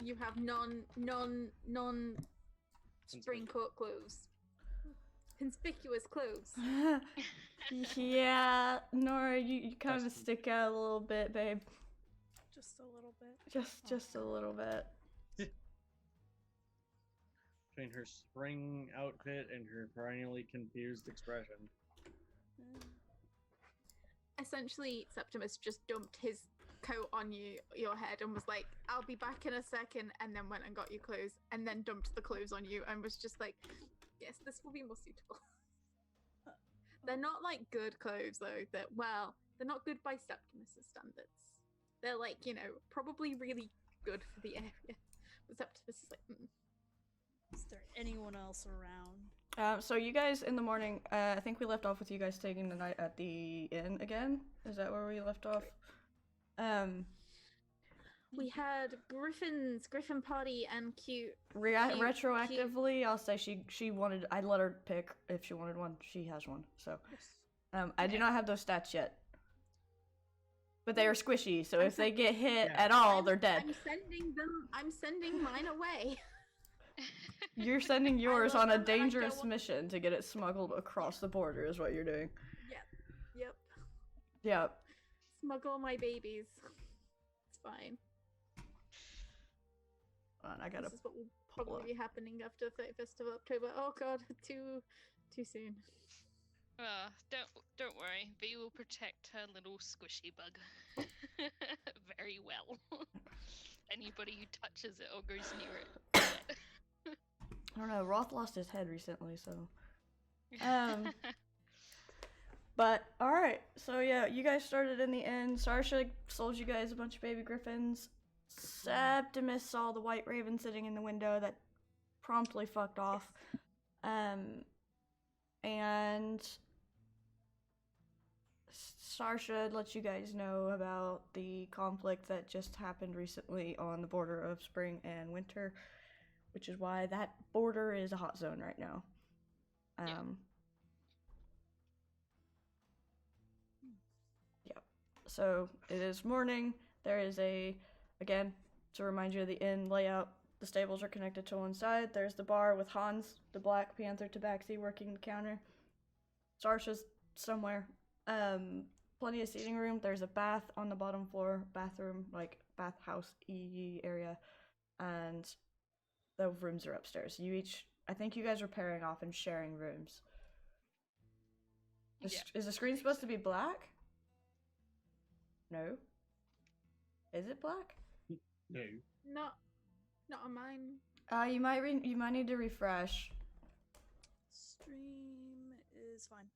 You have spring coat clothes. Conspicuous clothes. Yeah, Nora, you kind of stick out a little bit, babe. Just a little bit. Just a little bit. Between her spring outfit and her perennially confused expression. Essentially, Septimus just dumped his coat on your head and was like, I'll be back in a second, and then went and got your clothes, and then dumped the clothes on you and was just like, yes, this will be more suitable. They're not like good clothes though, they're not good by Septimus's standards. They're like, probably really good for the area. But Septimus is like, Is there anyone else around? So you guys in the morning, I think we left off with you guys taking the night at the inn again. Is that where we left off? We had Griffin party and cute. Retroactively, cute. I'll say she wanted. I let her pick if she wanted one. She has one. So, I do not have those stats yet. But they are squishy, so if they get hit at all, they're dead. I'm sending mine away. You're sending yours on a dangerous mission to get it smuggled across the border is what you're doing. Yep. Smuggle my babies. It's fine. I gotta. This is what will probably be happening after 31st of October. Oh god, too soon. Don't worry. V will protect her little squishy bug very well. Anybody who touches it or goes near it. I don't know. Roth lost his head recently, so. But alright, so yeah, you guys started in the inn. Sarsha sold you guys a bunch of baby griffins. Septimus saw the white raven sitting in the window that promptly fucked off. And Sarsha let you guys know about the conflict that just happened recently on the border of spring and winter, which is why that border is a hot zone right now. So it is morning. There is again, to remind you of the inn layout, the stables are connected to one side. There's the bar with Hans, the Black Panther Tabaxi, working the counter. Sarsha's somewhere. Plenty of seating room. There's a bath on the bottom floor, bathroom, like bathhouse area, and the rooms are upstairs. I think you guys are pairing off and sharing rooms. Is the screen supposed to be black? No. Is it black? No. Not on mine. You might need to refresh. Stream is fine.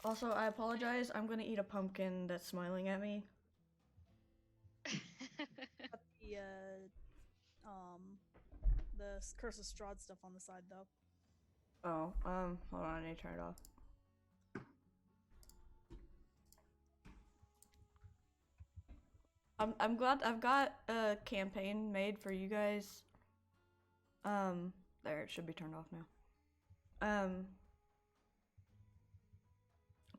Also, I apologize. I'm gonna eat a pumpkin that's smiling at me. The Curse of Strahd stuff on the side though. Oh, hold on, I need to turn it off. I'm glad I've got a campaign made for you guys. There, it should be turned off now.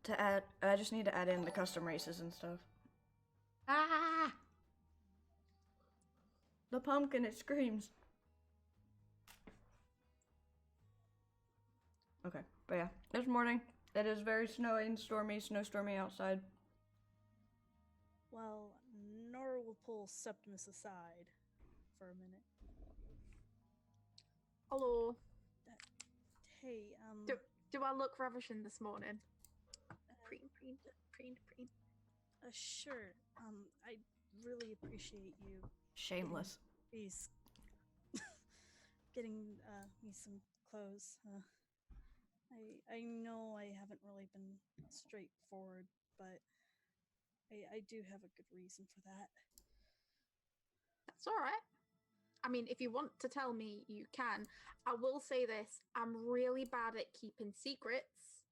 To add, I just need to add in the custom races and stuff. Ah! The pumpkin, it screams. Okay, but yeah, it's morning. It is very snowy and snowstormy outside. Well, Nora will pull Septimus aside for a minute. Hello. Hey, Do I look ravishing this morning? Preen. Sure. I really appreciate you. Shameless. Please. Getting me some clothes. I know I haven't really been straightforward, but I do have a good reason for that. That's all right. I mean, if you want to tell me, you can. I will say this. I'm really bad at keeping secrets,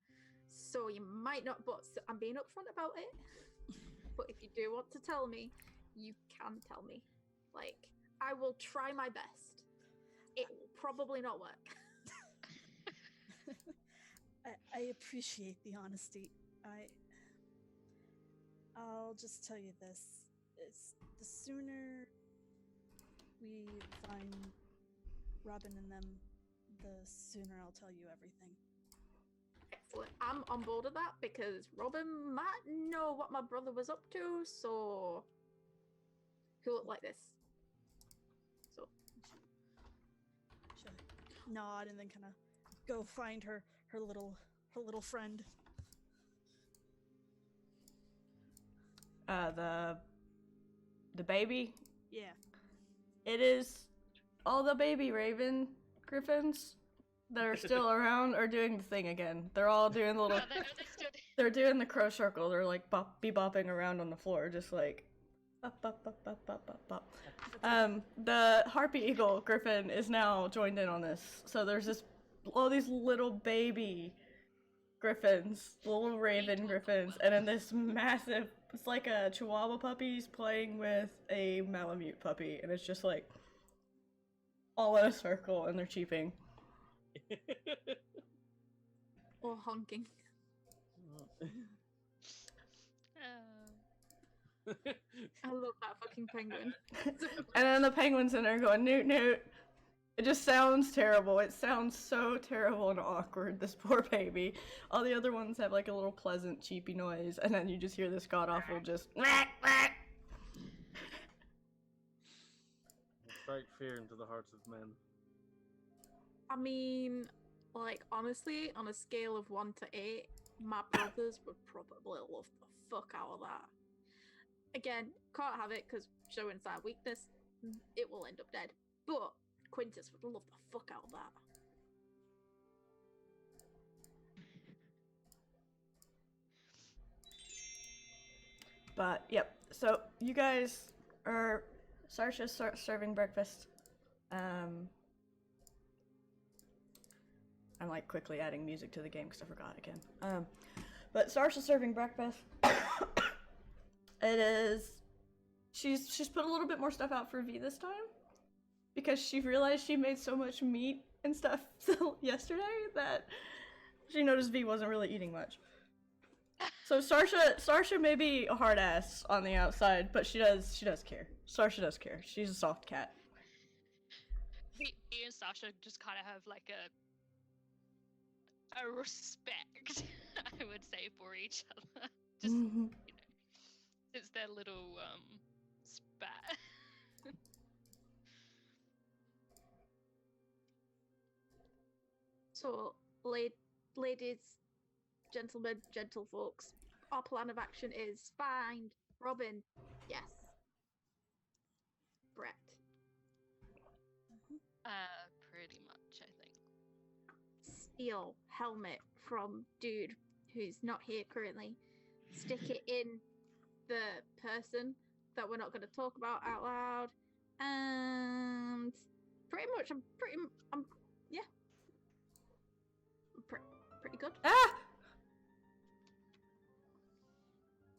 so you might not, but I'm being upfront about it. But if you do want to tell me, you can tell me. Like, I will try my best. It will probably not work. I appreciate the honesty. I'll just tell you this: it's the sooner we find Robin and them, the sooner I'll tell you everything. Excellent. I'm on board with that because Robin might know what my brother was up to, so who looked like this. So She'll nod and then kind of go find her little friend. The baby. Yeah. It is all the baby raven griffins that are still around are doing the thing again. They're all doing the little. Are they still... They're doing the crow circle. They're like bebopping around on the floor, just like. Bop, bop, bop, bop, bop, bop, bop. The harpy eagle griffin is now joined in on this. So there's all these little baby griffins, little raven griffins, and then this massive. It's like a Chihuahua puppy's playing with a Malamute puppy, and it's just like all in a circle, and they're cheeping. or honking. I love that fucking penguin. And then the penguins in there going newt newt. It just sounds terrible. It sounds so terrible and awkward, this poor baby. All the other ones have like a little pleasant cheepy noise, and then you just hear this god-awful just whack, whack. Strike fear into the hearts of men. I mean, like, honestly, on a scale of 1 to 8, my brothers would probably love the fuck out of that. Again, can't have it because showing sign weakness, it will end up dead. But Quintus would love the fuck out of that. But, yep. So, you guys are... Sarsha's serving breakfast. I'm, like, quickly adding music to the game because I forgot again. But Sarsha's serving breakfast. It is... She's put a little bit more stuff out for V this time. Because she realized she made so much meat and stuff yesterday that she noticed V wasn't really eating much. So Sarsha may be a hard ass on the outside, but she does care. Sarsha does care. She's a soft cat. Me and Sasha just kind of have like a respect, I would say, for each other. Just you know, it's their little spat. So, ladies, gentlemen, gentlefolks, our plan of action is find Robin. Yes. Brett. Pretty much, I think. Steal helmet from dude who's not here currently. Stick it in the person that we're not going to talk about out loud. And pretty much, I'm pretty good. Ah!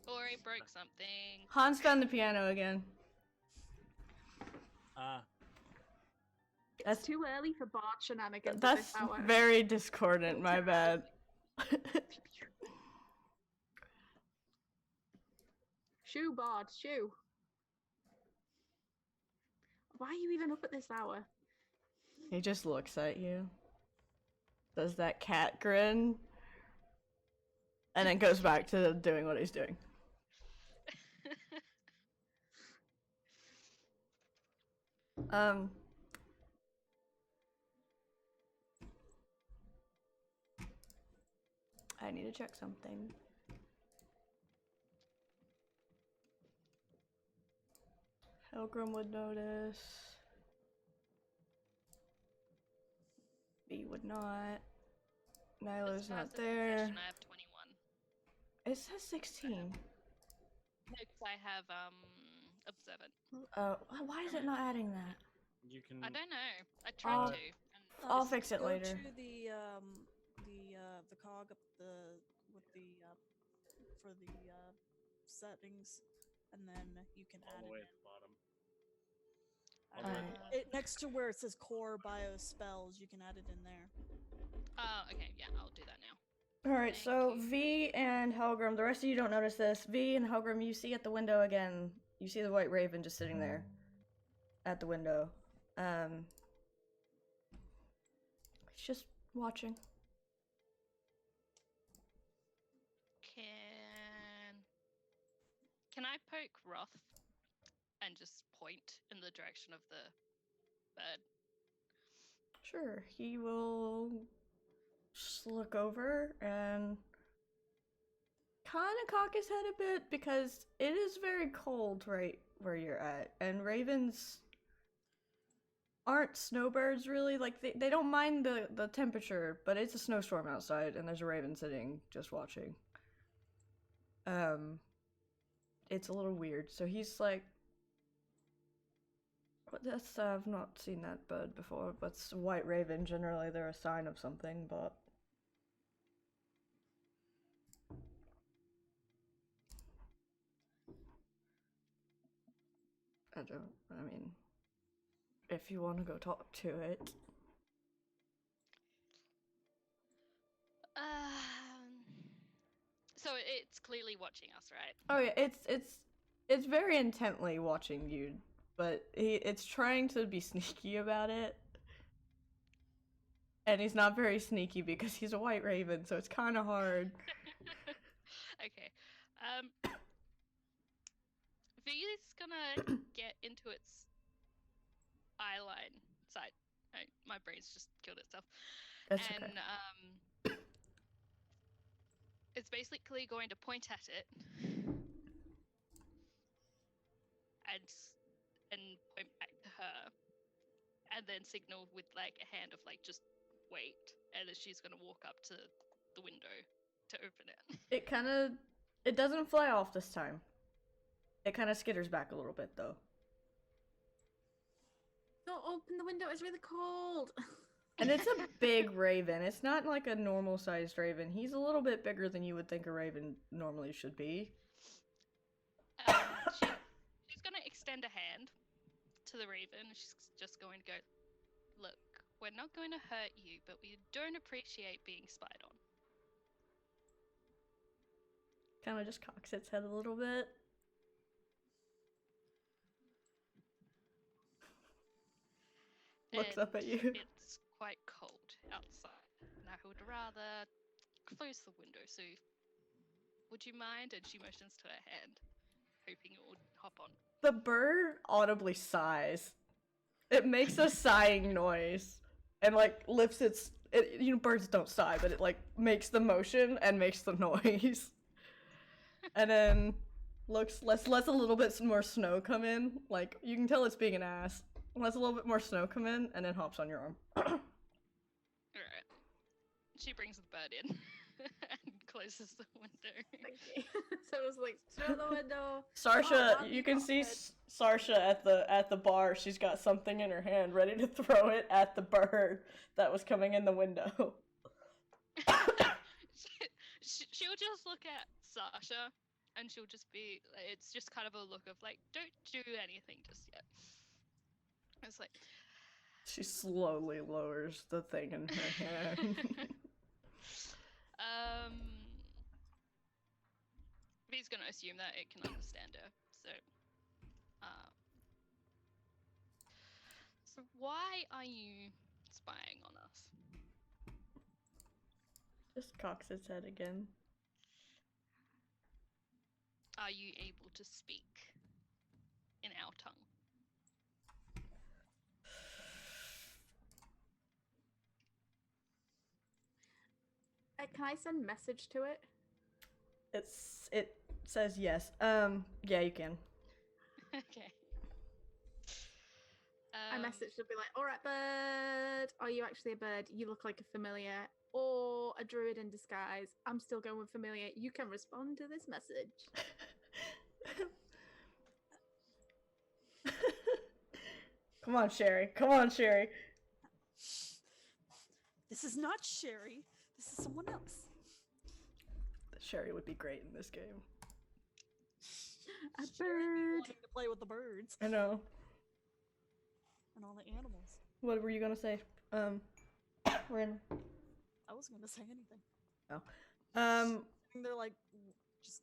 Ori broke something. Hans found the piano again. It's too early for bard shenanigans at That's this hour. very discordant, my bad. Shoo, bard, shoo. Why are you even up at this hour? He just looks at you. Does that cat grin. And then goes back to doing what he's doing. I need to check something. Helgrim would notice. B would not. Nilo's not there. I have 21. It says 16. No, because I have observant. Why is it not adding that? You can. I don't know. I tried to. And I'll fix it Go later. to the cog up with the for the settings, and then you can all add the way it at the bottom. in. All the way at the bottom. Next to where it says core bio spells, you can add it in there. oh, okay, yeah, I'll do that now. Alright, Thank so you. V and Helgrim, the rest of you don't notice this. V and Helgrim, you see at the window again, you see the white raven just sitting there at the window. It's just watching. Can I poke Roth and just point in the direction of the bird? Sure, he will just look over and kind of cock his head a bit because it is very cold right where you're at, and ravens aren't snowbirds really. Like they don't mind the temperature, but it's a snowstorm outside and there's a raven sitting just watching. It's a little weird. So he's like, that's I've not seen that bird before. But it's a white raven. Generally, they're a sign of something, but I mean, if you want to go talk to it. So it's clearly watching us, right? Oh yeah, it's very intently watching you, but it's trying to be sneaky about it. And he's not very sneaky because he's a white raven, so it's kind of hard. Okay. V is gonna get into its eyeline side. My brain's just killed itself. That's and okay. It's basically going to point at it and point back to her, and then signal with like a hand of like just wait, and then she's gonna walk up to the window to open it. It doesn't fly off this time. It kind of skitters back a little bit though. Don't open the window, it's really cold. And it's a big raven. It's not like a normal sized raven. He's a little bit bigger than you would think a raven normally should be. She's gonna extend a hand to the raven. She's just going to go, look, we're not going to hurt you, but we don't appreciate being spied on. Kind of just cocks its head a little bit. Looks up at you. It's quite cold outside, and I would rather close the window. So, would you mind? And she motions to her hand, hoping it would hop on. The bird audibly sighs. It makes a sighing noise, and like lifts its. You know, birds don't sigh, but it like makes the motion and makes the noise. And then lets a little bit more snow come in. Like you can tell it's being an ass. Lets a little bit more snow come in, and then hops on your arm. Alright. She brings the bird in and closes the window. Okay. So it was like, throw the window. Sarsha, Oh, you can see Sarsha at the bar. She's got something in her hand, ready to throw it at the bird that was coming in the window. She'll just look at Sasha, and she'll just be. It's just kind of a look of like, don't do anything just yet. It's like she slowly lowers the thing in her hand. V's gonna assume that it can understand her. So why are you spying on us? Just cocks its head again. Are you able to speak in our tongue? Can I send message to it? It says yes. Yeah, you can. Okay. I message to be like, alright, bird, are you actually a bird? You look like a familiar. Or a druid in disguise. I'm still going with familiar. You can respond to this message. Come on, Sherry. Come on, Sherry. This is not Sherry. This is someone else. Sherry would be great in this game. A Sherry bird. wanting to play with the birds I know. and all the animals. What were you gonna say? Rin? I wasn't going to say anything. They're like just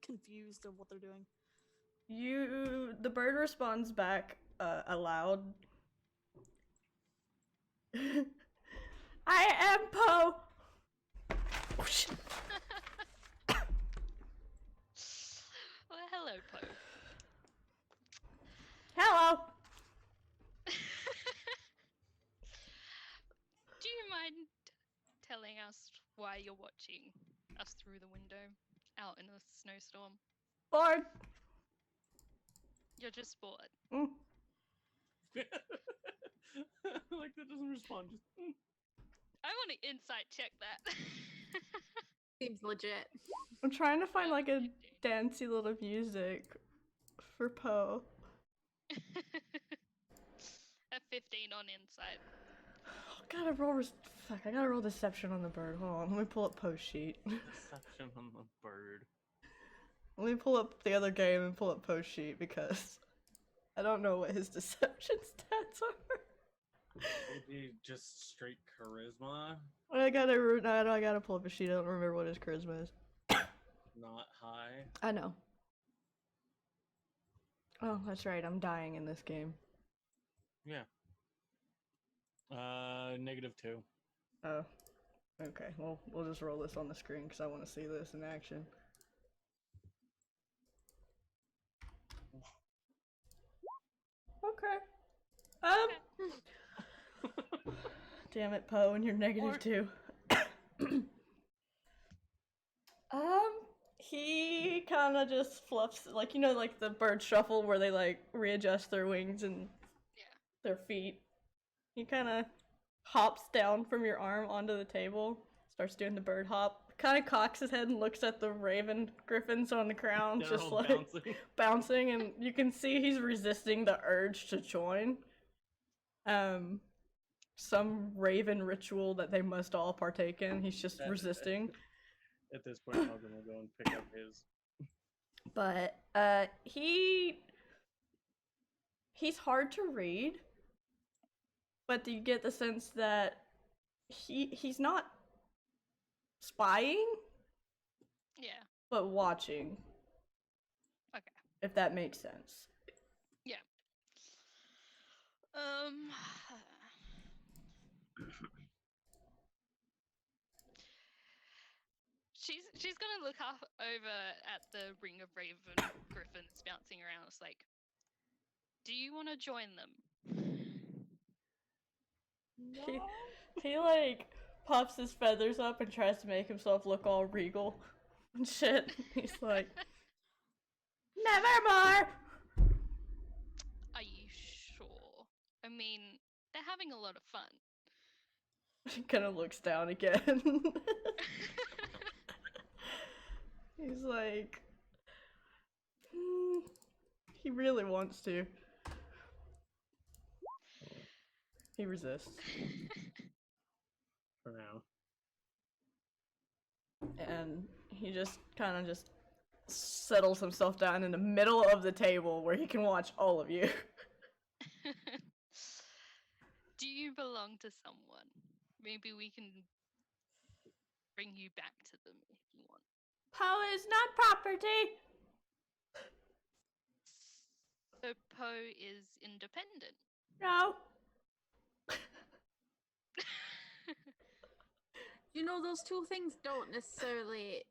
confused of what they're doing. The bird responds back aloud. I am Poe. Well, hello, Poe. Hello. Do you mind telling us why you're watching us through the window out in a snowstorm? Bored. You're just bored. Mm. Like that doesn't respond. Just I want to insight check that. Seems legit. I'm trying to find like a dancey little music for Poe. A 15 on insight. I gotta roll deception on the bird. Hold on, let me pull up Poe's sheet. deception on the bird. Let me pull up the other game and pull up Poe's sheet because I don't know what his deception stats are. Maybe just straight charisma. I gotta pull up a sheet. I don't remember what his charisma is. Not high. I know. Oh, that's right. I'm dying in this game. Yeah. -2. Oh. Okay. Well, we'll just roll this on the screen because I want to see this in action. Okay. Damn it, Poe, and you're -2. He kind of just fluffs, like, you know, like the bird shuffle where they, like, readjust their wings and their feet. He kind of hops down from your arm onto the table, starts doing the bird hop, kind of cocks his head and looks at the raven griffins on the crown, They're just all like bouncing. and you can see he's resisting the urge to join. Some raven ritual that they must all partake in. He's just resisting. At this point, Hogan will go and pick up his. But he's hard to read. But you get the sense that he's not spying. Yeah. But watching. Okay. If that makes sense. Yeah. She's gonna look up over at the ring of raven griffins bouncing around. It's like, do you want to join them? No. He like puffs his feathers up and tries to make himself look all regal and shit. He's like, nevermore. Are you sure? I mean, they're having a lot of fun. He kind of looks down again. He's like, he really wants to. He resists. For now. And he just kind of just settles himself down in the middle of the table where he can watch all of you. Do you belong to someone? Maybe we can bring you back to them if you want. Poe is not property. So Poe is independent. No. You know, those two things don't necessarily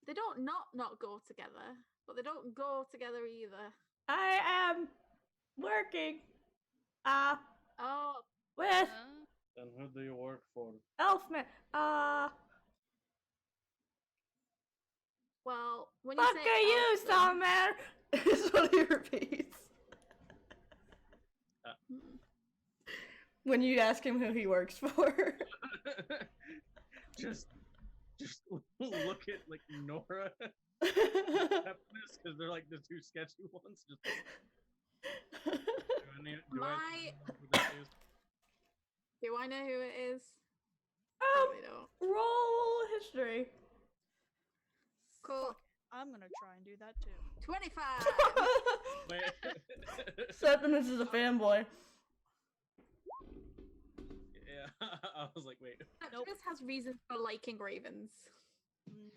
they don't not go together, but they don't go together either. I am working. Oh, With Then who do you work for? Elfman. well, when Fuck you say are you, elfman- Sawman? Is what he repeats. When you ask him who he works for. just look at like Nora because they're like the two sketchy ones. Just Do I know who it is? Probably don't. Roll history. Cool. I'm gonna try and do that too. 25. Wait. Septimus is a fanboy. Yeah. I was like, wait. Septimus has reasons for liking ravens.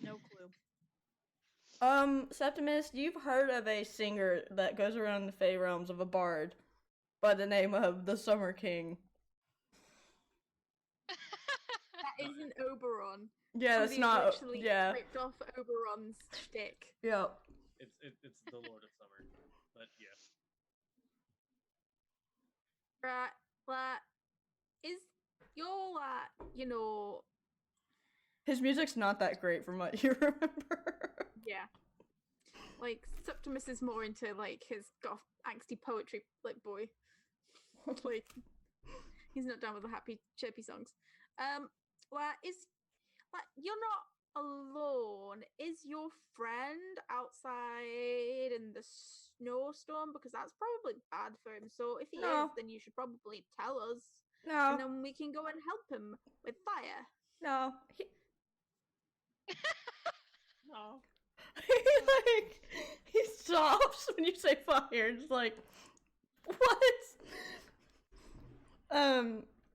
No clue. Septimus, you've heard of a singer that goes around the Fey realms of a bard by the name of the Summer King. That isn't Oberon. Yeah, that's Somebody not. literally Yeah. ripped off Oberon's shtick. Yeah. It's the Lord of Summer, but yeah. Right, like, is your His music's not that great from what you remember. yeah. Like Septimus is more into like his goth angsty poetry like boy. Like he's not down with the happy chirpy songs. You're not alone. Is your friend outside in the snowstorm? Because that's probably bad for him. So if he No. is, then you should probably tell us. No. And then we can go and help him with fire. No. No. He stops when you say fire. It's like, what?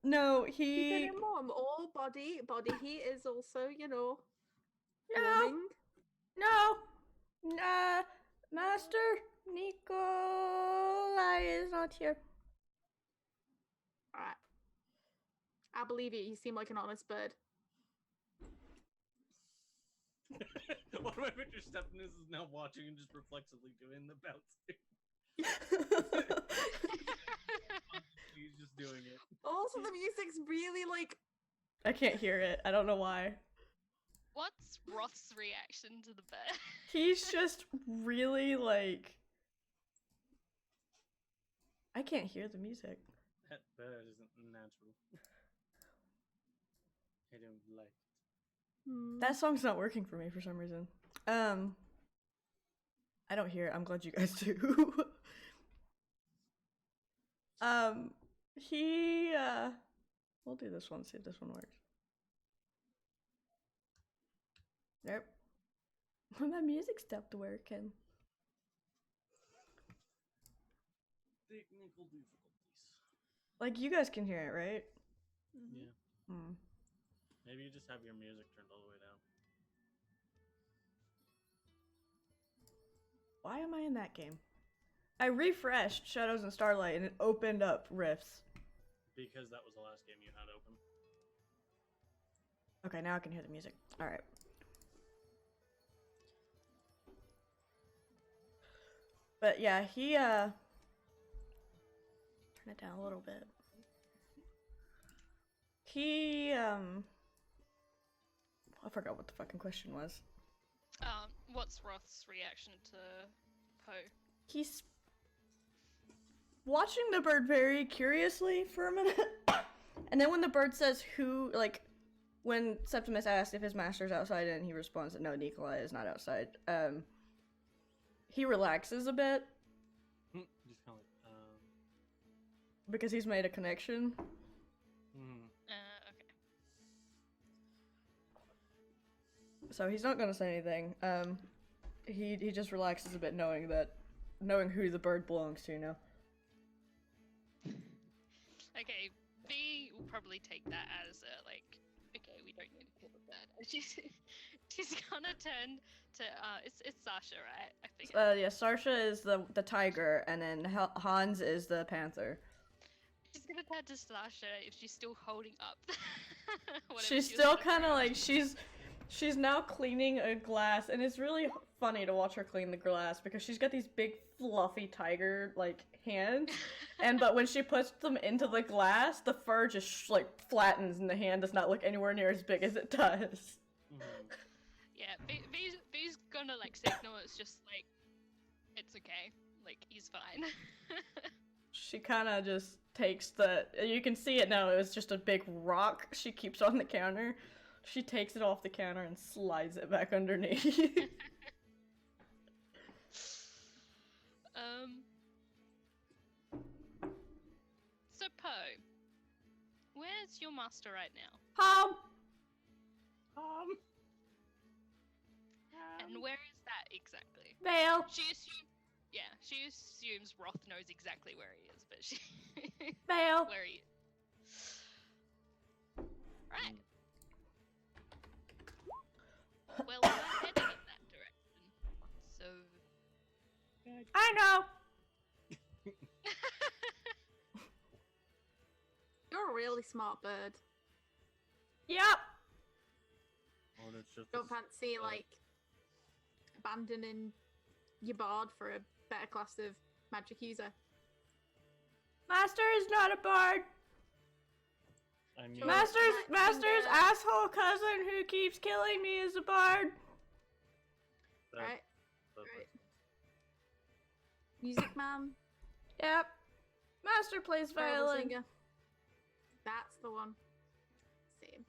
No, Keep he. it warm. All body heat is also, No. warming. No. Nah. Master Nikolai is not here. Alright. I believe you. You seem like an honest bird. One of my picture Septimus is now watching and just reflexively doing the bouncing. He's just doing it. Also, the music's really like. I can't hear it. I don't know why. What's Roth's reaction to the bird? He's just really like. I can't hear the music. That bird isn't natural. I don't like it. That song's not working for me for some reason. I don't hear it. I'm glad you guys do. We'll do this one, see if this one works. Nope. My music stopped working. Technical difficulties. Like, you guys can hear it, right? Mm-hmm. Yeah. Hmm. Maybe you just have your music turned all the way down. Why am I in that game? I refreshed Shadows and Starlight and it opened up Rifts. Because that was the last game you had open. Okay, now I can hear the music. Alright. But yeah, he, turn it down a little bit. He, I forgot what the fucking question was. What's Roth's reaction to Poe? He's watching the bird very curiously for a minute. And then when the bird says who, like, when Septimus asks if his master's outside and he responds that no, Nikolai is not outside, he relaxes a bit. Just kind of like, Because he's made a connection. Okay. So he's not gonna say anything. He just relaxes a bit knowing who the bird belongs to now. Okay, V will probably take that as okay, we don't need to kill the bird. And she's gonna turn to it's Sasha, right? I think. Yeah, Sarsha is the tiger, and then Hans is the panther. She's gonna turn to Sasha if she's still holding up. whatever She's she was still gonna kind of throw. like she's now cleaning a glass, and it's really funny to watch her clean the glass because she's got these big fluffy tiger like hands, but when she puts them into the glass, the fur just like flattens, and the hand does not look anywhere near as big as it does. Yeah, V's gonna like signal. It's just like it's okay. Like he's fine. She kind of just takes you can see it now, it was just a big rock she keeps on the counter. She takes it off the counter and slides it back underneath. So Poe, where's your master right now? And where is that exactly? Vale. She assumes Roth knows exactly where he is, but she Vale. where he Right. Well, we're heading in that direction. So. I know. You're a really smart bird. Yep. Oh, that's just Don't fancy like abandoning your bard for a better class of magic user. Master is not a bard. I mean, Sure. Master's asshole cousin who keeps killing me is a bard. that- Right? that- Right. Music man. Yep. Master plays Terrible violin. singer. That's the one. Same.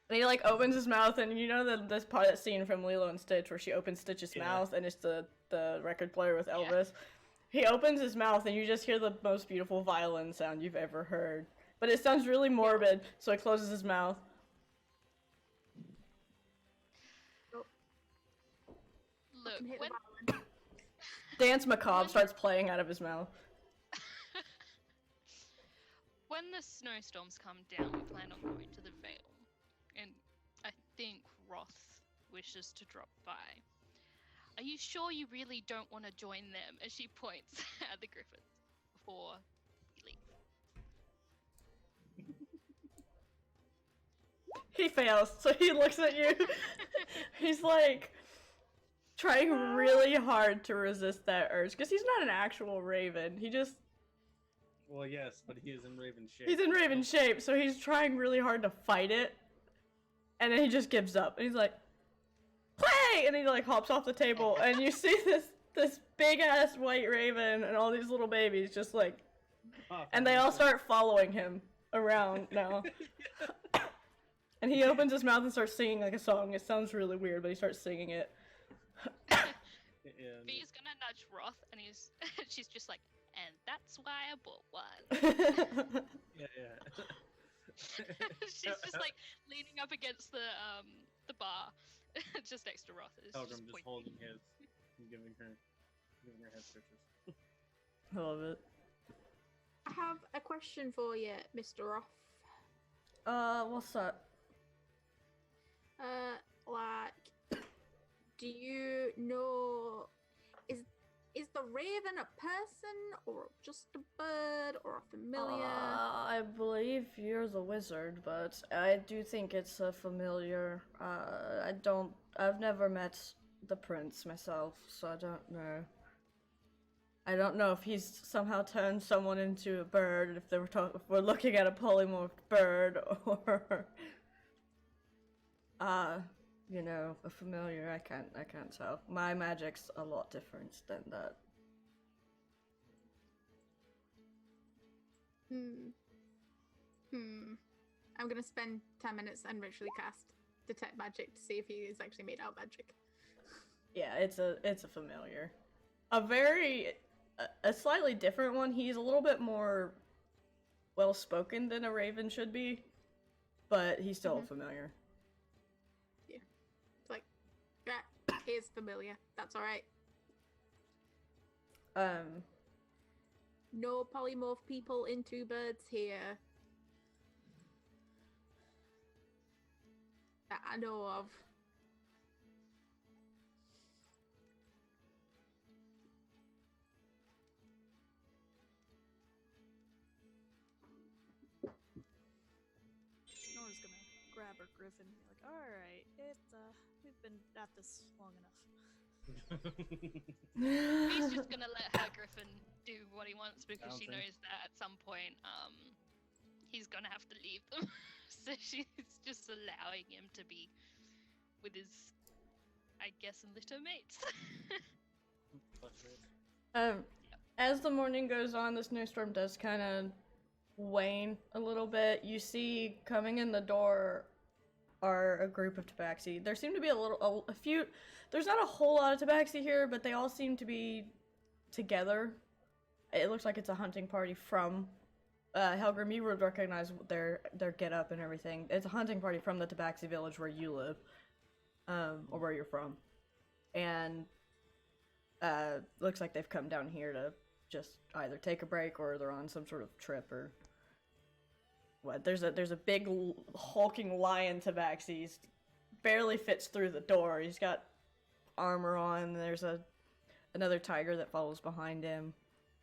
And he like opens his mouth, and you know this part of that scene from Lilo and Stitch where she opens Stitch's Yeah. mouth, and it's the record player with Elvis. He opens his mouth, and you just hear the most beautiful violin sound you've ever heard. But it sounds really morbid, so he closes his mouth. Look, Hit the when violin. Dance Macabre starts playing out of his mouth. when the snowstorms come down, we plan on going to the Vale, and I think Roth wishes to drop by. Are you sure you really don't want to join them? As she points at the griffins before you leave. He fails, so he looks at you. He's like trying really hard to resist that urge, because he's not an actual raven. He just Well, yes, but he is in Raven shape. he's in raven shape, so he's trying really hard to fight it, and then he just gives up. And he's like, "Play!" And he like hops off the table, and you see this big ass white raven and all these little babies just like, and they all start following him around now. And he opens his mouth and starts singing like a song. It sounds really weird, but he starts singing it. And V's gonna nudge Roth, and she's just like, and that's why I bought one. yeah. She's just like leaning up against the bar, just next to Roth. It's Helgrim just pointing. holding his and giving her head stitches. I love it. I have a question for you, Mr. Roth. What's that? Like, do you know, is the raven a person, or just a bird, or a familiar? I believe you're the wizard, but I do think it's a familiar. I've never met the prince myself, so I don't know. I don't know if he's somehow turned someone into a bird, if if we're looking at a polymorphed bird, or you know, a familiar. I can't tell. My magic's a lot different than that. I'm gonna spend 10 minutes and ritually cast detect magic to see if he is actually made out magic. Yeah, it's a familiar. A slightly different one. He's a little bit more well spoken than a raven should be, but he's still familiar. Yeah, it's like, yeah, he is familiar. That's all right. No polymorph people into birds here that I know of. Nora's gonna grab her griffin and be like, alright, we've been at this long enough. He's just gonna let her Griffin do what he wants because she Bouncing. knows that at some point, he's gonna have to leave them. So she's just allowing him to be with his, I guess, litter mates. As the morning goes on, the snowstorm does kind of wane a little bit. You see coming in the door are a group of tabaxi. There seem to be a few. There's not a whole lot of tabaxi here, but they all seem to be together. It looks like it's a hunting party from Helgrim. You would recognize their get-up and everything. It's a hunting party from the tabaxi village where you live, or where you're from, and looks like they've come down here to just either take a break or they're on some sort of trip or. what? There's a big hulking lion tabaxi. He's barely fits through the door. He's got armor on. And there's another tiger that follows behind him.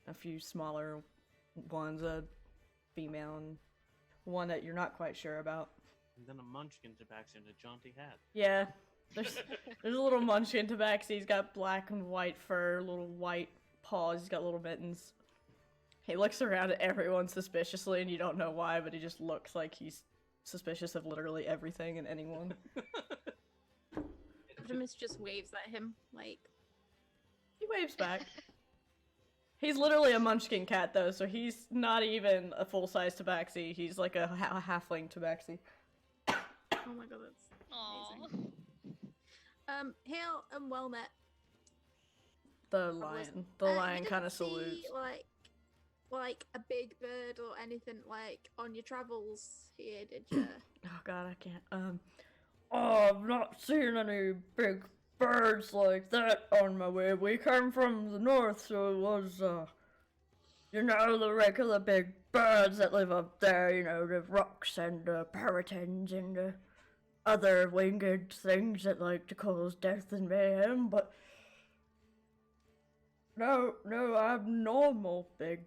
A few smaller ones, a female, and one that you're not quite sure about. And then a munchkin tabaxi and a jaunty hat. Yeah, there's a little munchkin tabaxi. He's got black and white fur, little white paws. He's got little mittens. He looks around at everyone suspiciously, and you don't know why, but he just looks like he's suspicious of literally everything and anyone. Optimus just waves at him, like... He waves back. He's literally a munchkin cat, though, so he's not even a full-size tabaxi. He's like a halfling tabaxi. Oh my god, that's Aww. amazing. Hail and well met. The lion You kind of didn't see, salutes. like a big bird or anything like on your travels here, did you? Oh god, I can't. I've not seen any big birds like that on my way. We came from the north, so it was, the regular big birds that live up there, the rocks and the peritons and the other winged things that like to cause death and mayhem, but no abnormal big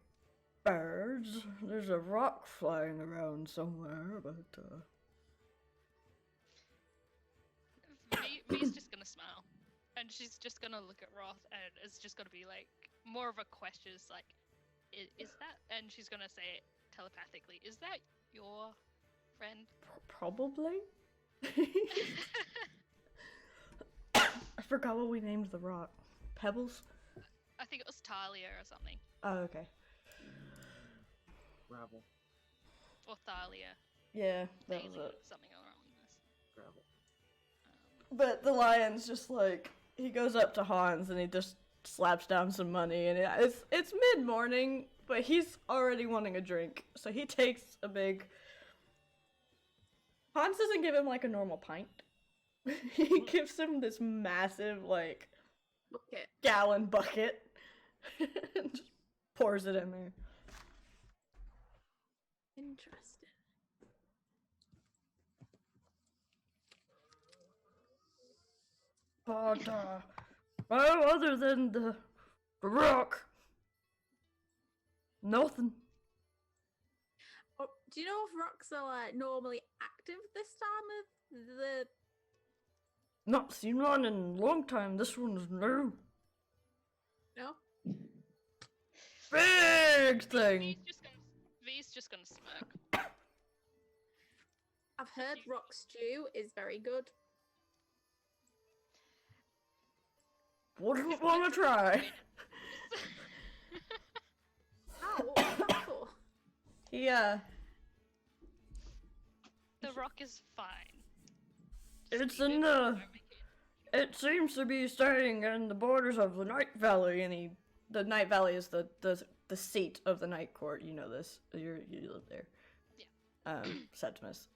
birds. There's a rock flying around somewhere, but, V's just gonna smile. And she's just gonna look at Roth, and it's just gonna be like more of a question. It's like, is that? And she's gonna say it telepathically. Is that your friend? Probably? I forgot what we named the rock. Pebbles? I think it was Talia or something. Oh, okay. Gravel. Or Thalia. Yeah, that was Thalia, it. something along this. Gravel. But the lion's just like, he goes up to Hans and he just slaps down some money, and it's mid-morning, but he's already wanting a drink, so he takes a big... Hans doesn't give him like a normal pint. He gives him this massive, like, Bucket. gallon bucket and just pours it in there. Interesting. But, well, other than the rock, nothing. Oh, do you know if rocks are like normally active this time of the? Not seen one in a long time. This one's new. No. Big thing. V's just gonna smirk. I've heard rock stew is very good. Wouldn't want to try. Oh, what was that for? Yeah, The rock is fine. it's Just eat in it, the. don't make it- It seems to be staying in the borders of the Night Valley, and the Night Valley is the seat of the Night Court. You know this. You live there. Yeah. Septimus.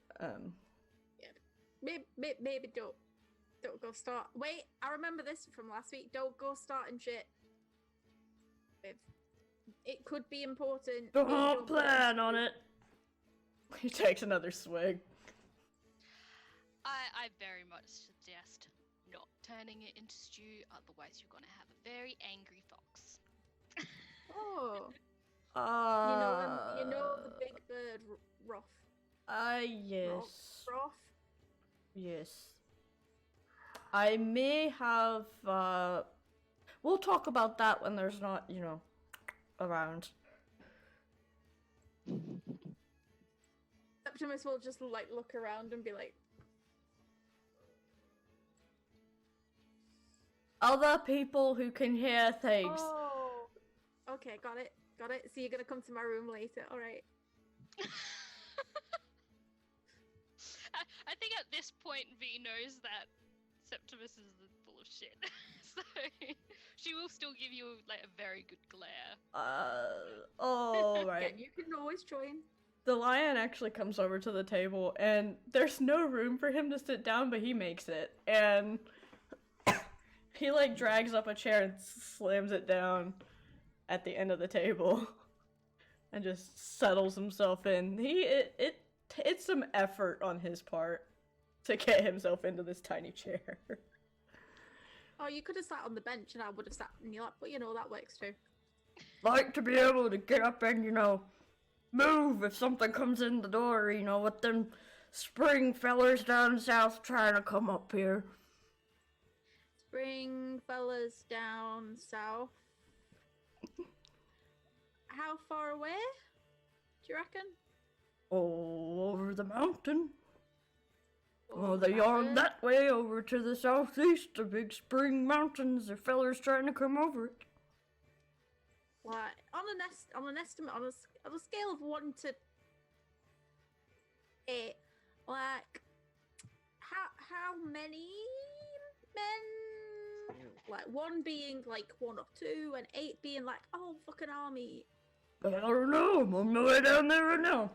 Maybe don't go start. Wait, I remember this from last week. Don't go starting shit. It could be important. Don't plan on it. He takes another swig. I very much suggest not turning it into stew, otherwise you're gonna have a very angry fox. Oh, you know the big bird, Roth. Yes. Roth. Yes. I may have, we'll talk about that when there's not, around. Septimus will just like look around and be like, Other people who can hear things. "Oh, okay, got it. So you're gonna come to my room later, all right?" I think at this point V knows that Septimus is full of shit. So she will still give you like a very good glare. Alright. Yeah, you can always join. The lion actually comes over to the table, and there's no room for him to sit down, but he makes it. And he, like, drags up a chair and slams it down at the end of the table. And just settles himself in. it's some effort on his part to get himself into this tiny chair. Oh, you could have sat on the bench and I would have sat in your lap, but you know, that works too. Like to be able to get up and, you know, move if something comes in the door, you know, with them spring fellers down south trying to come up here. Spring fellas down south. How far away? Do you reckon? All over the mountain. Oh, Oh, they are that way over to the southeast, the big spring mountains. The fellers trying to come over it. Like on an estimate on a scale of 1 to 8, like how many men? Like 1 being like 1 or 2, and 8 being like oh fucking army. I don't know. I'm on my way down there right now.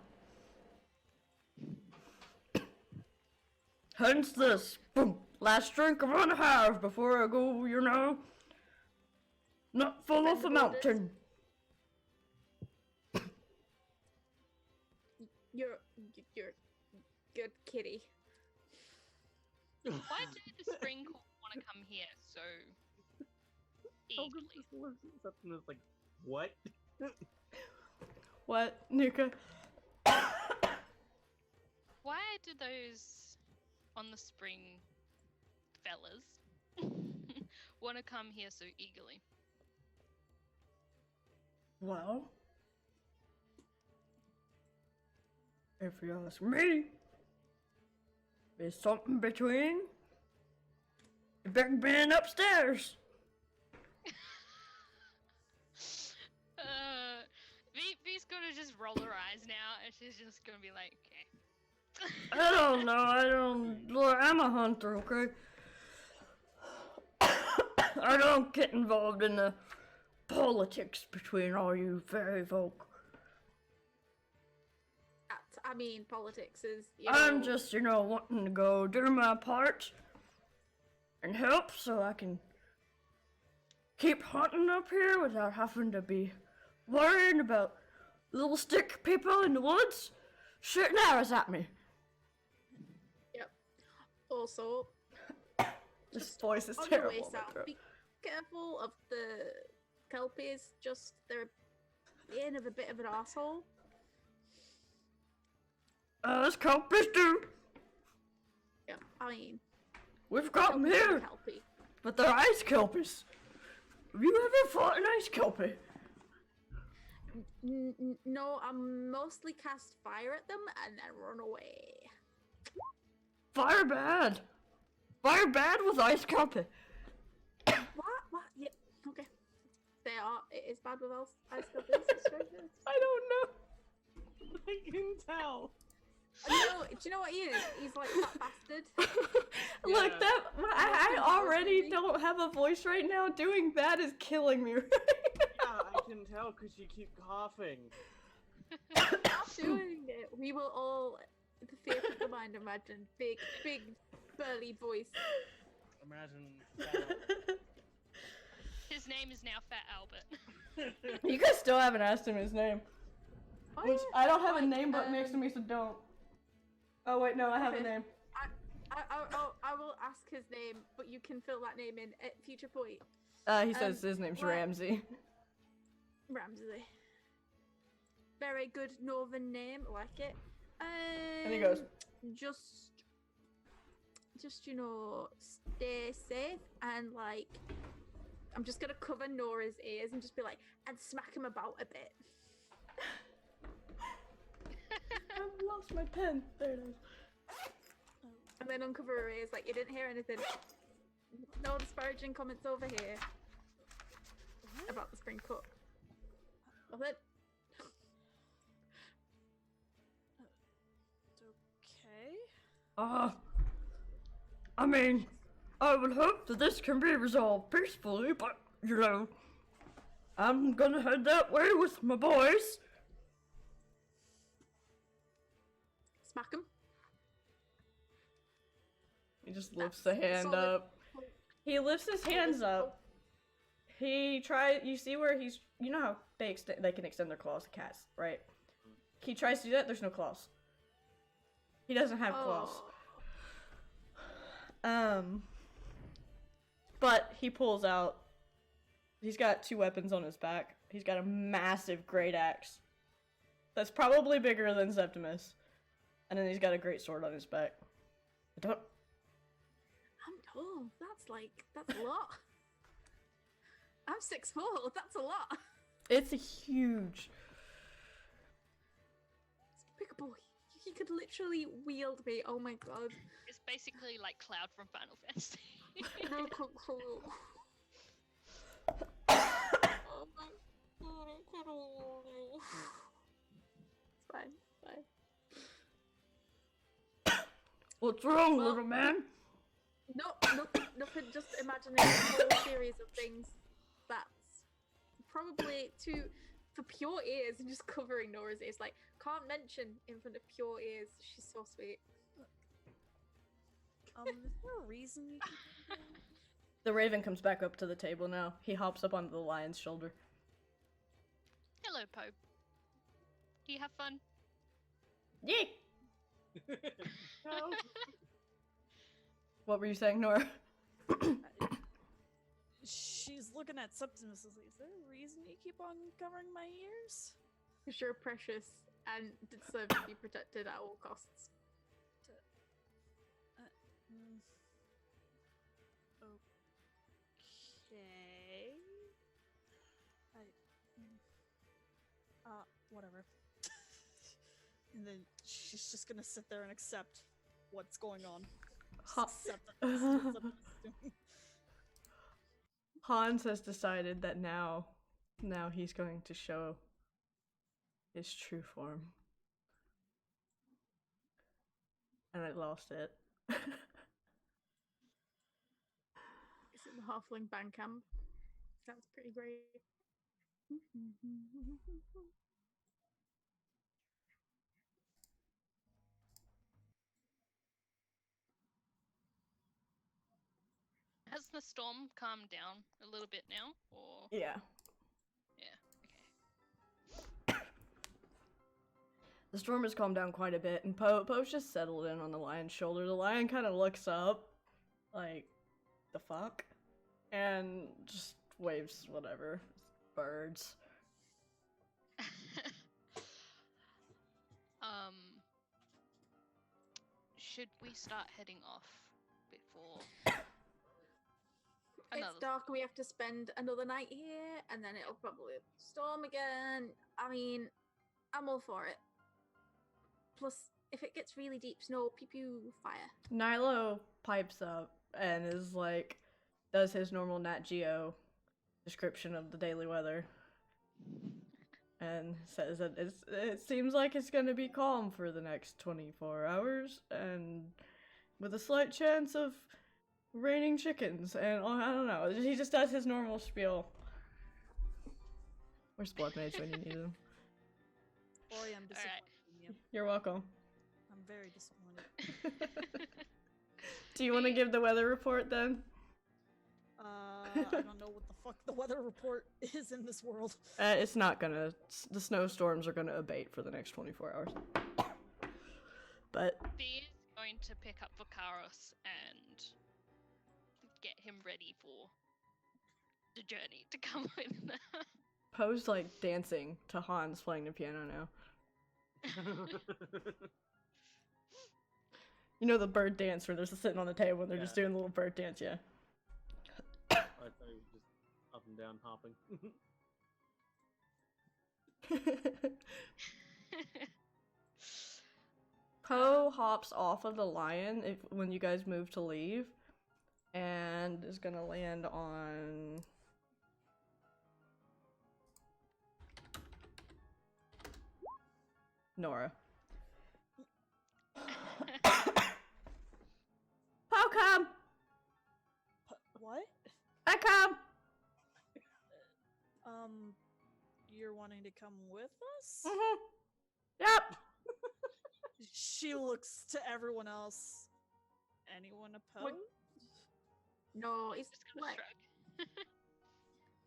Hence this. Boom. Last drink I want to have before I go, you know. Not fall off a mountain. You're good kitty. Why do the spring cool want to come here so eagerly? Something that's like, what? What, Nuka? Why do those on the spring fellas want to come here so eagerly? Well, if you ask me, there's something between the big man upstairs. V's gonna just roll her eyes now, and she's just gonna be like, okay. I don't know, look, I'm a hunter, okay? I don't get involved in the politics between all you fairy folk. I mean, politics is. I'm just, wanting to go do my part and help so I can keep hunting up here without having to be worrying about little stick people in the woods shooting arrows at me. Yep. Also, This voice is on terrible. the way south, be careful of the kelpies. Just they're being of a bit of an asshole. Us kelpies do. Yeah, I mean, We've got them kelpies are here, kelpie. but they're ice kelpies. Have you ever fought an ice kelpie? No, I mostly cast fire at them and then run away. Fire bad. Fire bad with ice kelpie. What? Yeah, okay. They are. It is bad with ice kelpies. I don't know. I can tell. Do you know what he is? He's like that bastard. Look, Yeah. I already don't have a voice right now. Doing that is killing me. Yeah, I can tell because you keep coughing. Stop doing it. We will all, the theatre of the mind, imagine big, burly voice. Imagine. His name is now Fat Albert. You guys still haven't asked him his name. Oh, Which yeah. I don't have a Like, name button next to me, so don't. Oh wait, no, I have a Okay. name. I will ask his name, but you can fill that name in at future point. He says his name's what? Ramsey. Ramsey. Very good northern name, like it. And he goes, Just stay safe and like, I'm just gonna cover Nora's ears and just be like, and smack him about a bit. I've lost my pen. There it is. And then uncover her ears like you didn't hear anything. No disparaging comments over here about the spring cut. Nothing. Okay. I mean, I would hope that this can be resolved peacefully, but, I'm gonna head that way with my boys. Smack him. He just lifts the hand solid. up. He lifts his hands up. You see where he's, how they can extend their claws to cats, right? He tries to do that, there's no claws. He doesn't have claws. But he pulls out. He's got 2 weapons on his back. He's got a massive great axe. That's probably bigger than Septimus. And then he's got a great sword on his back. I'm tall. That's a lot. I'm 6'4". That's a lot. It's huge. It's a big boy. He could literally wield me. Oh my god. It's basically like Cloud from Final Fantasy. No control. Oh my god, I can't. It's fine. What's wrong, little man? No, nothing. Just imagining a whole series of things that's probably for pure ears and just covering Nora's ears. Like, can't mention in front of pure ears. She's so sweet. Is there a reason you keep... The raven comes back up to the table now. He hops up onto the lion's shoulder. Hello, Poe. Do you have fun? Yay! What were you saying, Nora? She's looking at Septimus. Is there a reason you keep on covering my ears? Because you're precious and deserve to be protected at all costs. Okay. Whatever. And then she's just gonna sit there and accept what's going on. Accept what Septimus is doing. Hans has decided that now he's going to show his true form. And I lost it. It's in the Halfling band camp. Sounds pretty great. Has the storm calmed down a little bit now, or Yeah. okay? The storm has calmed down quite a bit, and Poe's just settled in on the lion's shoulder. The lion kind of looks up, like, the fuck? And just waves whatever. Birds. Should we start heading off before It's dark and we have to spend another night here, and then it'll probably storm again. I mean, I'm all for it. Plus, if it gets really deep snow, pew pew, fire. Nilo pipes up and is like, does his normal Nat Geo description of the daily weather. And says that it seems like it's going to be calm for the next 24 hours, and with a slight chance of raining chickens, and I don't know. He just does his normal spiel. Where's Blood Mage when you need him? Boy, I'm disappointed in you. You're welcome. I'm very disappointed. Do you want to give the weather report then? I don't know what the fuck the weather report is in this world. It's not gonna. The snowstorms are gonna abate for the next 24 hours. But Fear is going to pick up Vakaros and get him ready for the journey to come with. Poe's like dancing to Hans playing the piano now. You know the bird dance where they're just sitting on the table and they're just doing a little bird dance, yeah. I thought he was just up and down hopping. Poe hops off of the lion when you guys move to leave, and is gonna land on Nora. Poe, come! What? I come! You're wanting to come with us? Mm-hmm. Yep! She looks to everyone else. Anyone opposed? No, it's Just gonna like, shrug.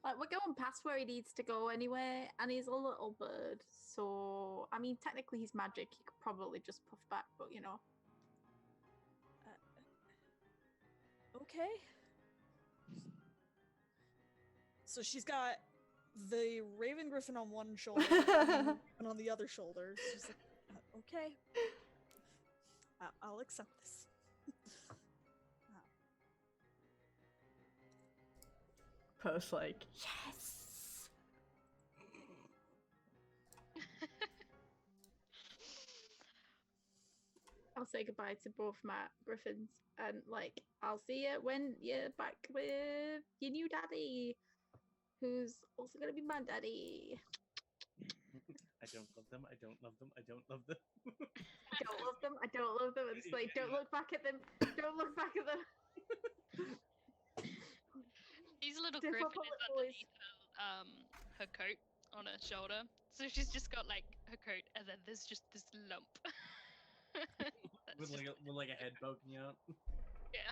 Like, we're going past where he needs to go anyway, and he's a little bird. So, I mean, technically he's magic. He could probably just puff back, but you know. Okay. So she's got the Raven Griffin on one shoulder and on the other shoulder. She's like, okay. I'll accept this. Post like, yes. I'll say goodbye to both my griffins, and like, I'll see you when you're back with your new daddy, who's also gonna be my daddy. I don't love them. I don't love them. I don't love them. I don't love them. I don't love them. It's like, don't look back at them. Don't look back at them. These little Different griffin public is underneath her coat on her shoulder. So she's just got like her coat, and then there's just this lump. with like a head poking out. Yeah.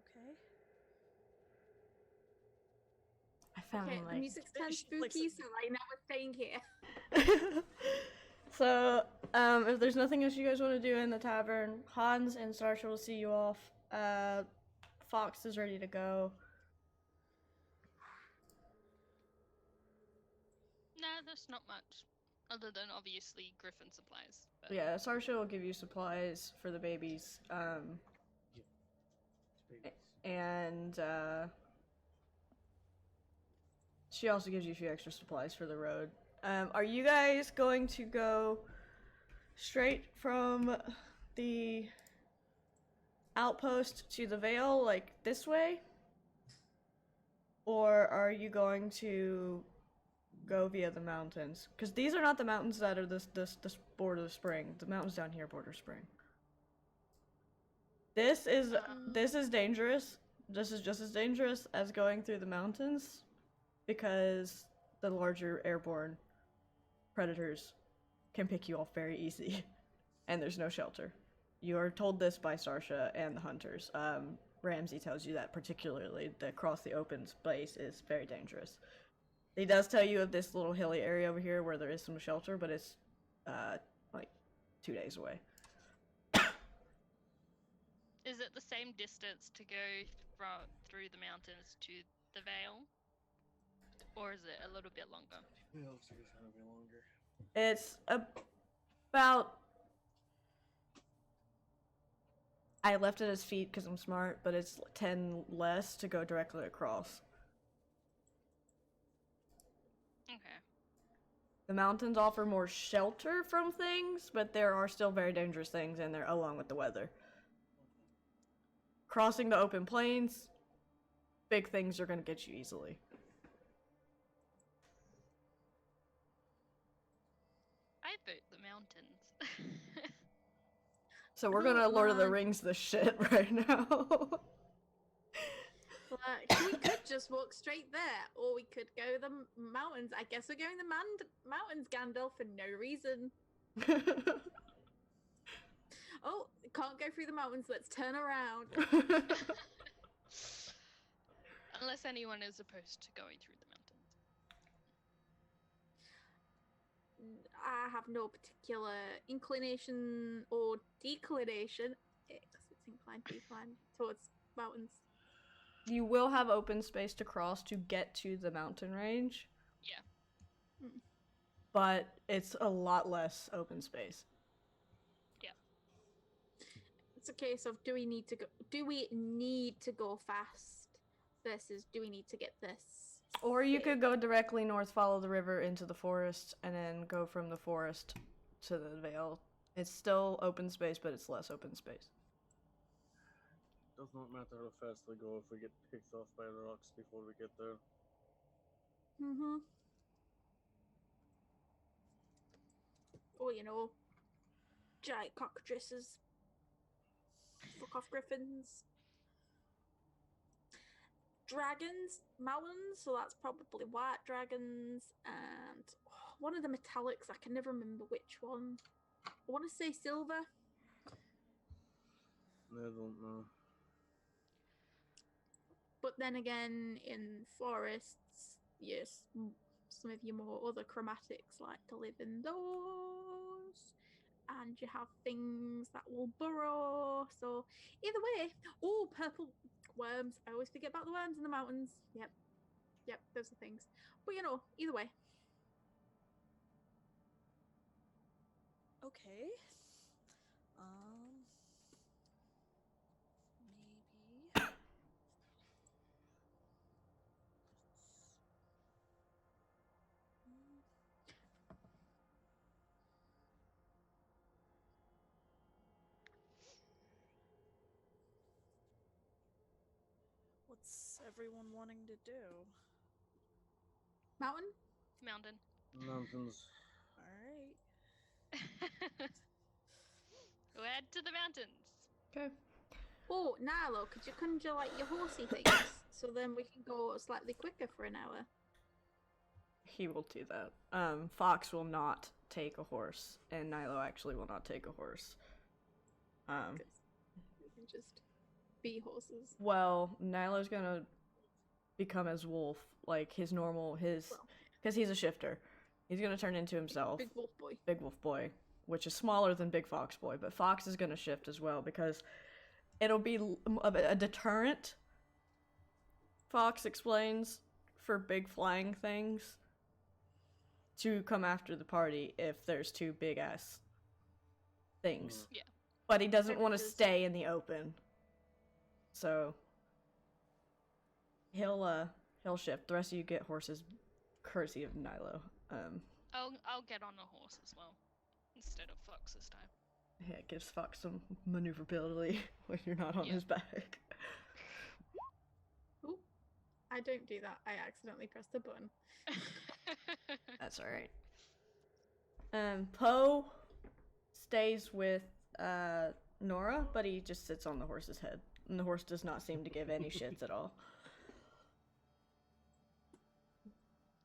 Okay. I found Okay, the like. music's turned She flicks spooky, it. so like, now we're staying here. So, if there's nothing else you guys want to do in the tavern, Hans and Sarsha will see you off. Fox is ready to go. No, that's not much. Other than obviously Griffin supplies. But Yeah, Sarsha will give you supplies for the babies. And she also gives you a few extra supplies for the road. Are you guys going to go straight from the outpost to the Vale, like this way? Or are you going to go via the mountains? Because these are not the mountains that are this border spring. The mountains down here border spring. This is dangerous. This is just as dangerous as going through the mountains, because the larger airborne predators can pick you off very easy, and there's no shelter. You are told this by Sarsha and the hunters. Ramsey tells you that particularly that across the open space is very dangerous. He does tell you of this little hilly area over here where there is some shelter, but it's like 2 days away. is it the same distance to go through the mountains to the Vale? Or is it a little bit longer? It looks like it's gonna be longer. It's about. I left it as feet because I'm smart, but it's 10 less to go directly across. Okay. The mountains offer more shelter from things, but there are still very dangerous things in there, along with the weather. Crossing the open plains, big things are going to get you easily. I vote the mountains. So we're gonna Lord of the Rings this shit right now. Like, we could just walk straight there, or we could go the mountains. I guess we're going the mountains, Gandalf, for no reason. Oh, can't go through the mountains. Let's turn around. Unless anyone is opposed to going through the mountains. I have no particular inclination or declination. It's inclined towards mountains. You will have open space to cross to get to the mountain range. Yeah. But it's a lot less open space. Yeah. It's a case of do we need to go fast versus do we need to get this? Or you could go directly north, follow the river into the forest, and then go from the forest to the Vale. It's still open space, but it's less open space. Does not matter how fast we go if we get picked off by the rocks before we get there. Mm-hmm. Or, giant cockatrices. Fuck off griffins. Dragons, mountains, so that's probably white dragons, and one of the metallics, I can never remember which one. I want to say silver. I don't know. But then again, in forests, yes, some of your more other chromatics like to live in those. And you have things that will burrow. So either way, oh, purple worms. I always forget about the worms in the mountains. Yep, those are things. But you know, either way. Okay. Maybe. Hmm. What's everyone wanting to do? Mountain? Mountain. Mountains. Alright. We'll head to the mountains. Okay. Oh, Nilo, could you conjure like your horsey things so then we can go slightly quicker for an hour? He will do that. Fox will not take a horse, and Nilo actually will not take a horse. Because we can just be horses. Well, Nilo's gonna become as wolf, like his normal, because he's a shifter. He's gonna turn into himself. Big wolf boy. Big wolf boy, which is smaller than big fox boy, but Fox is gonna shift as well because it'll be a deterrent. Fox explains for big flying things to come after the party if there's two big ass things. Yeah. But he doesn't want to stay in the open. So he'll shift. The rest of you get horses courtesy of Nilo. I'll get on a horse as well instead of Fox this time. Yeah, it gives Fox some maneuverability when you're not on his back. Ooh, I don't do that. I accidentally pressed the button. That's alright. Poe stays with Nora, but he just sits on the horse's head. And the horse does not seem to give any shits at all.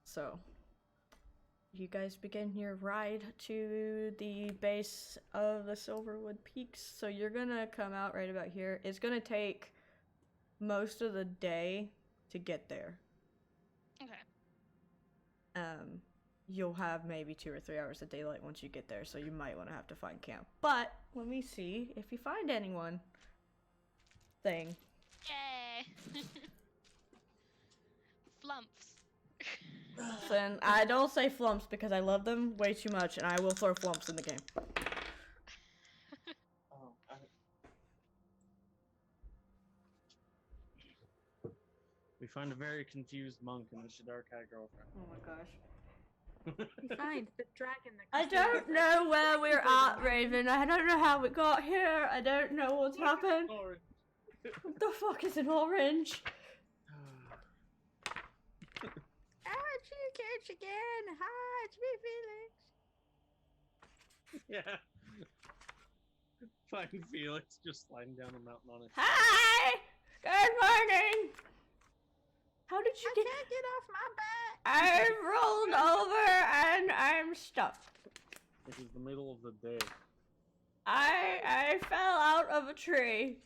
So, you guys begin your ride to the base of the Silverwood Peaks. So you're gonna come out right about here. It's gonna take most of the day to get there. Okay. You'll have maybe 2 or 3 hours of daylight once you get there, so you might want to have to find camp. But let me see if you find anyone. Thing. Yay! Flumps. Listen, I don't say flumps because I love them way too much, and I will throw flumps in the game. Oh, we find a very confused monk and a Shadar cat girlfriend. Oh my gosh. You find the dragon that I don't know where we're at, Raven. I don't know how we got here. I don't know what's happened. Orange. What the fuck is an orange? How'd you catch again? How'd me, Felix? Yeah. Find Felix just sliding down the mountain on it. Hi! Good morning! How did you I get... can't get off my back. I'm rolled over and I'm stuck. This is the middle of the day. I fell out of a tree.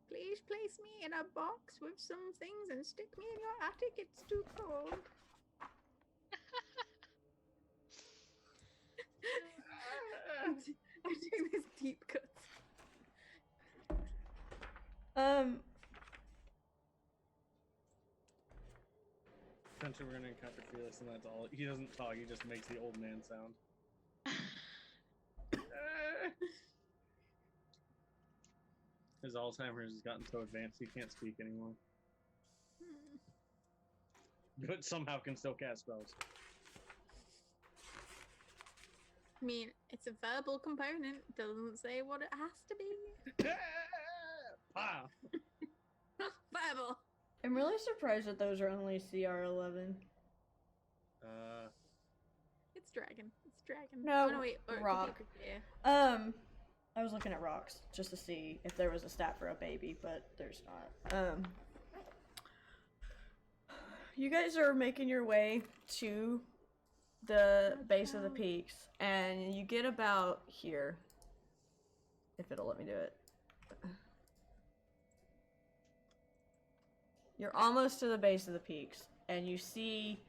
Please place me in a box with some things and stick me in your attic. It's too cold. I'm doing this deep cut. Eventually we're gonna encounter Felix and that's all. He doesn't talk, he just makes the old man sound. His Alzheimer's has gotten so advanced he can't speak anymore. But somehow can still cast spells. I mean, it's a verbal component. Doesn't say what it has to be. Ah! Verbal. I'm really surprised that those are only CR11. It's dragon. It's dragon. No, oh, no wait. Or it could be rock. yeah. I was looking at rocks just to see if there was a stat for a baby, but there's not. You guys are making your way to the base of the peaks, and you get about here. If it'll let me do it. You're almost to the base of the peaks, and you see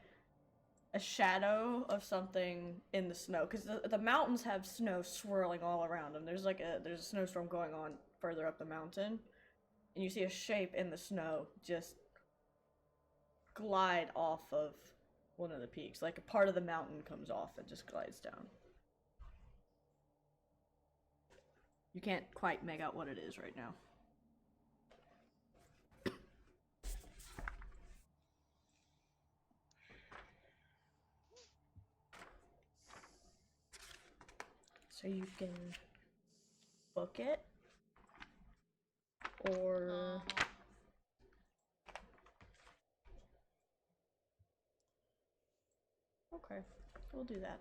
a shadow of something in the snow, because the mountains have snow swirling all around them. There's a snowstorm going on further up the mountain, and you see a shape in the snow just glide off of one of the peaks. Like a part of the mountain comes off and just glides down. You can't quite make out what it is right now. So you can book it, or okay, we'll do that.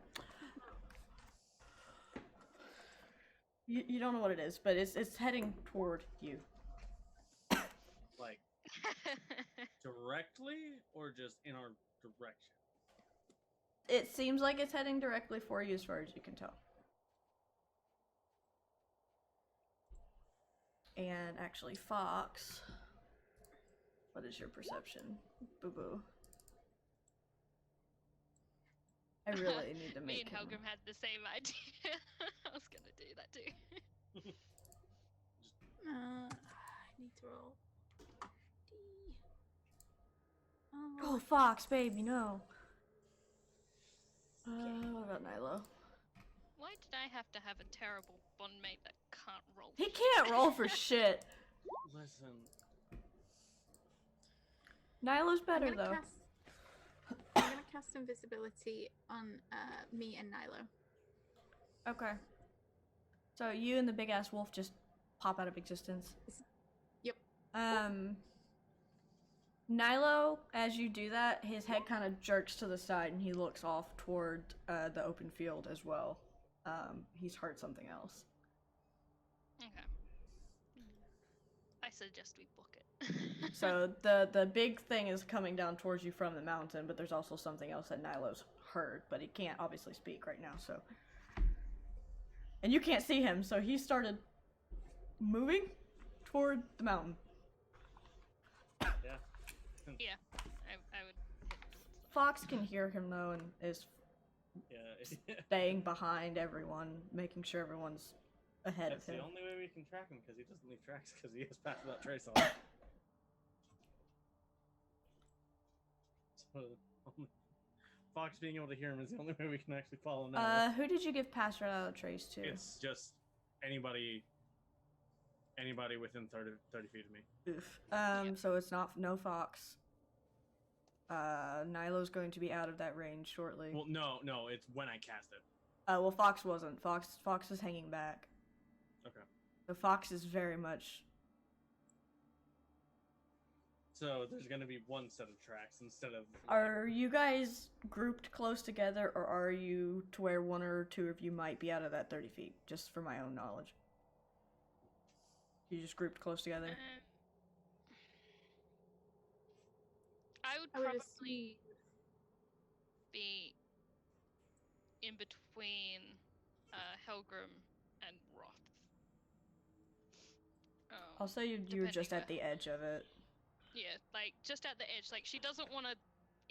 You don't know what it is, but it's heading toward you. Like directly or just in our direction? It seems like it's heading directly for you as far as you can tell. And actually, Fox, what is your perception? Boo-boo. I really need to make Me and him... Helgrim had the same idea. I was gonna do that too. I need to roll. D. Oh, Fox, baby, no. What about Nilo? Why did I have to have a terrible bondmate that can't roll? He can't roll for shit. Listen. Nilo's better, though. I'm gonna cast invisibility on me and Nilo. Okay. So you and the big ass wolf just pop out of existence. Yep. Nilo, as you do that, his head kind of jerks to the side and he looks off toward the open field as well. He's heard something else. Okay. I suggest we book it. So the big thing is coming down towards you from the mountain, but there's also something else that Nilo's heard, but he can't obviously speak right now, so... And you can't see him, so he started moving toward the mountain. Yeah. Yeah, I would head towards that. Fox can hear him, though, and is Yeah. staying behind everyone, making sure everyone's ahead That's of him. the only way we can track him, because he doesn't leave tracks, because he has Pass Without Trace on. So, Fox being able to hear him is the only way we can actually follow him. Who did you give Pass Without a Trace to? It's just anybody within 30 feet of me. Oof. So it's no Fox. Nilo's going to be out of that range shortly. Well, no, it's when I cast it. Well, Fox wasn't. Fox is hanging back. Okay. So Fox is very much... So there's going to be one set of tracks instead of... Are you guys grouped close together, or are you to where one or two of you might be out of that 30 feet? Just for my own knowledge. You just grouped close together? I would I would probably be in between Helgrim and Roth. I'll say you were depending just at where- the edge of it. Yeah, like just at the edge. Like she doesn't want to,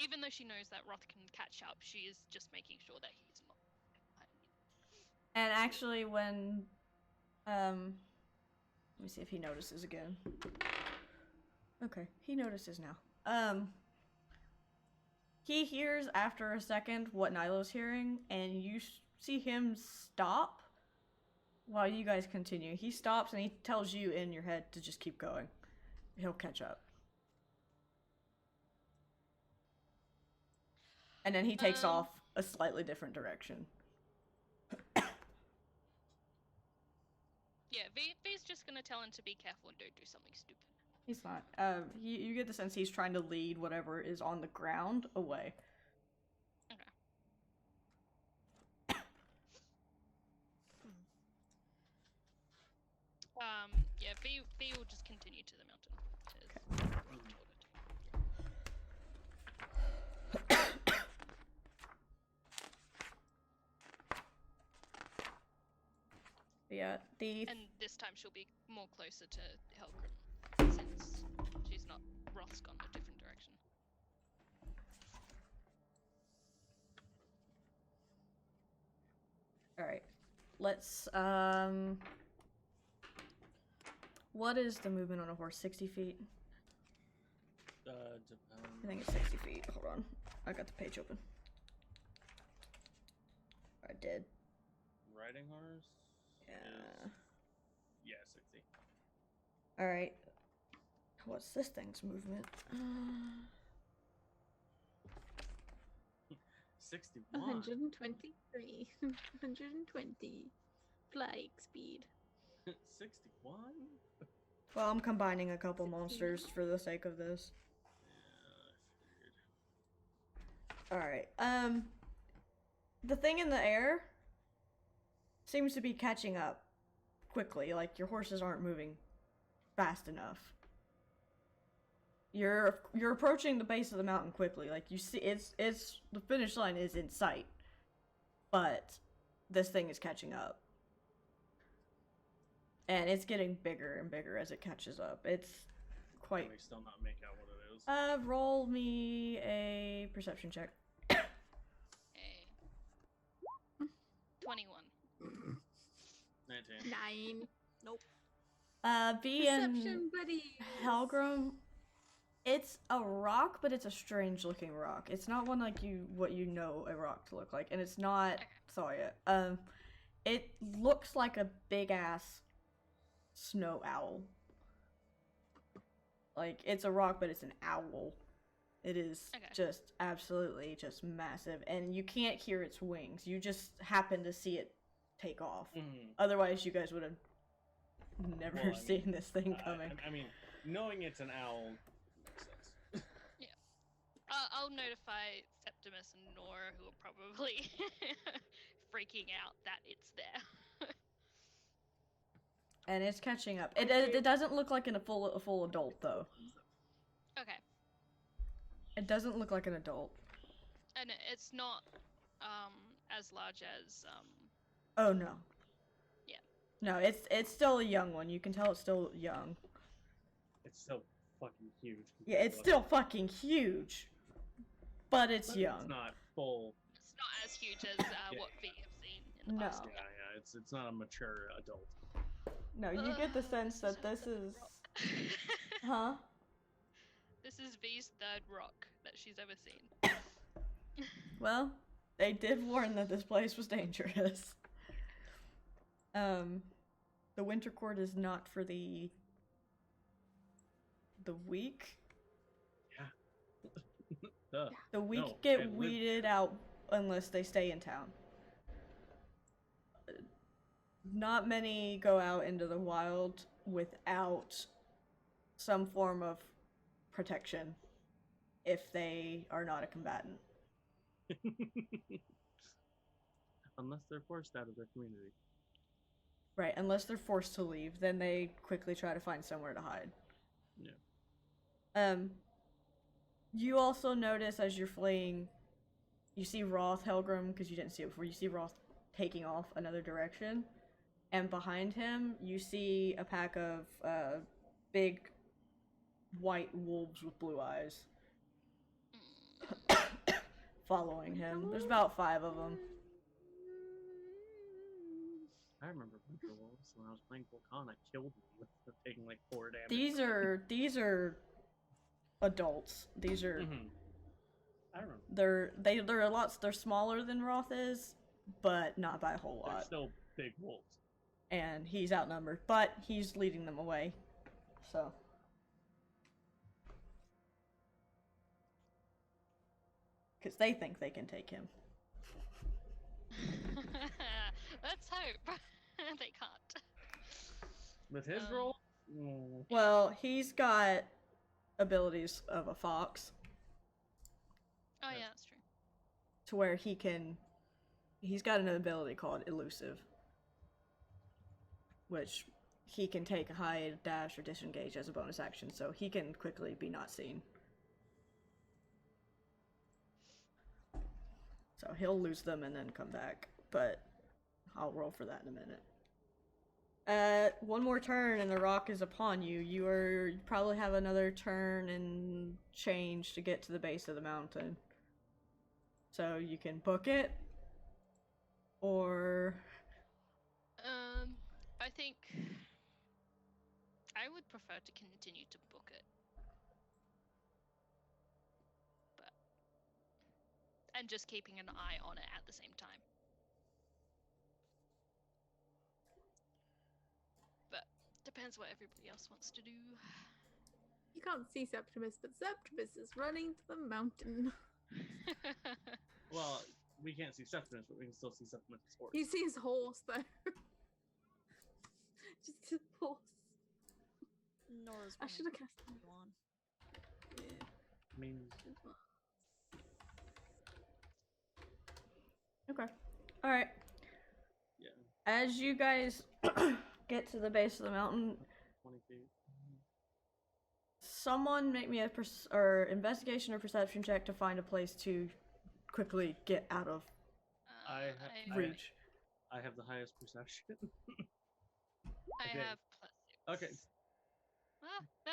even though she knows that Roth can catch up, she is just making sure that he's not behind me. And actually, when... let me see if he notices again. Okay, he notices now. He hears after a second what Nilo's hearing, and you see him stop while you guys continue. He stops and he tells you in your head to just keep going. He'll catch up. And then he takes off a slightly different direction. Yeah, V's just gonna tell him to be careful and don't do something stupid. He's not. You get the sense he's trying to lead whatever is on the ground away. Okay. Yeah, V will just continue to the mountain. Yeah, And this time she'll be more closer to Helgrim, so since she's not Roth's gone a different direction. Alright. Let's, what is the movement on a horse? 60 feet? Depends. I think it's 60 feet. Hold on. I got the page open. I did. Riding horse? Yeah. Yeah, 60. Alright. What's this thing's movement? 61. 123. 120. Flying speed. 61? Well, I'm combining a couple monsters for the sake of this. Yeah, I figured. Alright, the thing in the air seems to be catching up quickly, like your horses aren't moving fast enough. You're approaching the base of the mountain quickly, like you see it's the finish line is in sight. But this thing is catching up. And it's getting bigger and bigger as it catches up. It's quite... Can we still not make out what it is? Roll me a perception check. Okay. 21. 19. 9. Nope. V and Perception buddies. Helgrim, it's a rock, but it's a strange looking rock. It's not one like what you know a rock to look like, and it's not Thoya. It looks like a big ass snow owl. Like, it's a rock, but it's an owl. It is just absolutely just massive, and you can't hear its wings. You just happen to see it take off. Mm-hmm. Otherwise, you guys would have never seen this thing coming. I mean, knowing it's an owl makes sense. I'll notify Septimus and Nora, who are probably freaking out that it's there. And it's catching up. It doesn't look like a full adult though. Okay. It doesn't look like an adult. And it's not as large as Oh no. Yeah. No, it's still a young one. You can tell it's still young. It's so fucking huge. Yeah, it's still fucking huge. But it's young. It's not full. It's not as huge as what we have seen in the past. Yeah, it's not a mature adult. No, you get the sense that this is... Huh? This is V's third rock that she's ever seen. Well, they did warn that this place was dangerous. The winter court is not for the weak. Yeah. The weak get weeded out unless they stay in town. Not many go out into the wild without some form of protection if they are not a combatant. Unless they're forced out of their community. Right, unless they're forced to leave, then they quickly try to find somewhere to hide. Yeah. You also notice as you're fleeing, you see Roth Helgrim, because you didn't see it before, you see Roth taking off another direction. And behind him, you see a pack of big white wolves with blue eyes following him. There's about 5 of them. I remember Winter Wolves when I was playing Volcana. I killed them with taking like 4 damage. These are adults. These are I remember. they're smaller than Roth is, but not by a whole lot. They're still big wolves. And he's outnumbered, but he's leading them away. So. Because they think they can take him. Let's hope. They can't. With his roll? Well, he's got abilities of a fox. Oh yeah, that's true. To where he's got an ability called elusive. Which he can take a hide, dash, or disengage as a bonus action, so he can quickly be not seen. So he'll lose them and then come back, but I'll roll for that in a minute. One more turn and the rock is upon you. You probably have another turn and change to get to the base of the mountain. So you can book it, or... I think I would prefer to continue to book it. And just keeping an eye on it at the same time. But depends what everybody else wants to do. You can't see Septimus, but Septimus is running to the mountain. Well, we can't see Septimus, but we can still see Septimus' horse. You see his horse, though. Just his horse. Nora's I should have cast him. on. I mean, Okay. Alright. yeah, As you guys get to the base of the mountain, 20 feet. someone make me a investigation or perception check to find a place to quickly get out of reach. I have the highest perception. I Okay. have +6. Okay,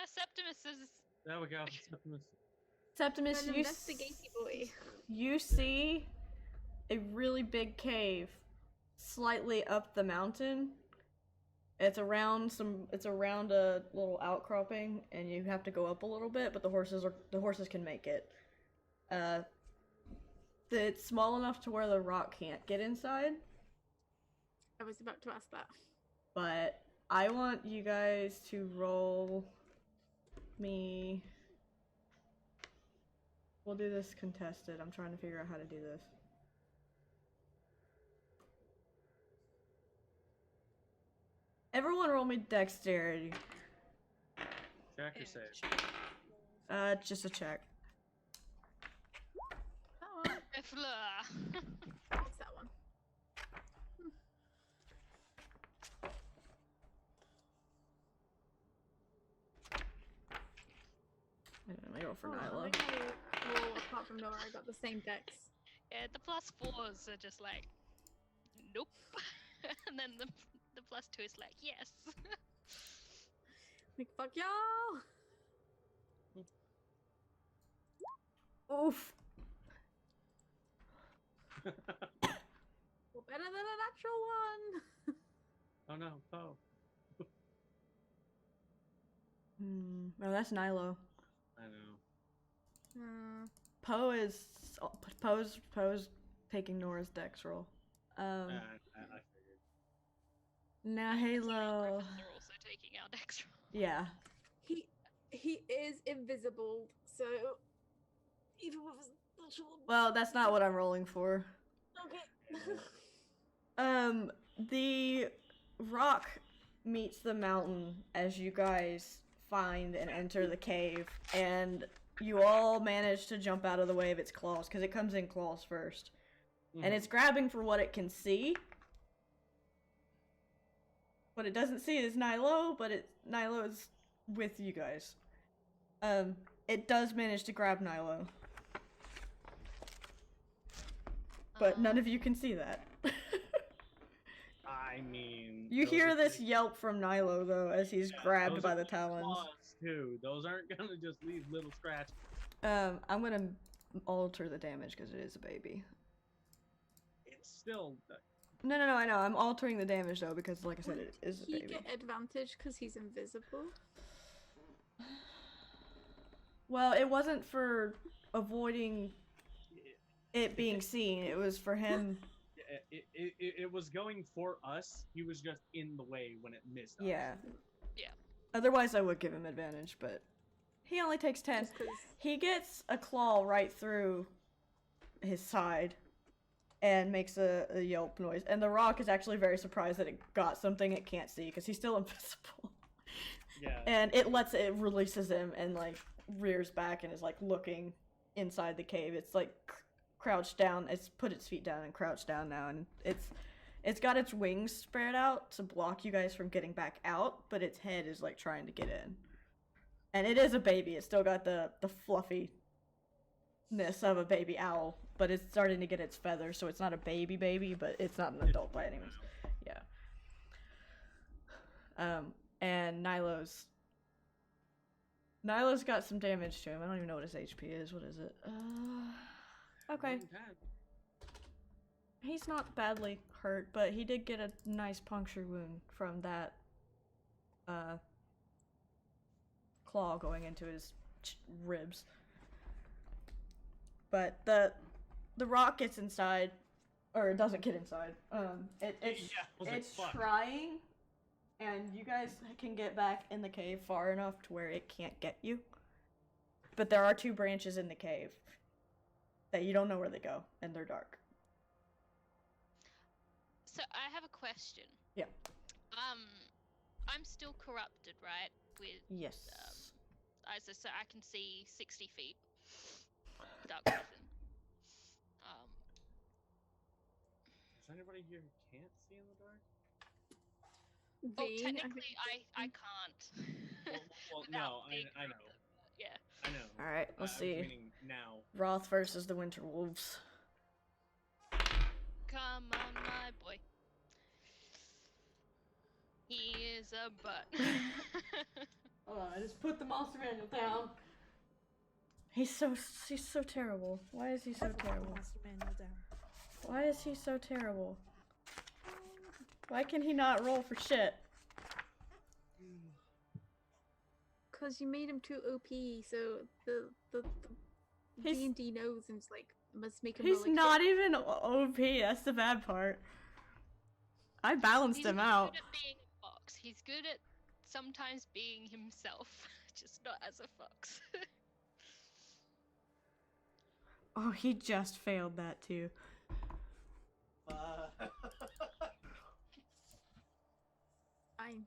Septimus is. there we go. Septimus. Septimus, An investigatey boy. you see a really big cave slightly up the mountain. It's around a little outcropping, and you have to go up a little bit, but the horses can make it. It's small enough to where the rock can't get inside, I was about to ask that. but I want you guys to roll me. We'll do this contested. I'm trying to figure out how to do this. Everyone roll me dexterity. Check or save? Just a check. Oh, Fleur. what's that one? Let me roll for Oh, Nyla. I like how all apart from Nora, I got the same dex. Yeah, the +4s are just like, nope. And then the +2 is like, yes. Like, fuck y'all! Oof. Well, better than a natural one! Oh no, oh. Oh, that's Nilo. I know. Poe's taking Nora's dex roll. I figured. Now Sorry, Halo. Griffins are also taking our next roll. Yeah. He is invisible, so even with his natural. Well, that's not what I'm rolling for. Okay. The rock meets the mountain as you guys find and enter the cave, and you all manage to jump out of the way of its claws, because it comes in claws first. And it's grabbing for what it can see. What it doesn't see is Nilo, but Nilo is with you guys. It does manage to grab Nilo. But none of you can see that. I mean, You those hear are this big- yelp from Nilo, though, as he's yeah, grabbed those by are the big talons. claws, too. Those aren't gonna just leave little scratches. I'm gonna alter the damage because it is a baby. It's still. No, I know. I'm altering the damage, though, because, like I said, it is a He baby. get advantage because he's invisible. Well, it wasn't for avoiding it being seen. It was for him. It was going for us. He was just in the way when it missed us. Yeah. Yeah. Otherwise, I would give him advantage, but he only takes 10. Just 'cause He gets a claw right through his side and makes a yelp noise. And the rock is actually very surprised that it got something it can't see because he's still invisible. Yeah. And it releases him and, like, rears back and is, like, looking inside the cave. It's, like, crouched down. It's put its feet down and crouched down now. And it's got its wings spread out to block you guys from getting back out, but its head is, like, trying to get in. And it is a baby. It's still got the fluffiness of a baby owl, but it's starting to get its feathers, so it's not a baby, but it's not an adult by any means. Yeah. And Nilo's got some damage to him. I don't even know what his HP is. What is it? Okay. He's not badly hurt, but he did get a nice puncture wound from that claw going into his ribs. But the rock gets inside, or it doesn't get inside. It's trying, and you guys can get back in the cave far enough to where it can't get you. But there are 2 branches in the cave that you don't know where they go, and they're dark. So I have a question. Yeah. I'm still corrupted, right? With Yes. so I can see 60 feet. Dark vision. Is anybody here who can't see in the dark? Technically, I can't. Well, no, I know. Yeah. I know. All right, let's see. Meaning now. Roth versus the Winter Wolves. Come on, my boy. He is a butt. Hold on, I just put the monster manual down. He's so terrible. Why is he so terrible? Monster manual down. Why is he so terrible? Why can he not roll for shit? Because you made him too OP, so the D&D knows and it's like, must make him He's roll like not shit. even OP, that's the bad part. I balanced him out. He's good at being a fox. He's good at sometimes being himself, just not as a fox. Oh, he just failed that too. Fine.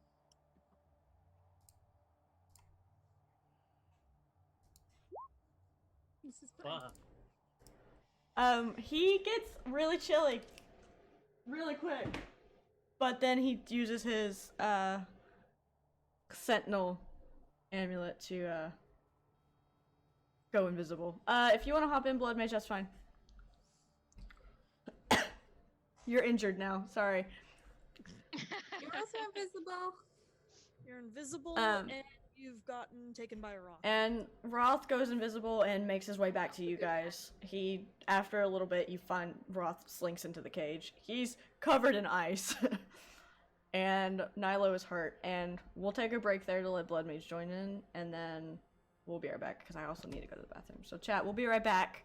This is fine. He gets really chilly really quick. But then he uses his sentinel amulet to go invisible. If you want to hop in, Blood Mage, that's fine. You're injured now. Sorry. You're also invisible. You're invisible, Um, and you've gotten taken by a rock. And Roth goes invisible and makes his way back to you guys. After a little bit, you find Roth slinks into the cage. He's covered in ice. And Nilo is hurt. And we'll take a break there to let Blood Mage join in, and then we'll be right back, because I also need to go to the bathroom. So chat, we'll be right back.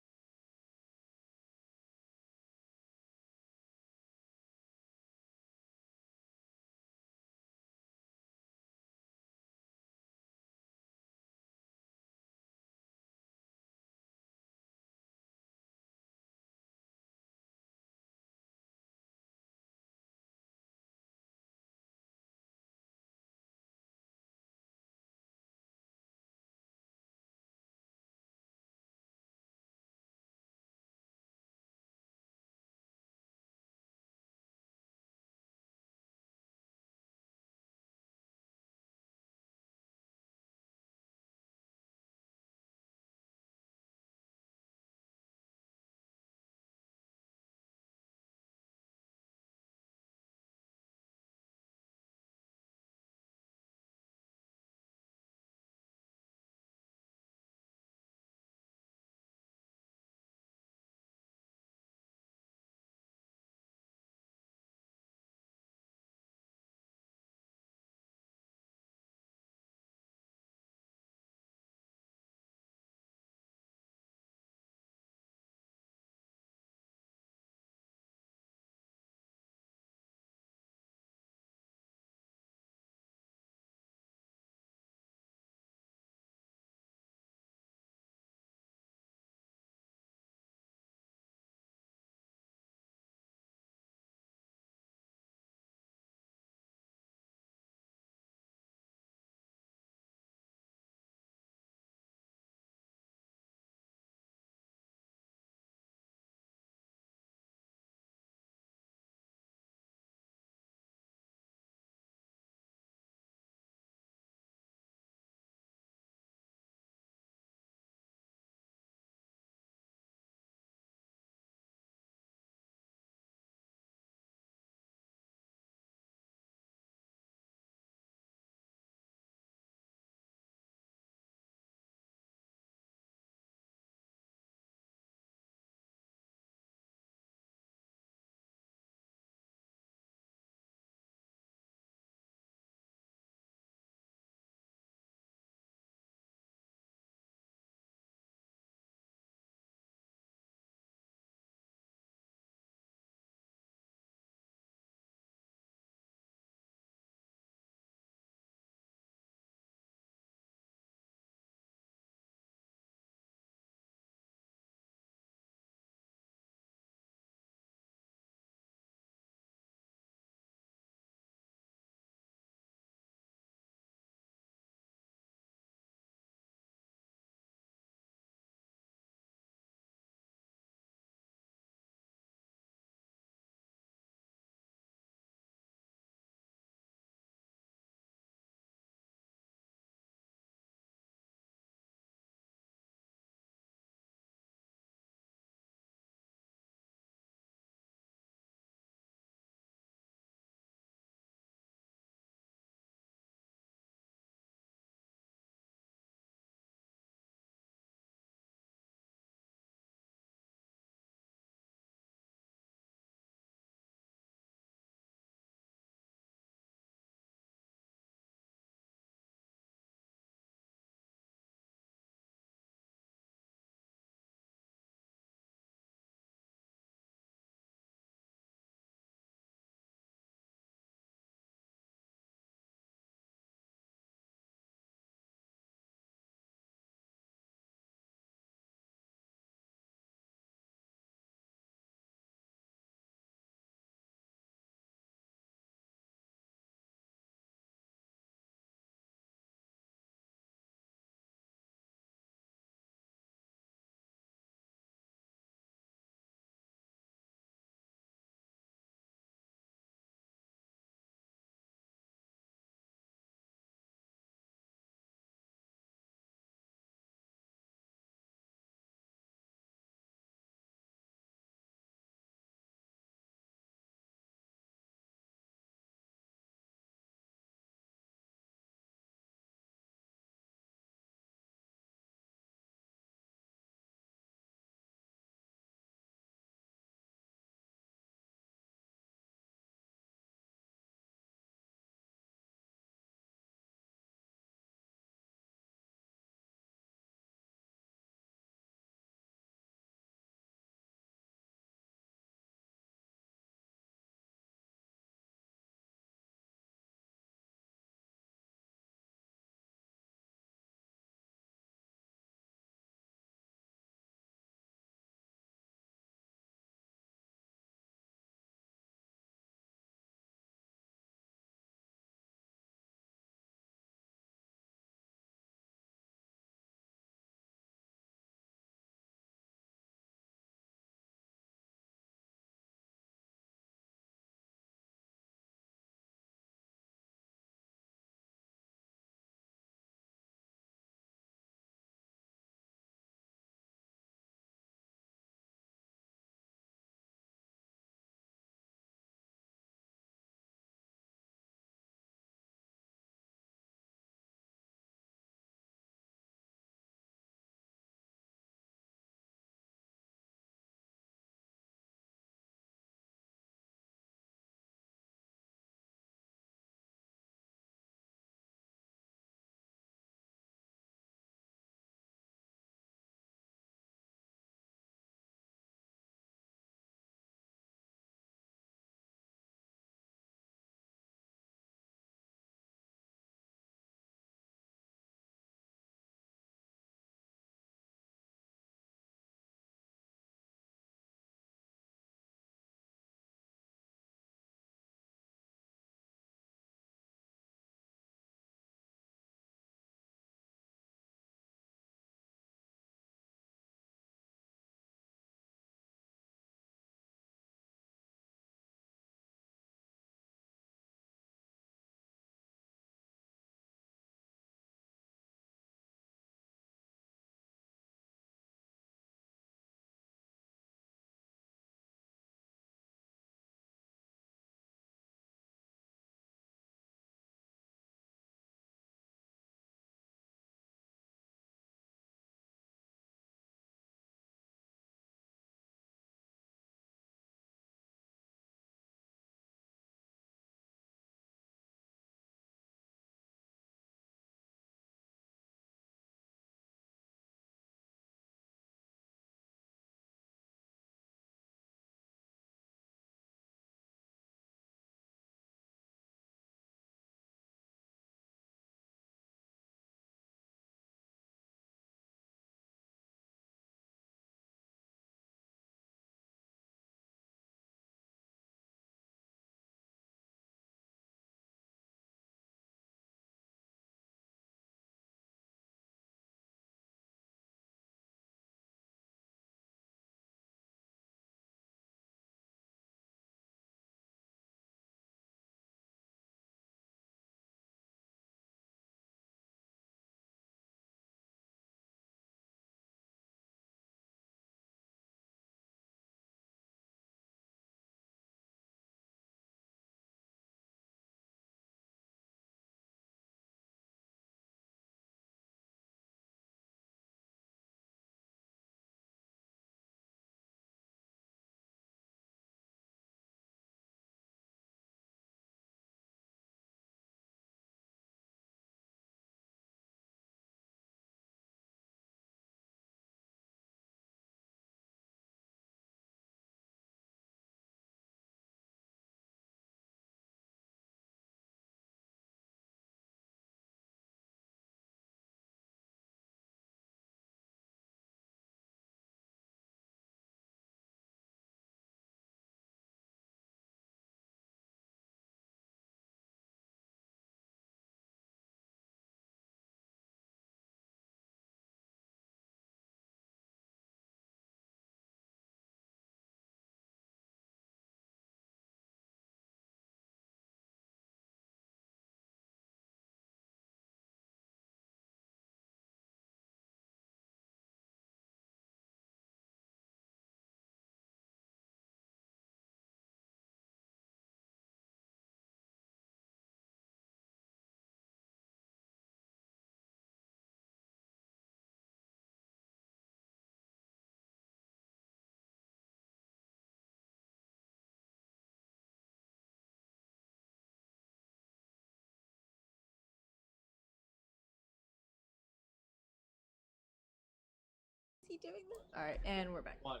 he doing this? All right, and we're back. Watch.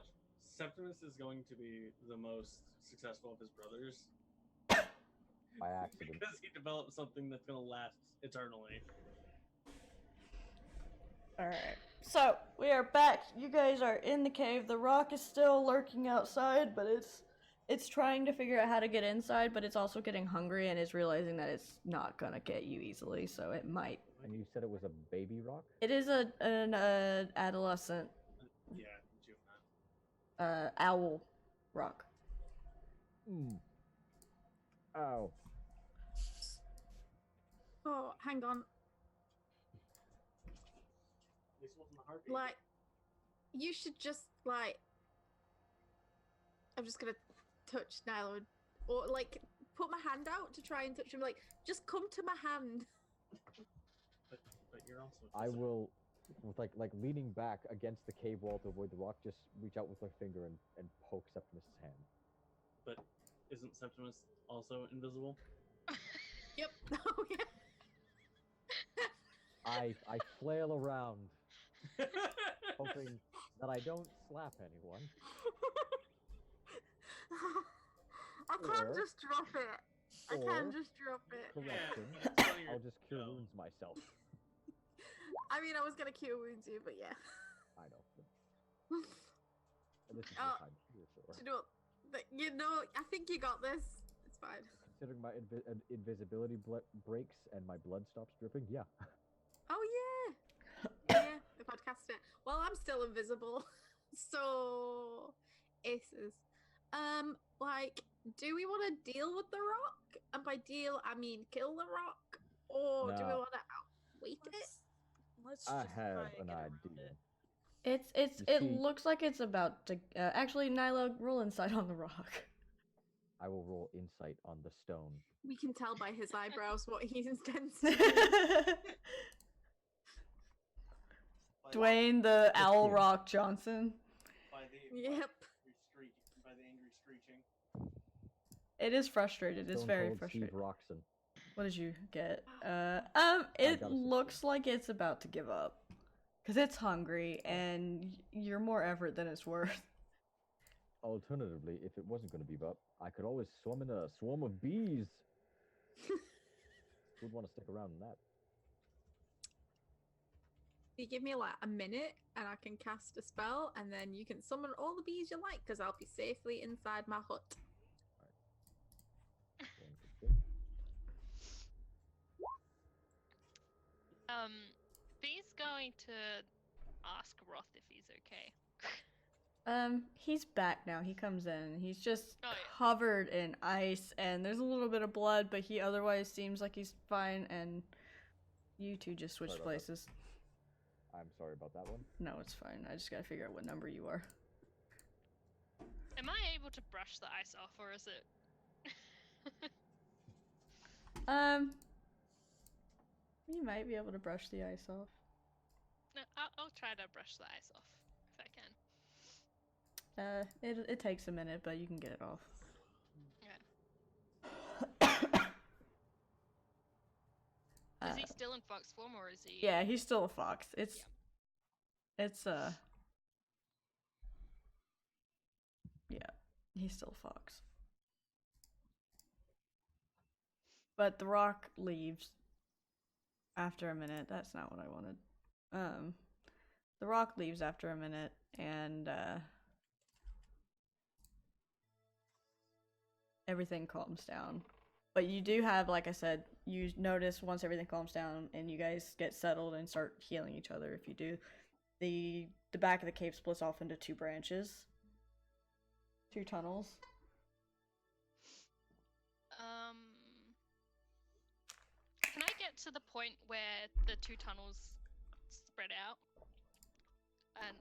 Septimus is going to be the most successful of his brothers By accident. because he developed something that's going to last eternally. All right. So we are back. You guys are in the cave. The rock is still lurking outside, but it's trying to figure out how to get inside, but it's also getting hungry and is realizing that it's not gonna get you easily. So it might. And you said it was a baby rock? It is an adolescent Yeah, juvenile. owl rock. Ow. Oh, hang on. This wasn't a heartbeat. Like, you should just, like... I'm just gonna touch Nyla, or, like, put my hand out to try and touch him. Like, just come to my hand. But you're also. I will, with like leaning back against the cave wall to avoid the rock, just reach out with my finger and poke Septimus' hand. But isn't Septimus also invisible? Yep. Oh, yeah. I flail around, hoping that I don't slap anyone. I can't Or- just drop it. I or- can't just drop it. Correction. That's how you're- I'll just cure no. wounds myself. I mean, I was gonna cure wounds you, but yeah. I know. And this is Oh. what I'm here for. Do you know what? You know, I think you got this. It's fine. Considering my invisibility breaks and my blood stops dripping, yeah. Oh yeah. Yeah, the podcast it. Well, I'm still invisible. So aces. Like, do we want to deal with the rock? And by deal, I mean kill the rock, or do we No. want to outwait it? Let's I just have try and an get around idea. it. It see- looks like it's about to. Actually, Nyla, roll inside on the rock. I will roll insight on the stone. We can tell by his eyebrows what he intends to do. Dwayne the Owl Rock Johnson. By the Yep. by the angry screeching. It is frustrated. It's Stone very Cold frustrated. Steve Roxon. What did you get? got It a looks 16. like it's about to give up. Because it's hungry, and you're more effort than it's worth. Alternatively, if it wasn't going to beef up, I could always summon a swarm of bees. Who'd want to stick around in that? You give me like a minute and I can cast a spell, and then you can summon all the bees you like because I'll be safely inside my hut. Bee's going to ask Roth if he's okay. He's back now. He comes in. He's just Oh, yeah. covered in ice, and there's a little bit of blood, but he otherwise seems like he's fine, and you two just switched Sorry about that. places. I'm sorry about that one. No, it's fine. I just gotta figure out what number you are. Am I able to brush the ice off, or is it? You might be able to brush the ice off. No, I'll try to brush the ice off if I can. It takes a minute, but you can get it off. Is he still in fox form, or is he? Yeah, he's still a fox. It's yeah, he's still a fox. But the rock leaves after a minute. That's not what I wanted. The rock leaves after a minute, and everything calms down. But you do have, like I said, you notice once everything calms down and you guys get settled and start healing each other. If you do, the back of the cave splits off into two branches, two tunnels. Can I get to the point where the two tunnels spread out? And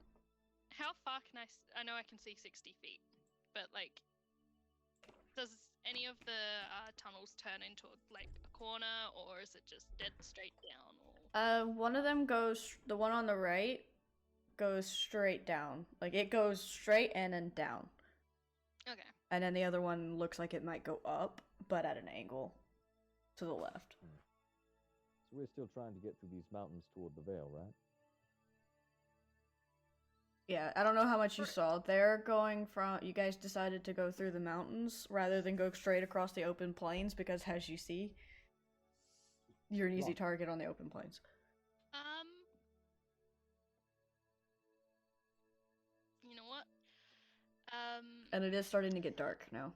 how far can I know I can see 60 feet, but like, does any of the tunnels turn into like a corner, or is it just dead straight down? Or... One of them goes, the one on the right goes straight down. Like, it goes straight and then down. Okay. And then the other one looks like it might go up, but at an angle to the left. So we're still trying to get through these mountains toward the Vale, right? Yeah, I don't know how much you saw. They're going from. You guys decided to go through the mountains rather than go straight across the open plains because, as you see, you're an easy target on the open plains. You know what? And it is starting to get dark now.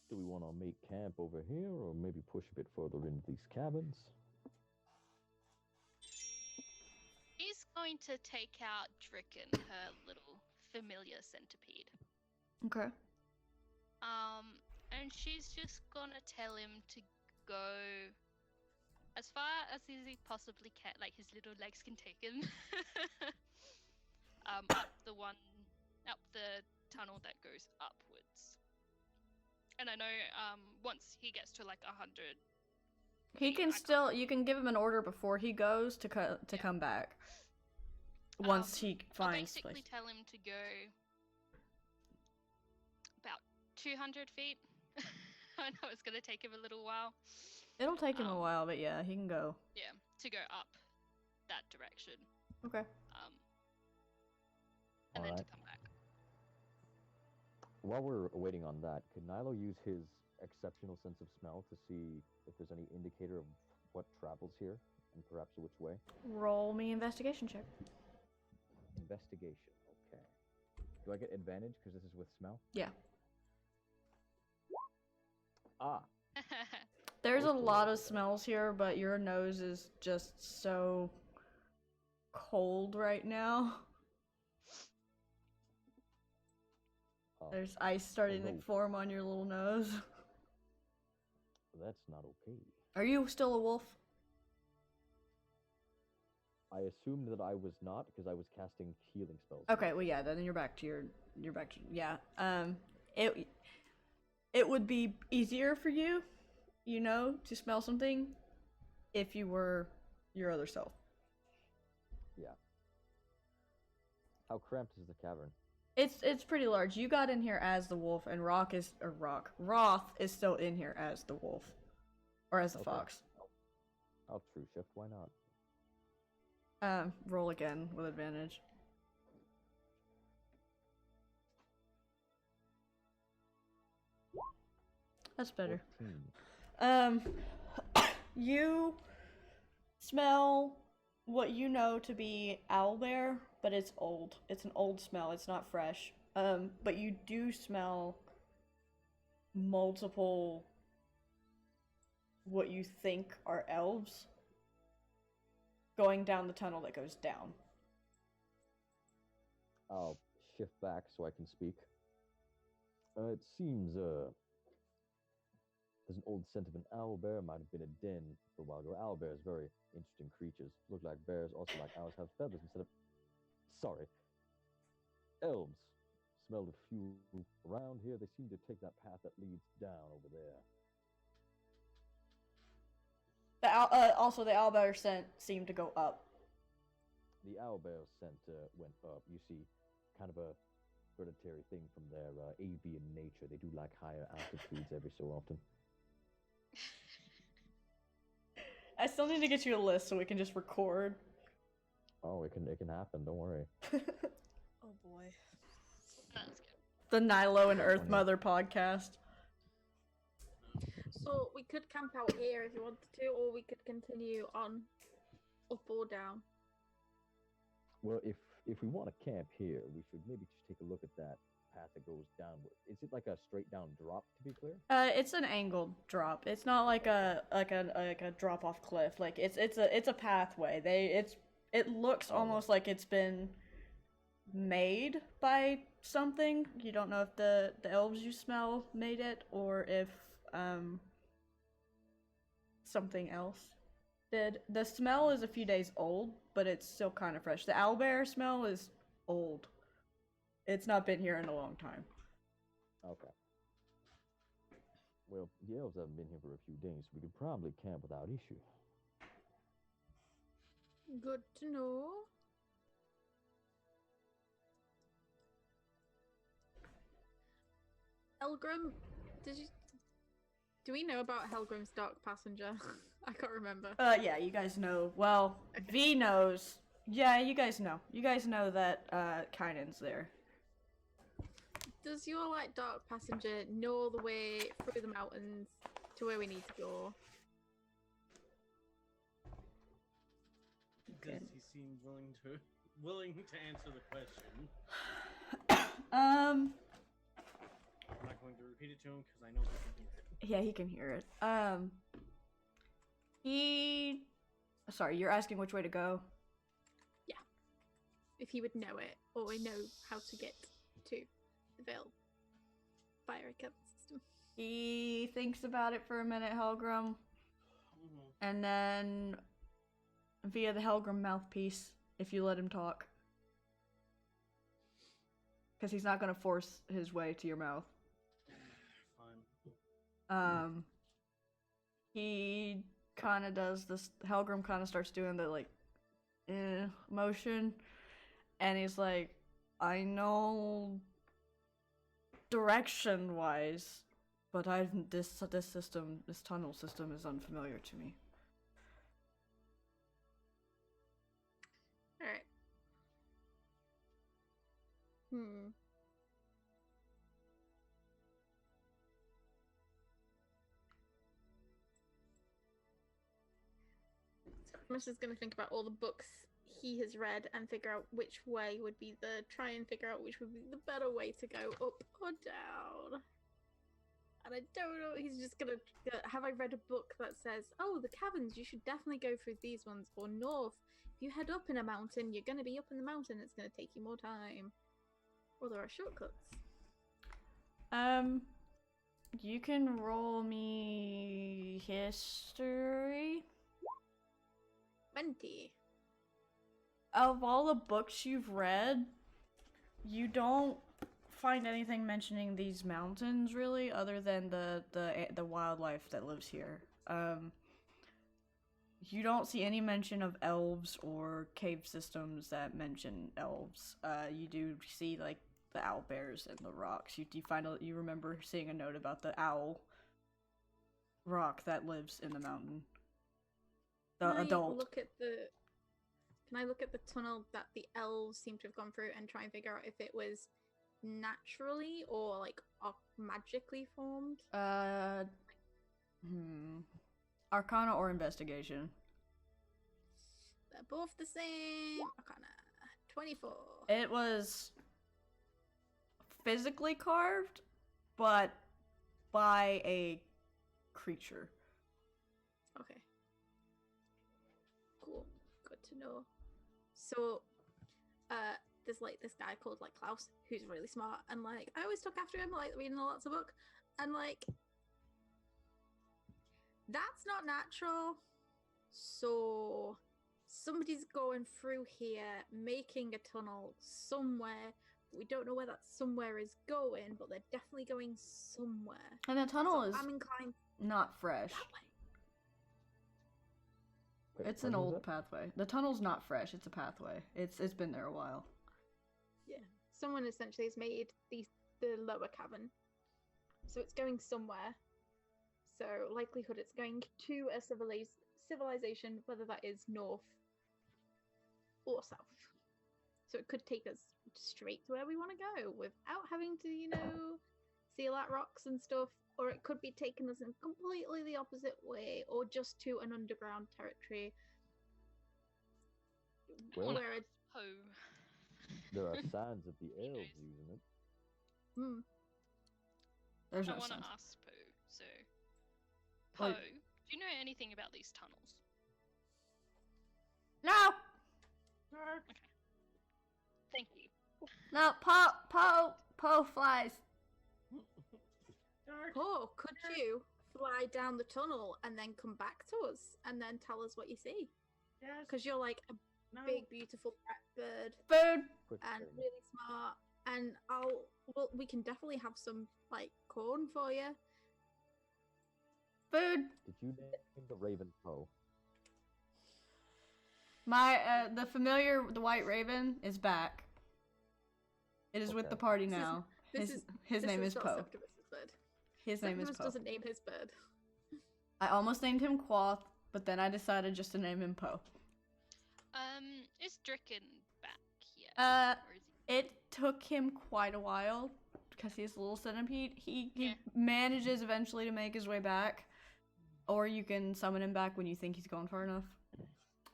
Do we want to make camp over here, or maybe push a bit further into these cabins? He's going to take out Dricken, her little familiar centipede. Okay. And she's just gonna tell him to go as far as he possibly can, like his little legs can take him. Up the tunnel that goes upwards. And I know, once he gets to like 100, He can still. You can give him an order before he goes to come back. Once he finds I'll basically place. tell him to go about 200 feet. I know it's gonna take him a little while. It'll take him a while, but yeah, he can go. Yeah, to go up that direction. Okay. And then to come back. While we're waiting on that, could Nilo use his exceptional sense of smell to see if there's any indicator of what travels here, and perhaps which way? Roll me investigation check. Investigation, okay. Do I get advantage because this is with smell? Yeah. Ah. There's a lot of smells here, but your nose is just so cold right now. There's ice starting to form on your little nose. That's not okay. Are you still a wolf? I assumed that I was not because I was casting healing spells. Okay, well yeah, then you're back to yeah. It would be easier for you, to smell something if you were your other self. Yeah. How cramped is the cavern? It's pretty large. You got in here as the wolf, and Roth is still in here as the wolf, or as the fox. I'll true shift. Why not? Roll again with advantage. That's better. 14. You smell what you know to be owlbear, but it's old. It's an old smell. It's not fresh. But you do smell multiple what you think are elves going down the tunnel that goes down. I'll shift back so I can speak. It seems, there's an old scent of an owlbear. Might have been a den for a while ago. Owlbears, very interesting creatures. Look like bears, also like owls, have feathers instead of... Sorry. Elves. Smelled a few around here. They seem to take that path that leads down over there. Also, the owlbear scent seemed to go up. The owlbear scent went up. You see, kind of a hereditary thing from their avian nature. They do like higher altitudes every so often. I still need to get you a list so we can just record. Oh, it can happen. Don't worry. Oh boy. That's good. The Nilo and Earth Mother podcast. So we could camp out here if you wanted to, or we could continue on up or down. Well, if we want to camp here, we should maybe just take a look at that path that goes downward. Is it like a straight down drop, to be clear? It's an angled drop. It's not like a drop off cliff. Like it's a pathway. It looks almost like it's been made by something. You don't know if the elves you smell made it or if something else did. The smell is a few days old, but it's still kind of fresh. The owlbear smell is old. It's not been here in a long time. Okay. Well, the elves haven't been here for a few days. We could probably camp without issue. Good to know. Helgrim, do we know about Helgrim's dark passenger? I can't remember. Yeah, you guys know. Well, V knows Yeah, you guys know. You guys know that Kainen's there. Does your like dark passenger know the way through the mountains to where we need to go? Does he seem willing to answer the question? I'm not going to repeat it to him because I know he can hear it. Yeah, he can hear it. Sorry, you're asking which way to go? Yeah. If he would know it, or we know how to get to the Vale via a cabin system. He thinks about it for a minute, Helgrim. And then via the Helgrim mouthpiece, if you let him talk. Because he's not going to force his way to your mouth. Fine. He kind of does this. Helgrim kind of starts doing the like motion, and he's like, I know direction wise, but this tunnel system is unfamiliar to me. All right. Thomas is going to think about all the books he has read and figure out which way would be try and figure out which would be the better way to go, up or down. And I don't know, he's just gonna, have I read a book that says, oh, the caverns, you should definitely go through these ones, or north. If you head up in a mountain, you're gonna be up in the mountain, it's gonna take you more time. Or there are shortcuts. You can roll me history. 20. Of all the books you've read, you don't find anything mentioning these mountains really, other than the wildlife that lives here. You don't see any mention of elves or cave systems that mention elves. You do see like the owl bears and the rocks. You remember seeing a note about the owl rock that lives in the mountain. The adult. Can I look at the tunnel that the elves seem to have gone through and try and figure out if it was naturally or like magically formed? Arcana or investigation? They're both the same. Arcana. 24. It was physically carved, but by a creature. Okay. Cool. Good to know. So, there's like this guy called like Klaus, who's really smart, and like I always took after him, like reading lots of book, and like that's not natural. So somebody's going through here, making a tunnel somewhere. We don't know where that somewhere is going, but they're definitely going somewhere. And the tunnel is I'm inclined not fresh. that way. Wait, It's what an is old it? pathway. The tunnel's not fresh, it's a pathway. It's been there a while. Yeah. Someone essentially has made the lower cavern. So it's going somewhere. So likelihood it's going to a civilization, whether that is north or south. So it could take us straight to where we want to go without having to, seal out rocks and stuff. Or it could be taking us in completely the opposite way, or just to an underground territory. Well, Where it's there are signs of the elves using it. There's I no want to sense. ask Poe. So, Poe, Like- do you know anything about these tunnels? No! Thank you. No, Poe flies. oh, could you fly down the tunnel and then come back to us and then tell us what you see? Yes. Because you're like a big, beautiful bird Food. Quick and turn. really smart. And we can definitely have some like corn for you. Food. Did you name the raven Poe? My the white raven is back. It is with Okay. the party This is- now. This His name is not Poe. Septimus's bird. His name is Septimus Poe. doesn't name his bird. I almost named him Quoth, but then I decided just to name him Poe. Is Dricken back yet? Or is It took him quite a while because he's a little centipede. He Yeah. manages eventually to make his way back, or you can summon him back when you think he's gone far enough.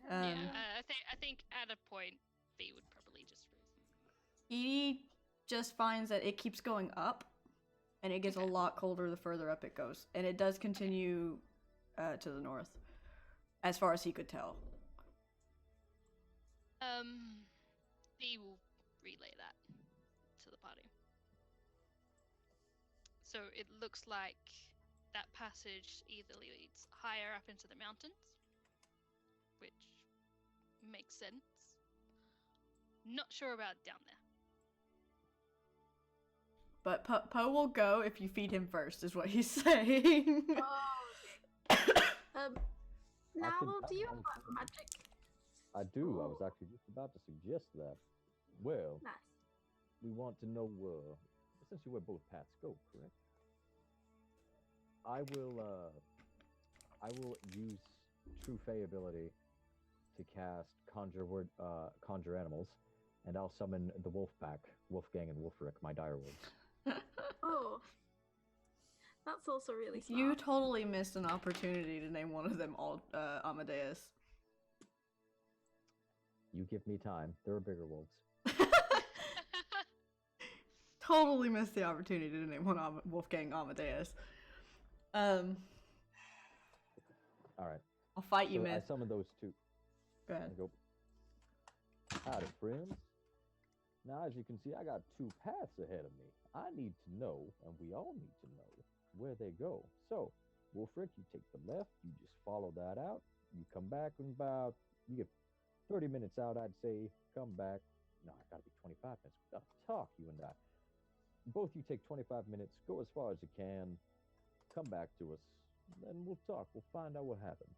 yeah, I think at a point B would probably just. He just finds that it keeps going up, and it gets a lot colder the further up it goes, and it does continue to the north, as far as he could tell. B will relay that to the party. So it looks like that passage either leads higher up into the mountains, which makes sense. Not sure about down there. But Poe will go if you feed him first, is what he's saying. Oh, okay. Now, do you have magic? I do. I was actually just about to suggest that. Well, Nice. we want to know essentially where both paths go, correct? I will use True Fey ability to cast conjure animals, and I'll summon the wolf pack, Wolfgang and Wolfric, my direwolves. Oh, that's also really smart. You totally missed an opportunity to name one of them all Amadeus. You give me time. There are bigger wolves. Totally missed the opportunity to name one Wolfgang Amadeus. All right. I'll fight you, So myth. I summon those two. Go ahead. I go, howdy, friends. Now, as you can see, I got two paths ahead of me. I need to know, and we all need to know, where they go. So, Wolfric, you take the left, you just follow that out. You come back in you get 30 minutes out, I'd say, come back. No, I gotta be 25 minutes. We gotta talk, you and I. Both you take 25 minutes, go as far as you can, come back to us, then we'll talk. We'll find out what happened.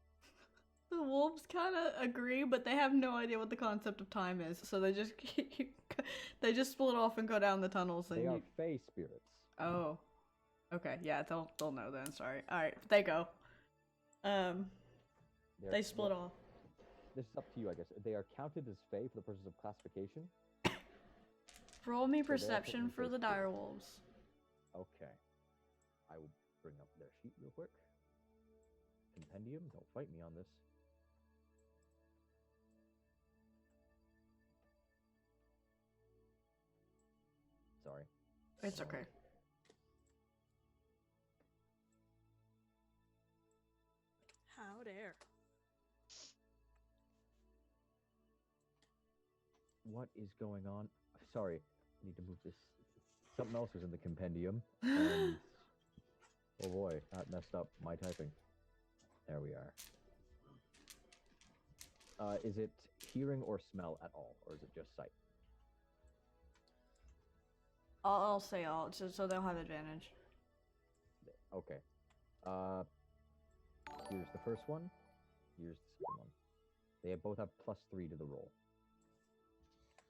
The wolves kind of agree, but they have no idea what the concept of time is, so they just split off and go down the tunnels. They are fey spirits. Oh, okay, yeah, they'll know then. Sorry. All right, they go. They split off. This is up to you, I guess. They are counted as fey for the purposes of classification. Roll me So they are perception technically for the spirits. direwolves. Okay. I will bring up their sheet real quick. Compendium, don't fight me on this. Sorry. It's okay. How dare. What is going on? Sorry, I need to move this. Something else was in the compendium. And oh boy, that messed up my typing. There we are. Is it hearing or smell at all, or is it just sight? I'll say all, so they'll have advantage. Okay. Here's the first one. Here's the second one. They both have +3 to the roll.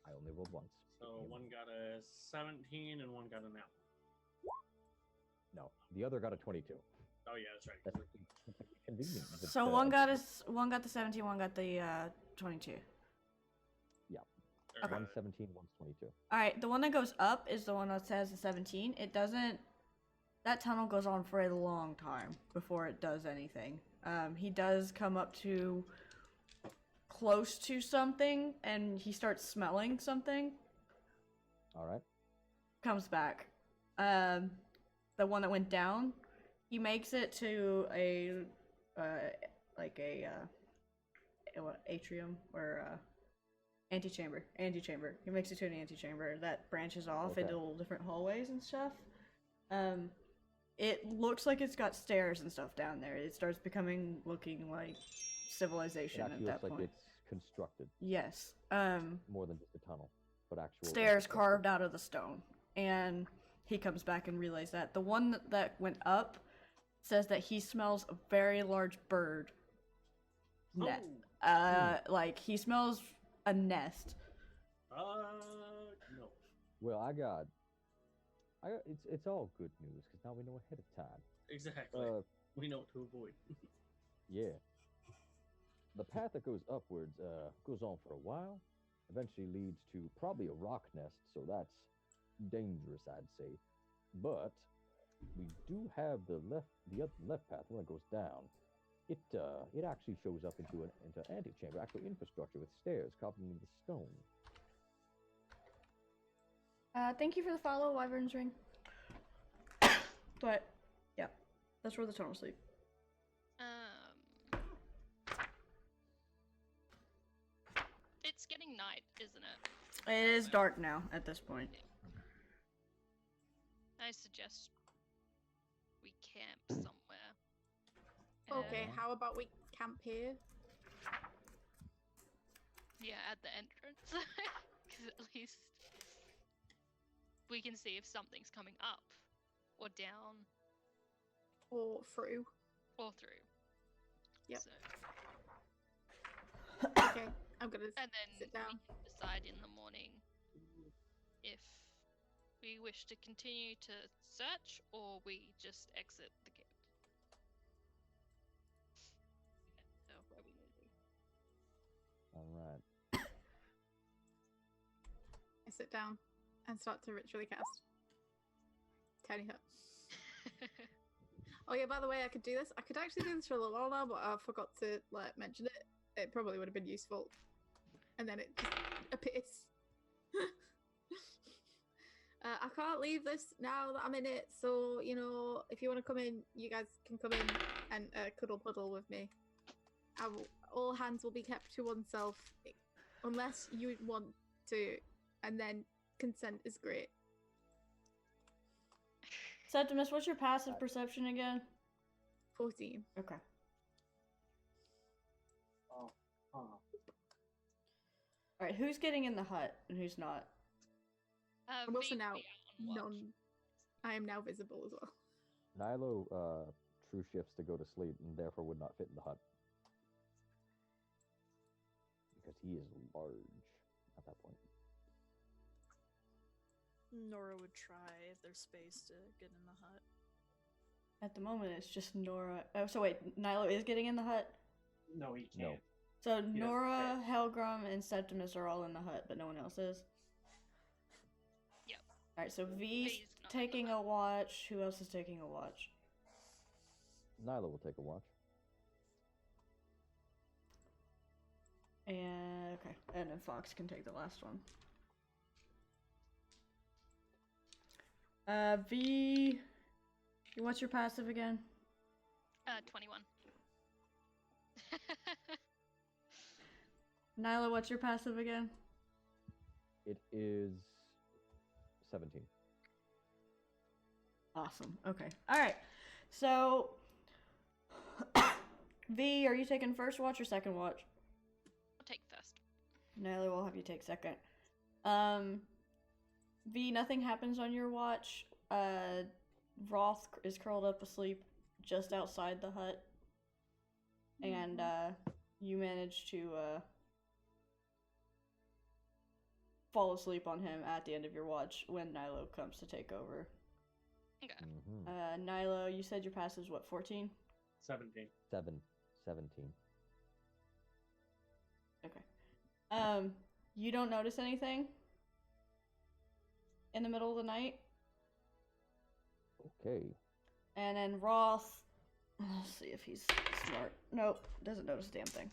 I only rolled once. So one got a 17 and one got an out. No, the other got a 22. Oh yeah, that's right. That's convenient. but, So one got the 17, one got the 22. Okay. One's 17, one's 22. All right, the one that goes up is the one that says the 17. It doesn't. That tunnel goes on for a long time before it does anything. He does come up to close to something, and he starts smelling something. All right. Comes back. The one that went down, he makes it to a atrium or antechamber. He makes it to an antechamber that branches off Okay. into all different hallways and stuff. It looks like it's got stairs and stuff down there. It starts looking like It civilization actually at looks that like point. it's constructed Yes. more than just a tunnel, but actual Stairs infrastructure. carved out of the stone. And he comes back and relays that. The one that went up says that he smells a very large bird. Like he smells a nest. No. Well, I got. It's all good news because now we know ahead of time. Exactly. We know what to avoid. Yeah. The path that goes upwards goes on for a while, eventually leads to probably a rock nest, so that's dangerous, I'd say. But we do have the left path, the one that goes down. It actually shows up into an antechamber, actual infrastructure with stairs carved into the stone. Thank you for the follow, Wyvern's Ring. But, yeah, that's where the tunnel sleep. It's getting night, isn't it? It is dark now at this point. I suggest we camp somewhere. Okay, how about we camp here? Yeah, at the entrance. Because at least we can see if something's coming up, or down, Or through? or through. Yep. So, Okay, I'm gonna and then sit down. we can decide in the morning if we wish to continue to search or we just exit the gate. So where we need to be. All right. I sit down and start to ritually cast Tiny Hut. Oh yeah, by the way, I could do this. I could actually do this for a little while now, but I forgot to mention it. It probably would have been useful. And then it just appears. I can't leave this now that I'm in it, so, you know, if you want to come in, you guys can come in and cuddle puddle with me. All hands will be kept to oneself, unless you want to, and then consent is great. Septimus, what's your passive perception again? 14. Okay. Alright, who's getting in the hut and who's not? I'm also V now will be out on watch. I am now visible as well. Nilo true shifts to go to sleep and therefore would not fit in the hut. Because he is large at that point. Nora would try if there's space to get in the hut. At the moment, it's just Nora. Oh, so wait, Nilo is getting in the hut? No, he No. can't. So doesn't Nora, Helgrim, and Septimus are all in the hut, but no one else is? Yep. Alright, so V's V's not in the taking hut. a watch. Who else is taking a watch? Nilo will take a watch. And, okay. And then Fox can take the last one. V, what's your passive again? 21. Nyla, what's your passive again? It is 17. Awesome. Okay. Alright. So, V, are you taking first watch or second watch? I'll take first. Nyla, we'll have you take second. V, nothing happens on your watch. Roth is curled up asleep just outside the hut. And, you manage to, fall asleep on him at the end of your watch when Nilo comes to take over. Okay. Mm-hmm. Nilo, you said your passive's what, 14? 17. 17. Okay. You don't notice anything in the middle of the night? Okay. And then Roth, let's see if he's smart. Nope, doesn't notice a damn thing.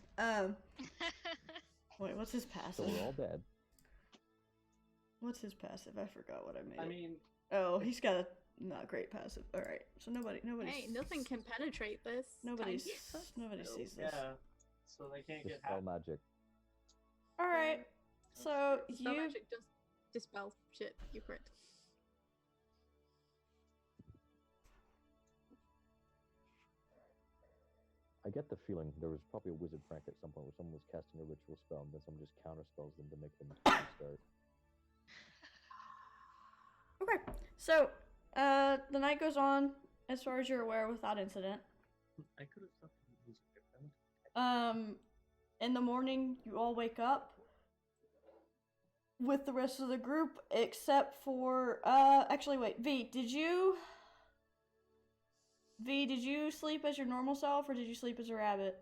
Wait, what's his So passive? we're all dead. What's his passive? I forgot what I made. I mean, Oh, he's got a not great passive. All right, so nobody. Hey, nothing can penetrate this. Nobody Tiny hut. sees this. yeah. So they can't get Dispel hacked. magic. All right, so Spell you. magic does dispel shit. You're correct. I get the feeling there was probably a wizard prank at some point where someone was casting a ritual spell and then someone just counterspells them to make them restart. Okay, so the night goes on as far as you're aware without incident. I could have stopped the music if that was- In the morning, you all wake up with the rest of the group, except for actually wait, V, did you sleep as your normal self or did you sleep as a rabbit?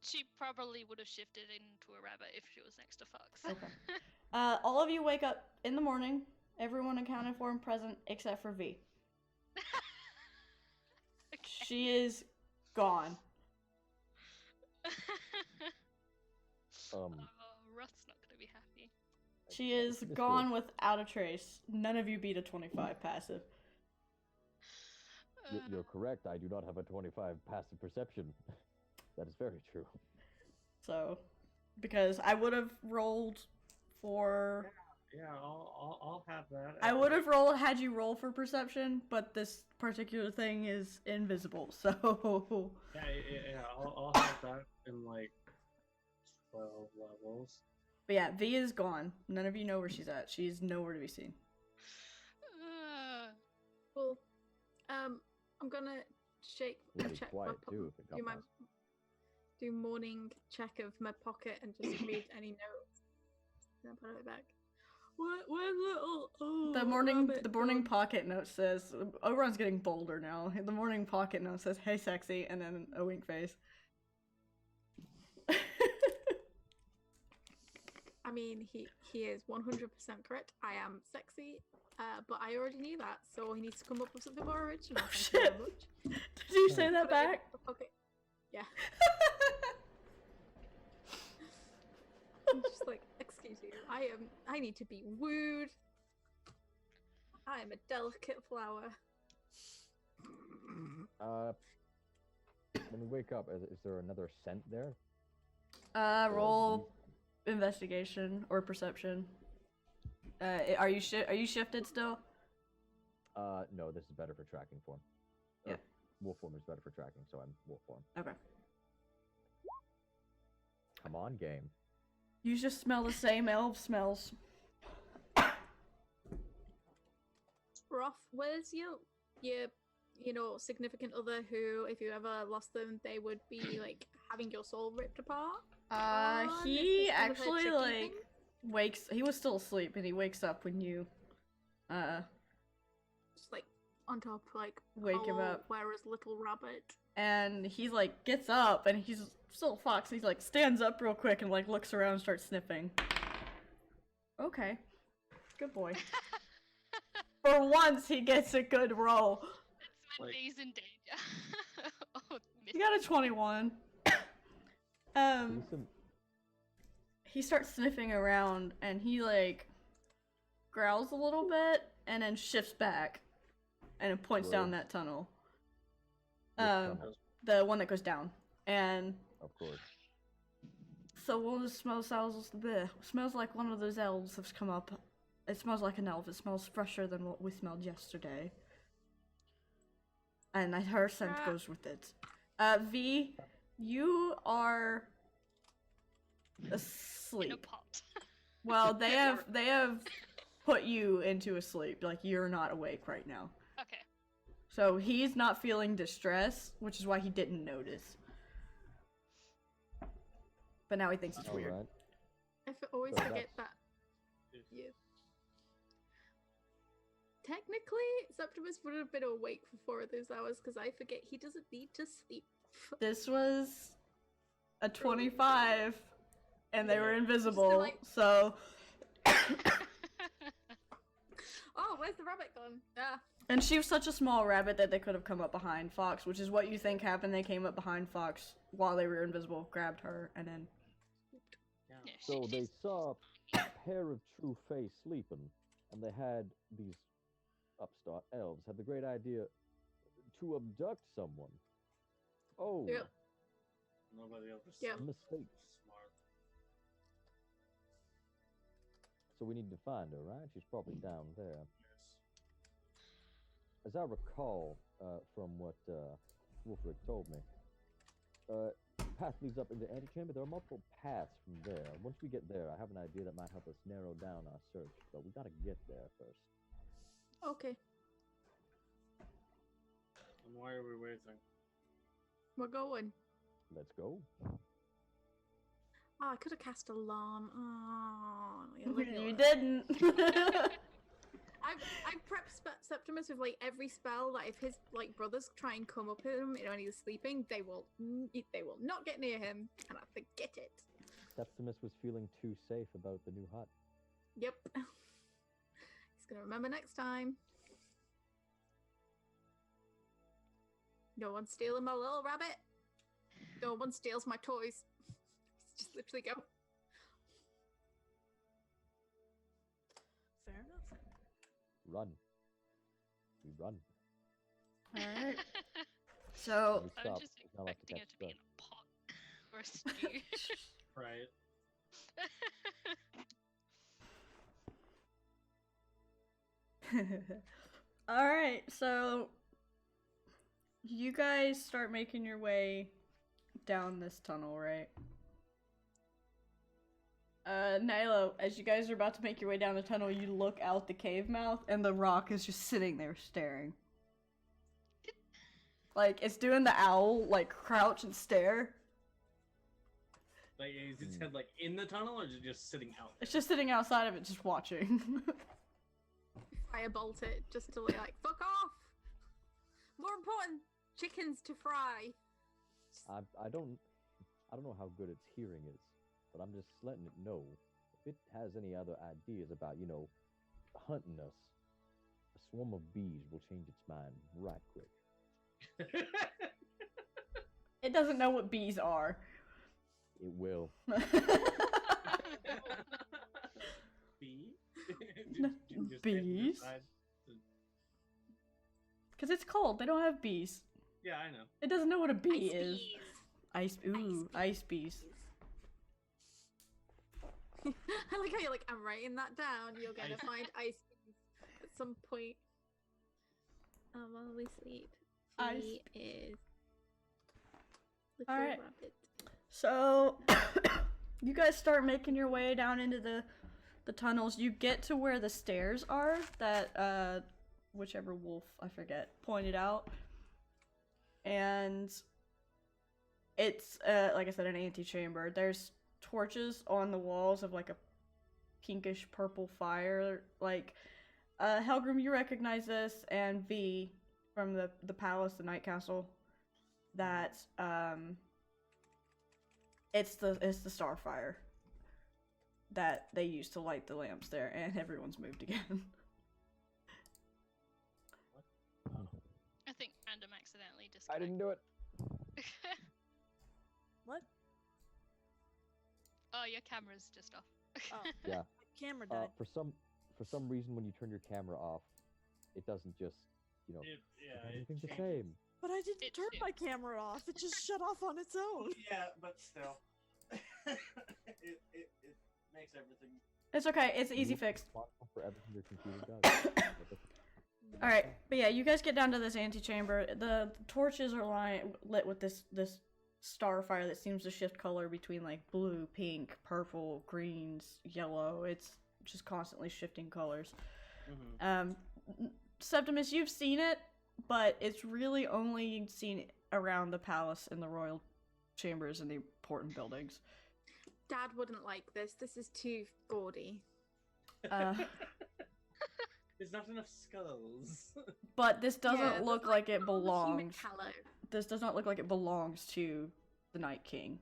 She probably would have shifted into a rabbit if she was next to Fox. Okay. All of you wake up in the morning. Everyone accounted for and present except for V. Okay. She is gone. Oh, Roth's not gonna be happy. She is This gone goes- without a trace. None of you beat a 25 passive. You're correct. I do not have a 25 passive perception. That is very true. So, because I would have rolled for. Yeah, I'll have that. I would have rolled had you roll for perception, but this particular thing is invisible, so. Yeah, I'll have that in like 12 levels. But yeah, V is gone. None of you know where she's at. She's nowhere to be seen. Well, I'm gonna check Bloody check quiet my too. If it got do my past. do morning check of my pocket and just read any notes. Then put it back. What little The morning rabbit pocket note says Oberon's getting bolder now. The morning pocket note says, "Hey, sexy," and then a wink face. I mean, he is 100% correct. I am sexy, but I already knew that, so he needs to come up with something more original. Thank you very much. Did you say that Put it in back? the pocket. Yeah. I'm just like, excuse you. I need to be wooed. I am a delicate flower. When we wake up, is there another scent there? Roll investigation or perception. Are you shifted still? No, this is better for tracking form. Yeah. Wolf form is better for tracking, so I'm wolf form. Okay. Come on, game. You just smell the same elf smells. Roth, where's your significant other who, if you ever lost them, they would be like having your soul ripped apart? He Is this kind of a actually tricky like thing? wakes. He was still asleep, and he wakes up when you, Just like on top, like Wake him Paul, up. Whereas little rabbit. and he's like gets up, and he's still a fox. He's like stands up real quick and like looks around and starts sniffing. Okay, good boy. For once, he gets a good roll. That's when Like- V's in danger. Oh, He got a 21. Decent. He starts sniffing around, and he like growls a little bit, and then shifts back, and it points down Gross. that tunnel. Which Um, tunnel? the one that goes down, and Of course. so one of the smells like one of those elves has come up. It smells like an elf. It smells fresher than what we smelled yesterday. And her scent Ah. goes with it. V, you are in a asleep. pot. Well, they have put you into a sleep. Like you're not awake right now. Okay. So he's not feeling distress, which is why he didn't notice. But now he thinks it's weird. Alright. Always So forget that's- that. Yeah. Technically, Septimus would have been awake for 4 of those hours because I forget he doesn't need to sleep. This was a 25, and they were invisible, like- so... Oh, where's the rabbit gone? Ah. And she was such a small rabbit that they could have come up behind Fox, which is what you think happened. They came up behind Fox while they were invisible, grabbed her, and then... Yeah, So they she's saw a pair of true fae sleeping, and they had these upstart elves had the great idea to abduct someone. Oh, Yep. Nobody else. Yeah. mistake. Smart. So we need to find her, right? She's probably down there. Yes. As I recall from what Wolfric told me, path leads up into the antechamber. There are multiple paths from there. Once we get there, I have an idea that might help us narrow down our search, but we gotta get there first. Okay, And why are we waiting? we're going. Let's go. Oh, I could have cast alarm. Oh, You didn't! I've prepped Septimus with like every spell that if his like brothers try and come up at him when he's sleeping, they will not get near him, and I forget it. Septimus was feeling too safe about the new hut. Yep. He's gonna remember next time. No one's stealing my little rabbit. No one steals my toys. Just literally go. Fair enough. Run. We run. Alright. So, We I'm stop. just It's not like expecting to it to be in catch a pot or a stew. Right. alright, so you guys start making your way down this tunnel, right? Nyla, as you guys are about to make your way down the tunnel, you look out the cave mouth, and the rock is just sitting there staring. Like, it's doing the owl, like, crouch and stare. Like, is its head like in the tunnel, or is it just sitting out there? It's just sitting outside of it, just watching. Firebolt it just to like fuck off. More important, chickens to fry. I don't know how good its hearing is, but I'm just letting it know if it has any other ideas about, hunting us, a swarm of bees will change its mind right quick. It doesn't know what bees are. It will. Bee? Just Bees? decide to- Because it's cold, they don't have bees. Yeah, I know. It doesn't know what a bee Ice is. bees. Ice bees. I like how you're like, I'm writing that down. You're gonna find ice bees at some point. While we sleep. Ice He is little Alright. rabbit. So, you guys start making your way down into the tunnels. You get to where the stairs are that, whichever wolf, I forget, pointed out. And it's, like I said, an antechamber. There's torches on the walls of, like, a pinkish purple fire. Like, Helgrim, you recognize this, and V from the palace, the Night Castle, that, it's the starfire that they used to light the lamps there, and everyone's moved again. I think random accidentally I disconnected. didn't do it. What? Oh, your camera's just off. Oh, Yeah. my camera died. For some reason, when you turn your camera off, it doesn't just, everything's the same. But I didn't It turn shit. my camera off. It just shut off on its own. Yeah, but still. it makes everything. It's okay, it's easy fixed. Responsible for everything your computer does. Alright, but yeah, you guys get down to this antechamber. The torches are lit with this starfire that seems to shift color between like blue, pink, purple, greens, yellow. It's just constantly shifting colors. Mm-hmm. Septimus, you've seen it, but it's really only seen around the palace and the royal chambers and the important buildings. Dad wouldn't like this. This is too gaudy. There's not enough skulls. But this doesn't Yeah, look there's, like it all the human belongs. tallow. This does not look like it belongs to the Night King.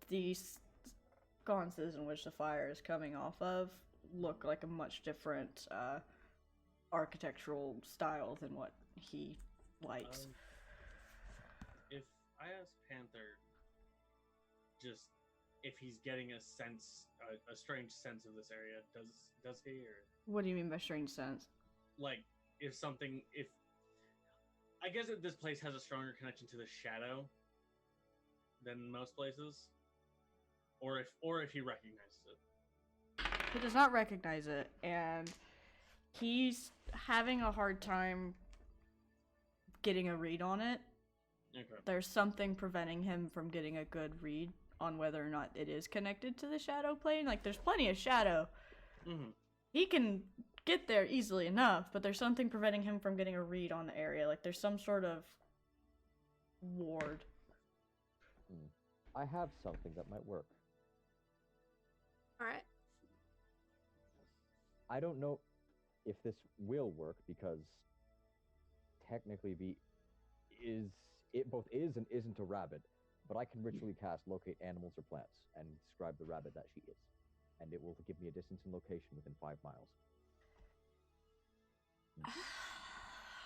The sconces in which the fire is coming off of look like a much different architectural style than what he likes. If I ask Panther, just if he's getting a sense, a strange sense of this area, does he, or What do you mean by strange sense? like if I guess that this place has a stronger connection to the shadow than most places, or if he recognizes it. He does not recognize it, and he's having a hard time getting a read on it. Okay. There's something preventing him from getting a good read on whether or not it is connected to the shadow plane. Like, there's plenty of shadow. Mm-hmm. He can get there easily enough, but there's something preventing him from getting a read on the area. Like, there's some sort of ward. I have something that might work. Alright. I don't know if this will work because technically it both is and isn't a rabbit, but I can ritually cast locate animals or plants and describe the rabbit that she is, and it will give me a distance and location within 5 miles.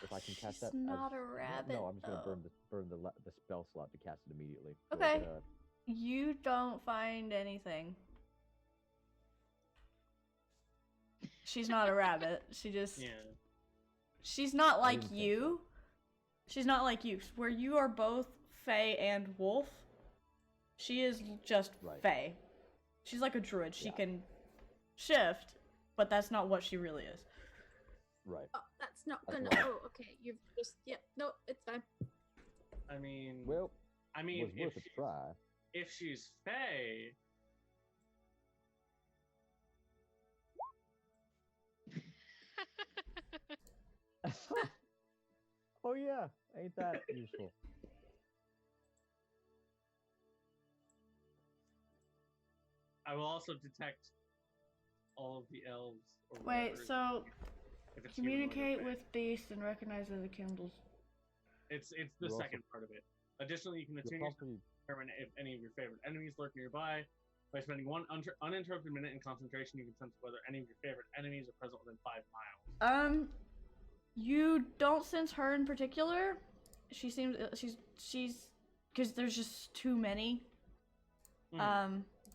If I can cast She's that, not a rabbit. no, I'm just gonna though. burn the spell slot to cast it immediately. So, Okay. You don't find anything. She's not a rabbit. She just. Yeah. She's not like didn't think you. She's not like you. Where you are both Fae and Wolf, she is just Right. Fae. She's like a druid. She Yeah. can shift, but that's not what she really is. Right. Oh, that's not That's gonna. why- Oh, okay. You've just. Yeah. No, it's fine. I mean, Well, I it mean, was worth a try. if she's Fae, Oh yeah, ain't that useful? I will also detect all of the elves. Or Wait, whatever, so if it's human or communicate Fae. with beasts and recognize other candles. It's the You're also- second part of it. Additionally, you can You're attune yourself probably to determine if any of your favorite enemies lurk nearby. By spending one uninterrupted minute in concentration, you can sense whether any of your favorite enemies are present within 5 miles. You don't sense her in particular. She seems she's because there's just too many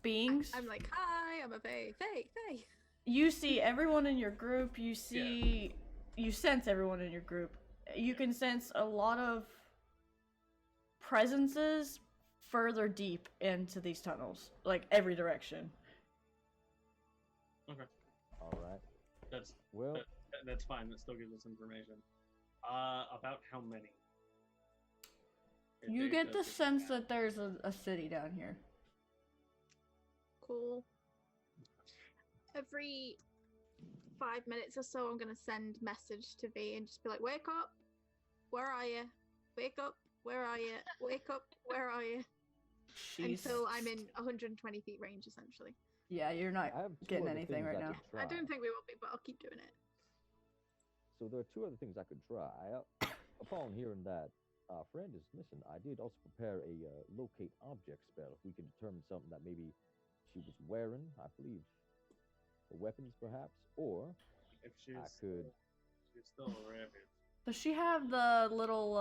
beings. I'm like, hi, I'm a Fae. Fae. You see everyone in your group. You see, you sense everyone in your group. You can sense a lot of presences further deep into these tunnels, like every direction. Okay, all right. that's Well, that's fine. That still gives us information. About how many? You get the does sense that. that there's a city down here. Cool. Every 5 minutes or so, I'm gonna send message to V and just be like, "Wake up! Where are you? Wake up! Where are you? Wake up! Where are you?" Until I'm in 120 feet range, essentially. Yeah, you're not I have two getting other anything things right I now. could try. I don't think we will be, but I'll keep doing it. So there are two other things I could try. Upon hearing that our friend is missing, I did also prepare a locate object spell. If we can determine something that maybe she was wearing, I believe, weapons perhaps, or If she's could- she's still a rabbit. Does she have the little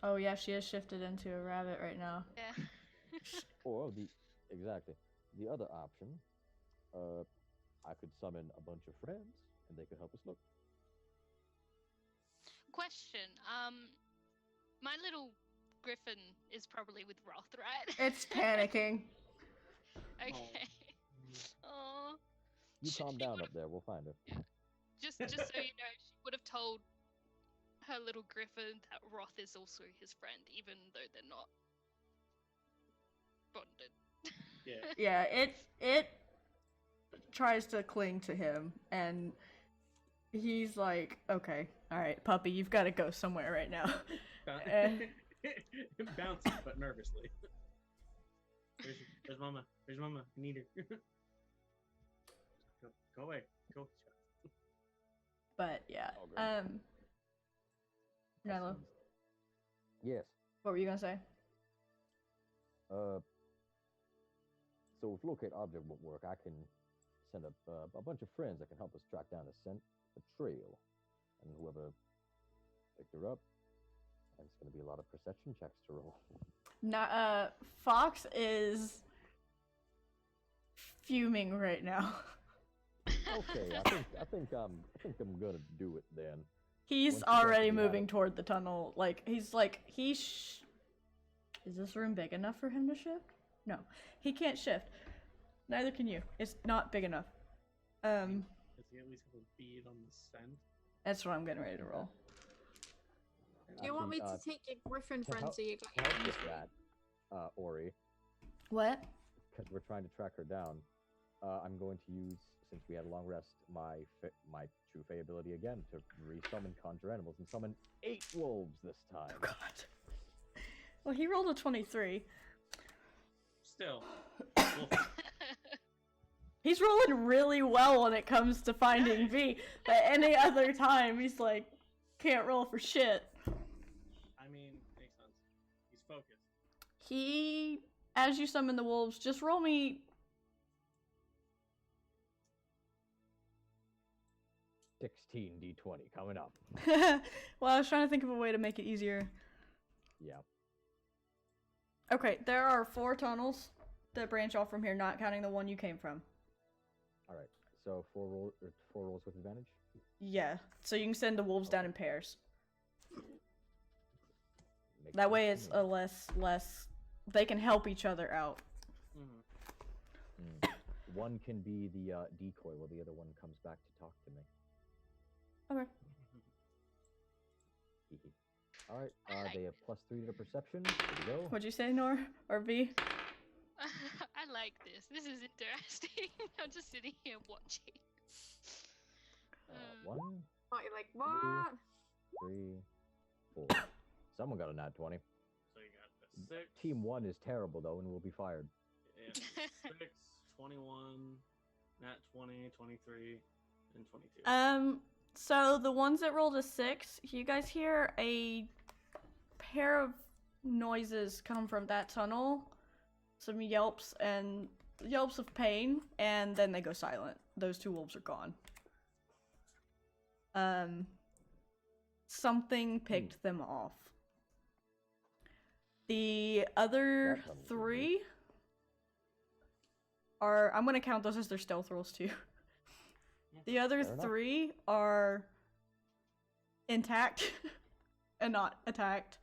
Oh yeah, she has shifted into a rabbit right now. Yeah. or the other option, I could summon a bunch of friends and they could help us look. Question. My little griffin is probably with Roth, right? It's panicking. Okay. Oh. You She- calm she down would've- up there, we'll find her. Just so you know, she would have told her little griffin that Roth is also his friend, even though they're not bonded. Yeah. Yeah, it tries to cling to him, and he's like, "Okay, all right, puppy, you've got to go somewhere right now." Bouncing, but nervously. Where's Mama? Where's Mama? I need her. Go away. Go. But yeah, Oh, great. Nilo, Yes. what were you gonna say? So if locate object won't work, I can send up a bunch of friends that can help us track down a trail, and whoever picked her up, and it's going to be a lot of perception checks to roll. Fox is fuming right now. Okay, I think I'm gonna do it then. He's Once you already get to the moving attic. toward the tunnel. Is this room big enough for him to shift? No, he can't shift. Neither can you. It's not big enough. Does he at least have a bead on the scent? That's what I'm getting ready to roll. Do you want me Actually, to take your griffin to friend help- so you To got help your with that, Ori, What? because we're trying to track her down, I'm going to use, since we had a long rest, my true Fey ability again to resummon conjure animals and summon 8 wolves this time. Oh God. Well, he rolled a 23. Still. Well, He's rolling really well when it comes to finding V, but any other time he's like, can't roll for shit. I mean, makes sense. He's focused. He, as you summon the wolves, just roll me. 16 d20 coming up. Well, I was trying to think of a way to make it easier. Yeah. Okay, there are 4 tunnels that branch off from here, not counting the one you came from. All right. So 4 rolls with advantage. Yeah, so you can send the wolves down in pairs. Makes That way sense it's to a me. less they can help each other out. One can be the decoy while the other one comes back to talk to me. Okay. All right. I like They have +3 to perception. There we go. What'd you say, Nor? Or V? I like this. This is interesting. I'm just sitting here watching. 1, Oh, you're like, what? 3, 4. Someone got a nat 20. So you got the 6. Team 1 is terrible though, and will be fired. Yeah, 6, 21, nat 20, 23, and 22. So the ones that rolled a 6, you guys hear a pair of noises come from that tunnel. Some yelps of pain, and then they go silent. Those 2 wolves are gone. Something picked them off. The other That tunnel's 3 are, I'm gonna count those as their stealth rolls too. The other Fair enough. 3 are intact and not attacked.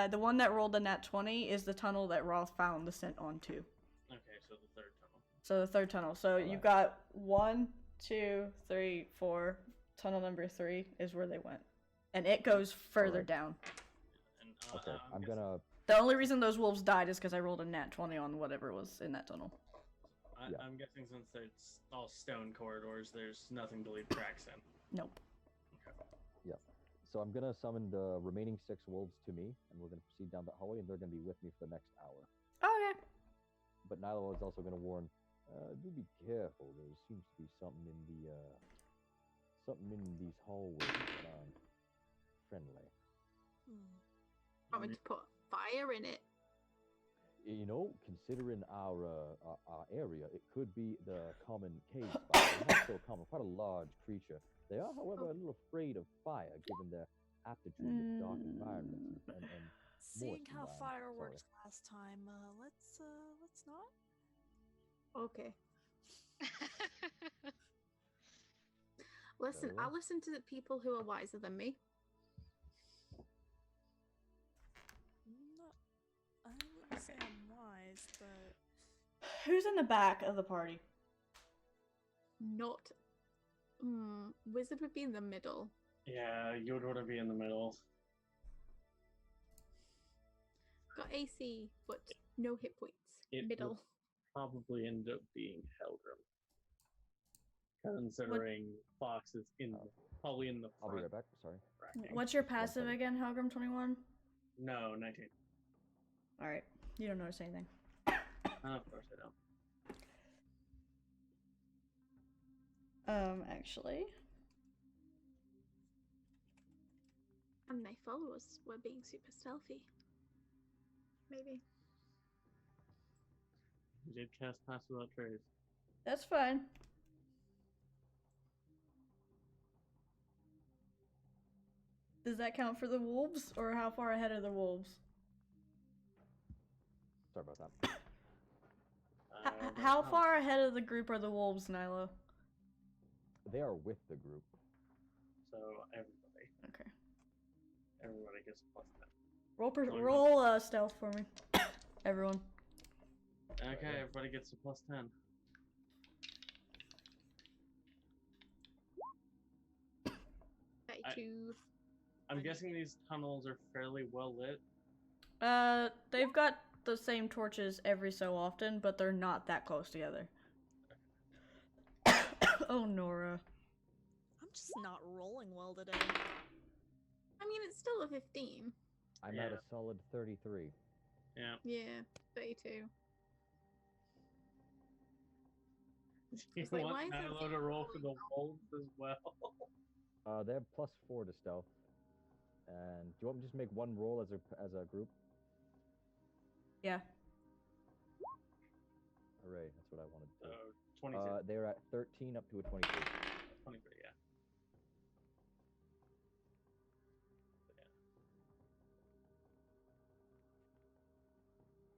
The one that rolled a nat 20 is the tunnel that Roth found the scent onto. Okay, so the third tunnel. So the 3rd tunnel. So you've got 1, 2, 3, 4. Tunnel number 3 is where they went. And it goes further Alright. down. And, Okay, I'm guessing- gonna. The only reason those wolves died is because I rolled a nat 20 on whatever was in that tunnel. Yeah. I'm guessing since it's all stone corridors, there's nothing to leave tracks in. Nope. So I'm gonna summon the remaining 6 wolves to me, and we're gonna proceed down that hallway, and they're gonna be with me for the next hour. Okay. But Nyla is also gonna warn, do be careful. There seems to be something in these hallways that aren't friendly. Want me to put fire in it? You know, considering our area, it could be the common cave spider. Not so common, quite a large creature. They are, however, a little afraid of fire, given their aptitude with dark environments and Seeing how environments, fire sorry. works last time, let's not. Okay. Listen, Very well. I'll listen to the people who are wiser than me. I wouldn't say I'm wise, but Who's in the back of the party? Not. Wizard would be in the middle. Yeah, you would want to be in the middle. Got AC, but no hit points. It middle. would probably end up being Helgrim. Considering Fox is probably in the I'll front. be right back. Sorry. bracket. What's your passive second. again, Helgrim 21? No, 19. Alright. You don't notice anything. Of course I don't. Actually. And my followers were being super stealthy. Maybe. You did cast Pass Without Trace. That's fine. Does that count for the wolves, or how far ahead are the wolves? Sorry about that. How far ahead of the group are the wolves, Nyla? They are with the group. So everybody. Okay. Everybody gets plus 10. Roll stealth for me. Everyone. Okay, everybody gets a plus 10. I'm guessing these tunnels are fairly well lit. They've got the same torches every so often, but they're not that close together. Oh, Nora. I'm just not rolling well today. I mean, it's still a 15. I'm Yeah. at a solid 33. Yeah. Yeah, 32. You It's like, why want is it Nilo to roll for the wolves as well? They have +4 to stealth. And do you want me to just make one roll as a group? Yeah. Hooray, that's what I wanted to do. 22. They're at 13 up to a 23. 23, yeah.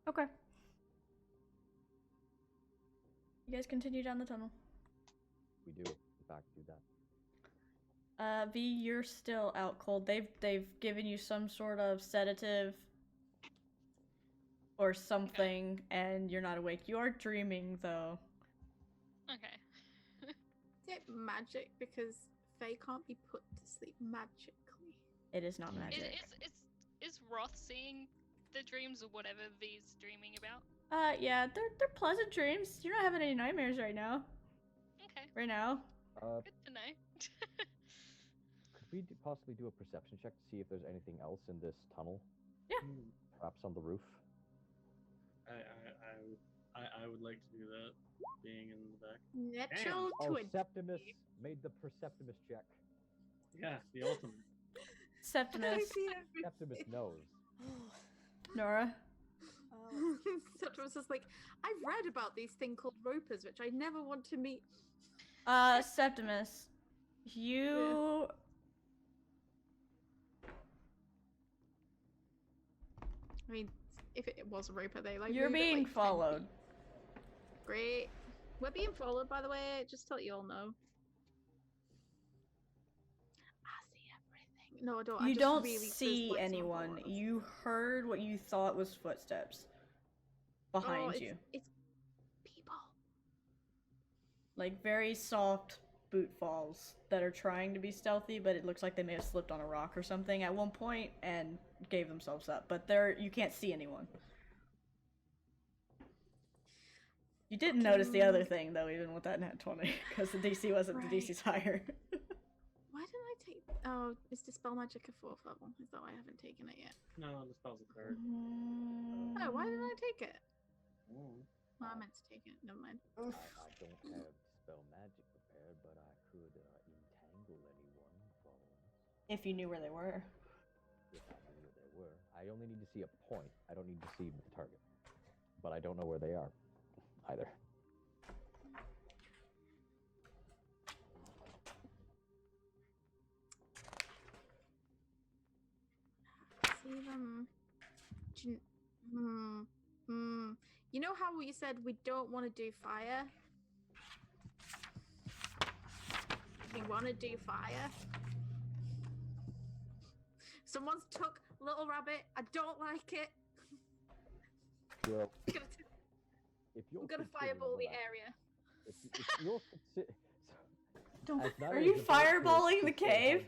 Okay. You guys continue down the tunnel. We do, in fact, do that. V, you're still out cold. They've given you some sort of sedative or something, and you're not awake. You are dreaming, though. Okay. Is it magic? Because Faye can't be put to sleep magically. It is not magic. Is Roth seeing the dreams or whatever V's dreaming about? Yeah, they're pleasant dreams. You're not having any nightmares right now. Okay. Right now. Good to know. Could we possibly do a perception check to see if there's anything else in this tunnel? Yeah. Perhaps on the roof? I would like to do that, being in the back. Natural Oh, 20. Septimus made the Perceptimus check. Yeah, the ultimate. Septimus. I see everything. Septimus knows. Nora. Septimus is like, I've read about these thing called ropers, which I never want to meet. Septimus. You... I mean, if it was a roper, they like. You're move at, being like, 10 followed. feet. Great. We're being followed, by the way. Just to let you all know. I see everything. No, I don't. I You just don't really see just let someone anyone. follow us. You heard what you thought was footsteps behind you. It's people. Like very soft boot falls that are trying to be stealthy, but it looks like they may have slipped on a rock or something at one point and gave themselves up. But you can't see anyone. You didn't notice the other thing though, even with that nat 20, because the DC wasn't the DC's higher. Why didn't I take? Oh, is Dispel Magic a 4th level? Is that why I haven't taken it yet? No, the spell's a third. Oh, why didn't I take it? Oh. Well, I meant to take it. Never mind. I don't have Dispel Magic prepared, but I could entangle anyone following us. If you knew where they were. If I knew where they were. I only need to see a point. I don't need to see the target. But I don't know where they are either. See them. You know how we said we don't want to do fire? We want to do fire. Someone's took Little Rabbit. I don't like it. Well, I'm gonna fireball the area. If you're Are you fireballing the cave?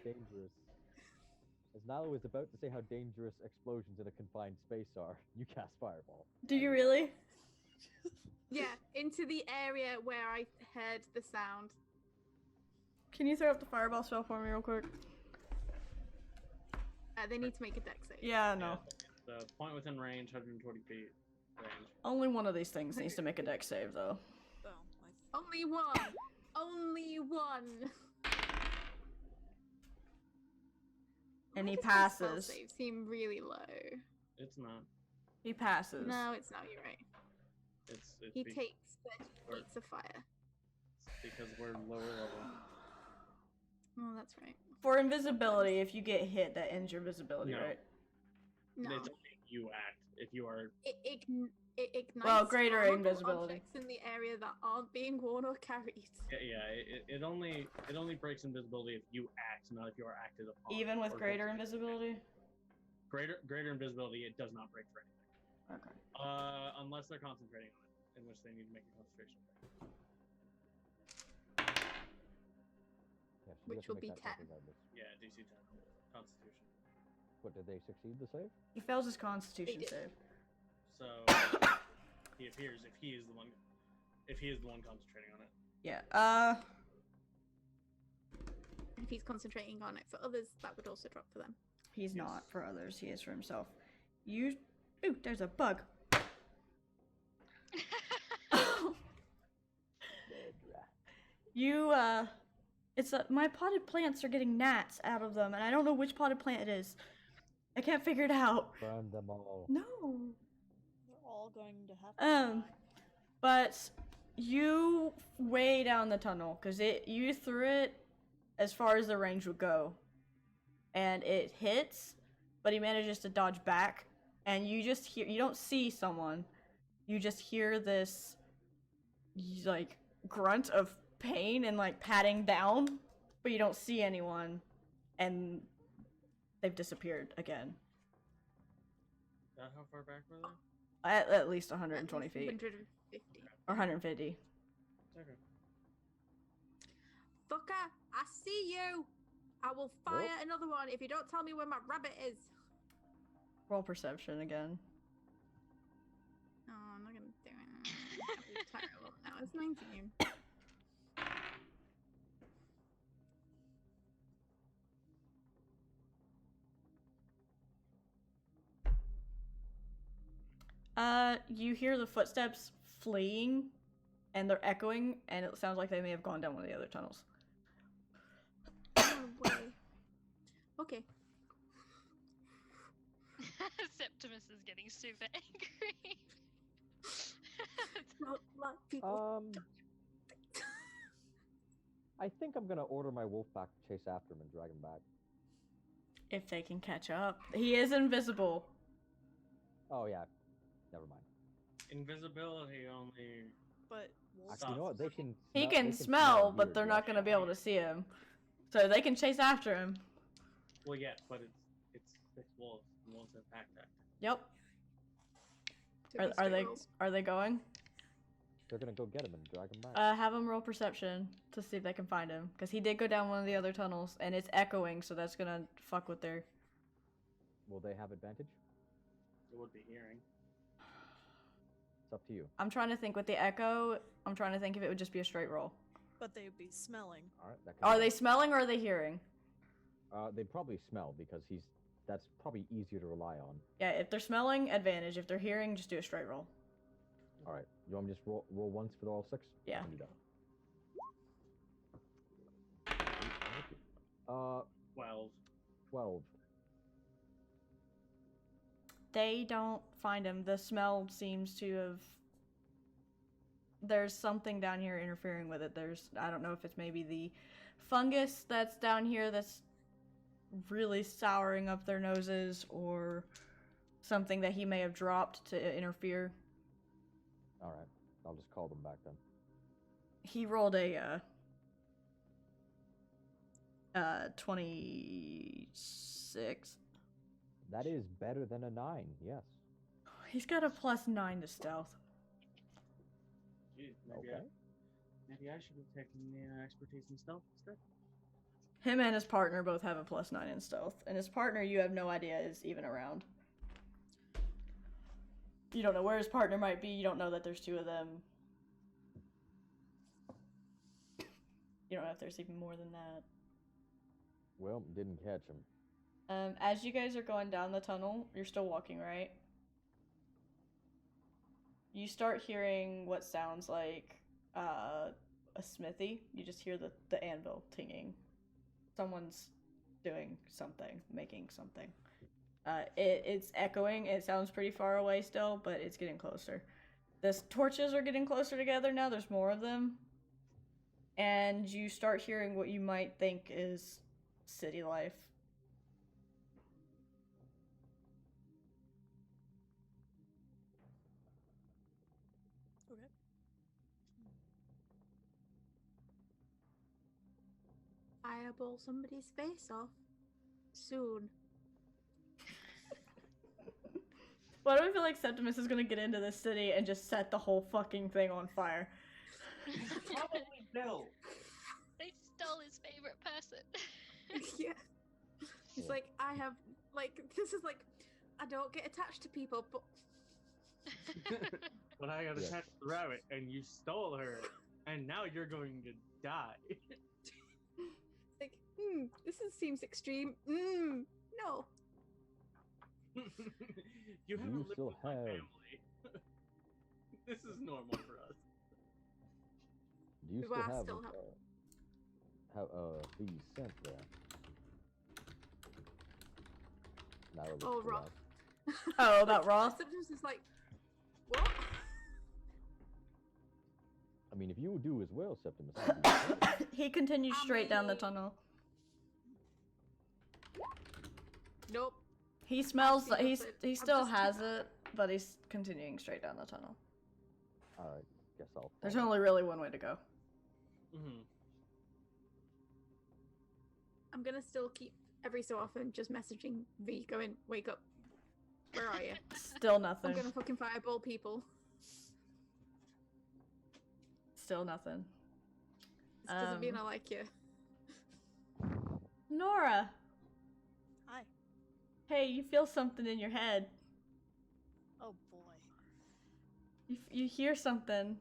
As Nalo is about to say how dangerous explosions in a confined space are, you cast fireball. Do you really? Yeah, into the area where I heard the sound. Can you throw up the fireball spell for me real quick? They need to make a dex save. Yeah, no. Yeah, the point within range, 120 feet range. Only one of these things needs to make a dex save, though. Only one. Only one. And Why he does my spell passes. save seem really low. It's not. He passes. No, it's not. You're right. It's He be- takes 30 feet of fire. because we're lower level. Oh, that's right. For invisibility, if you get hit, that ends your visibility, No. right? No, It's only if you act. If you are. it ignites Well, greater flammable invisibility. objects in the area that aren't being worn or carried. It only breaks invisibility if you act, not if you are acted upon. Even with or greater considered. invisibility? Greater invisibility, it does not break for anything. Okay. Unless they're concentrating on it, in which they need to make a concentration check. Yeah, so you Which have to will make be that check 10. regardless. Yeah, DC 10, Constitution. What, did they succeed the save? He fails his constitution did. save. So he appears if he is the one concentrating on it. Yeah, If he's concentrating on it for others, that would also drop for them. he's Yes. not for others, he is for himself. Ooh, there's a bug. Dead rat. My potted plants are getting gnats out of them, and I don't know which potted plant it is. I can't figure it out. Burn them all. No. We're all going to have to die. But you way down the tunnel, because you threw it as far as the range would go. And it hits, but he manages to dodge back. And you just hear, you don't see someone. You just hear this, like, grunt of pain and, like, patting down. But you don't see anyone. And they've disappeared again. How far back were they? At least 120 feet. 150. Or 150. Okay. Fucker, I see you. I will fire Nope. another one if you don't tell me where my rabbit is. Roll perception again. Oh, I'm not gonna do it. That'd be terrible. That was 19. You hear the footsteps fleeing, and they're echoing, and it sounds like they may have gone down one of the other tunnels. No way. Okay. Septimus is getting super angry. Not like people. I think I'm gonna order my wolf back to chase after him and drag him back. If they can catch up. He is invisible. Oh yeah, never mind. Invisibility only. But wolves Actually, you know what? They can. He smell- can they smell, but weird, they're yeah. not going to be able to see him. So they can chase after him. Well, yeah, but it's six wolves. And wolves have pack tactics. Yep. To be squirrels. Are they going? They're gonna go get him and drag him back. Have them roll perception to see if they can find him, because he did go down one of the other tunnels, and it's echoing, so that's gonna fuck with their. Will they have advantage? It would be hearing. It's up to you. I'm trying to think with the echo. I'm trying to think if it would just be a straight roll. but they would be smelling. All right. That can Are be they done. smelling or are they hearing? They probably smell because that's probably easier to rely on. Yeah, if they're smelling, advantage. If they're hearing, just do a straight roll. All right. You want me to just roll once for all six? Yeah. I can do that. 12. 12. They don't find him. The smell seems to have. There's something down here interfering with it. I don't know if it's maybe the fungus that's down here that's really souring up their noses, or something that he may have dropped to interfere. All right. I'll just call them back then. He rolled a 26. That is better than a 9. Yes. He's got a +9 to stealth. Jeez, Okay. Maybe I should have taken the expertise in stealth instead. Him and his partner both have a +9 in stealth, and his partner you have no idea is even around. You don't know where his partner might be. You don't know that there's two of them. You don't know if there's even more than that. Well, didn't catch him. As you guys are going down the tunnel, you're still walking, right? You start hearing what sounds like a smithy. You just hear the anvil tinging. Someone's doing something, making something. It's echoing. It sounds pretty far away still, but it's getting closer. The torches are getting closer together now. There's more of them. And you start hearing what you might think is city life. Okay. Fireball somebody's face off. Soon. Why do I feel like Septimus is gonna get into this city and just set the whole fucking thing on fire? Probably Bill. They stole his favorite person. Yeah. He's like, I have, like, this is like, I don't get attached to people, but But I got Yeah. attached to the rabbit, and you stole her, and now you're going to die. it's like, seems extreme. No. You haven't You lived still with my have- family. This is normal for us. Do you Do still I have, still have- who you sent there. Now it looks Oh, cool Roth. out. Oh, about Roth? Septimus is like, what? I mean, if you would do as well, Septimus, I'd be impressed. He continues straight down the tunnel. Nope. He smells like Absolutely. he I'm still just- has it, but he's continuing straight down the tunnel. All right, guess I'll. There's follow. only really one way to go. Mm-hmm. I'm gonna still keep every so often just messaging V, going, wake up. Where are you? Still I'm nothing. gonna fucking fireball people. Still nothing. This doesn't mean I like you. Nora, Hi. hey, you feel something in your head. Oh boy. You hear something.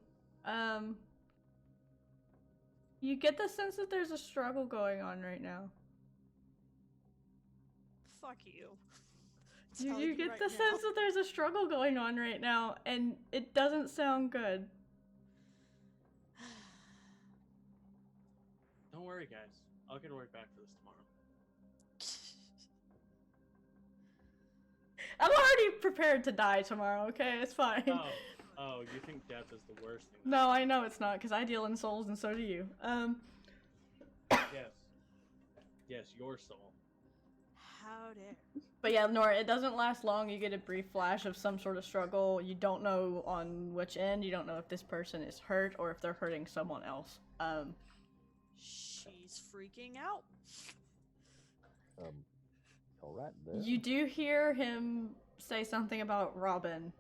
You get the sense that there's a struggle going on right now. Fuck you. You Telling you get right the now. sense that there's a struggle going on right now, and it doesn't sound good. Don't worry, guys. I'll get right back for this tomorrow. I'm already prepared to die tomorrow, okay? It's fine. Oh, you think death is the worst thing? No, I know it's not, because I deal in souls and so do you. Yes, your soul. How dare. But yeah, Nora, it doesn't last long. You get a brief flash of some sort of struggle. You don't know on which end. You don't know if this person is hurt or if they're hurting someone else. She's freaking out. All right there. You do hear him say something about Robin.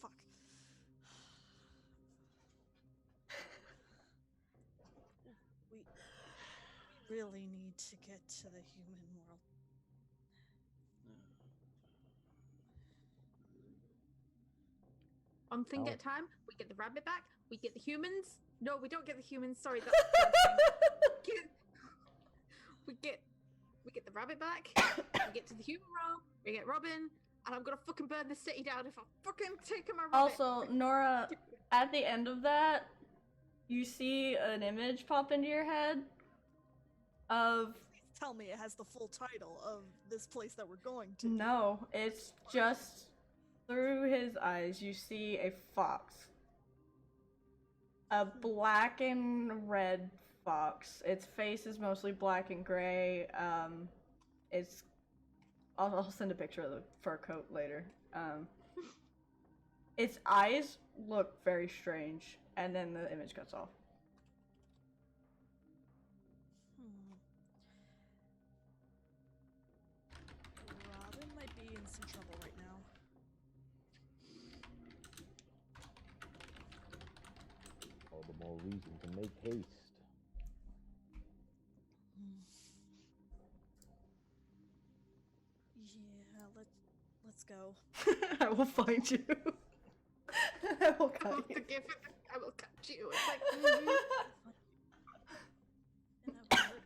Fuck. We really need to get to the human world. One thing Oh. at a time. We get the rabbit back. We get the humans. No, we don't get the humans. Sorry, that's the bad thing. We get the rabbit back. We get to the human realm. We get Robin, and I'm gonna fucking burn the city down if I fucking take my rabbit. Also, Nora, at the end of that, you see an image pop into your head of... Please tell me it has the full title of this place that we're going to. No, it's just through his eyes. You see a fox. A black and red fox. Its face is mostly black and gray. It's... I'll send a picture of the fur coat later. Its eyes look very strange, and then the image cuts off. Robin might be in some trouble right now. All the more reason to make haste. Yeah, let's go. I will find you. I will I cut will you. forgive it. I will cut you. It's like, And I will hurt.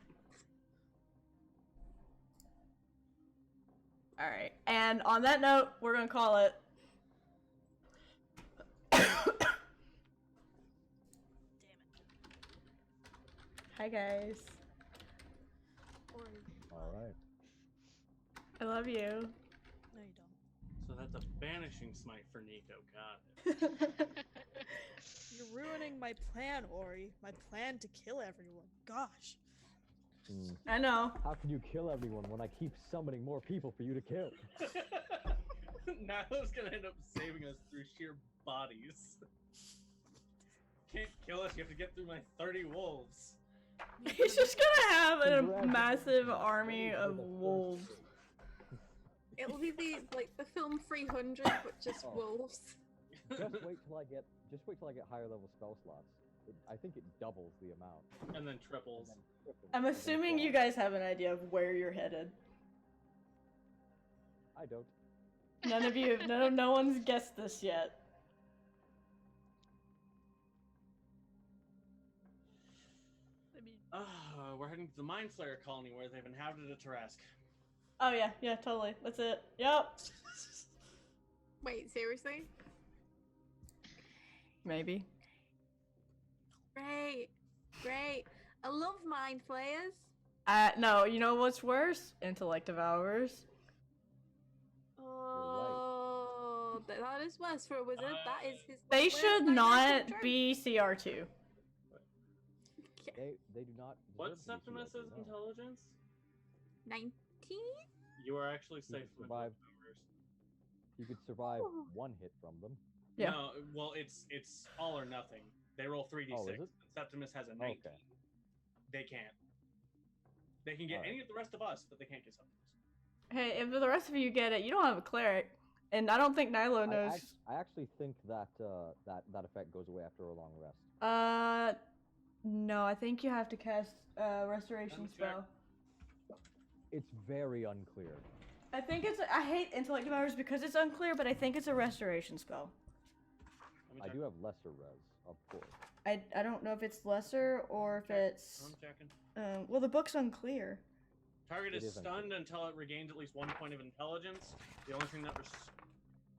Alright, and on that note, we're gonna call it. Damn it. Hi guys. Or All right. I love you. no, you don't. So that's a banishing smite for Nico. Got it. You're ruining my plan, Ori. My plan to kill everyone. Gosh. I know. How can you kill everyone when I keep summoning more people for you to kill? Nilo's gonna end up saving us through sheer bodies. Can't kill us, you have to get through my 30 wolves. He's just gonna have a Congrats. massive army of wolves. it'll be the film 300, but just Oh. wolves. Just wait till I get higher level spell slots. I think it doubles the amount. And then triples. And then triples, I'm and then assuming you quads. guys have an idea of where you're headed. I don't. None of you, no one's guessed this yet. I mean, We're heading to the Mind Slayer colony where they've inhabited a Tarask. Oh yeah, totally. That's it. Yep. Wait, seriously? Maybe. Great. Great. I love mind flayers. No, you know what's worse? Intellect devourers. Oh, that is worse for a wizard. That is his. They worst should nightmare not come true. be CR2. They do not. What's deserve to be Septimus's CR2, no. intelligence? 19? You are actually You safe can from survive. numbers. You could survive Oh. one hit from them. Yeah. No, well, it's all or nothing. They roll 3d6. Oh, is it? Septimus has a 19. Okay. They can't. They can get Alright. any of the rest of us, but they can't get Septimus. Hey, if the rest of you get it, you don't have a cleric. And I don't think Nilo knows. I actually think that that effect goes away after a long rest. No, I think you have to cast restoration Let me check. spell. It's very unclear. I think it's. I hate intellect devourers because it's unclear, but I think it's a restoration spell. Let me I check. do have lesser res, of course. I don't know if it's lesser or if it's. I'm checking. Well, the book's unclear. Target It is is unclear. stunned until it regains at least 1 point of intelligence. The only thing that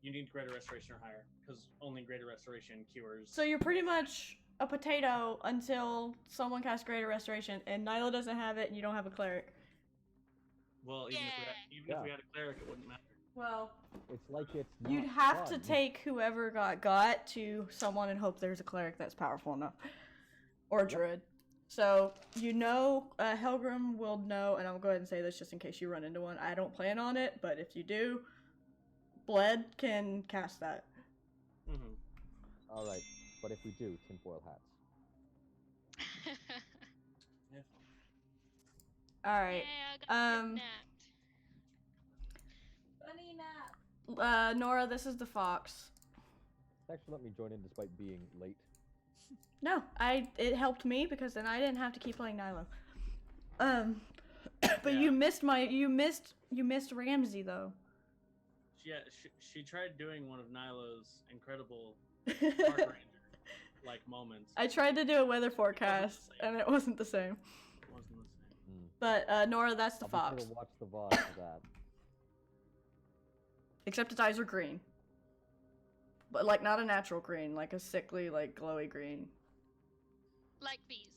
you need greater restoration or higher, because only greater restoration cures. So you're pretty much a potato until someone casts greater restoration, and Nilo doesn't have it, and you don't have a cleric. Well, even Yeah. if we had a cleric, it wouldn't matter. Well, It's like it's. you'd not have to fun. take whoever got to someone and hope there's a cleric that's powerful enough, or a druid. So Helgrim will know, and I'll go ahead and say this just in case you run into one. I don't plan on it, but if you do, Bled can cast that. Mm-hmm. All right, but if we do, tinfoil hats. All right. Yeah, I got kidnapped. Funny nap. Nora, this is the fox. Actually, let me join in despite being late. No, it helped me because then I didn't have to keep playing Nilo. But Yeah. you missed Ramsey though. Yeah, she tried doing one of Nilo's incredible park ranger like moments. I tried to do a weather forecast and it wasn't the same. It wasn't the same. But Nora, that's the I'll be fox. sure to watch the VOD for that. Except its eyes are green. But like not a natural green, like a sickly, like glowy green. Like these.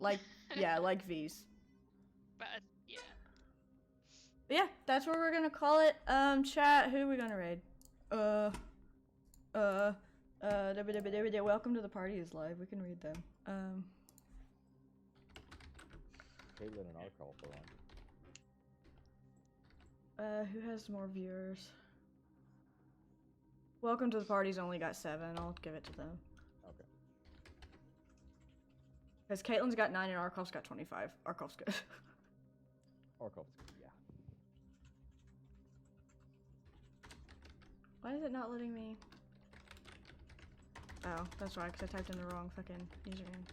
Like yeah, like V's. But yeah. But yeah, that's what we're gonna call it. Chat, who are we gonna raid? Welcome to the party is live. We can read them. Caitlin and Arcall for on. Who has more viewers? Welcome to the party's only got 7. I'll give it to them. Okay. Because Caitlin's got 9 and Arkov's got 25. Arkov's good. Arcall's yeah. Why is it not letting me? Oh, that's why, because I typed in the wrong fucking username.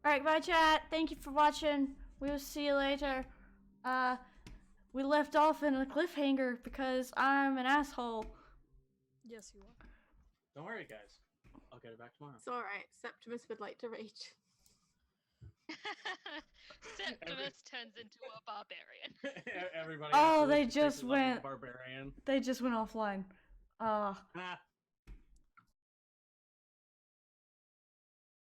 Alright, bye chat. Thank you for watching. We will see you later. We left off in a cliffhanger because I'm an asshole. Yes, you are. Don't worry, guys. I'll get it back tomorrow. It's alright. Septimus would like to rage. Septimus turns into a barbarian. Everybody. Oh, after they this just takes a level of went- barbarian. They just went offline. Ah.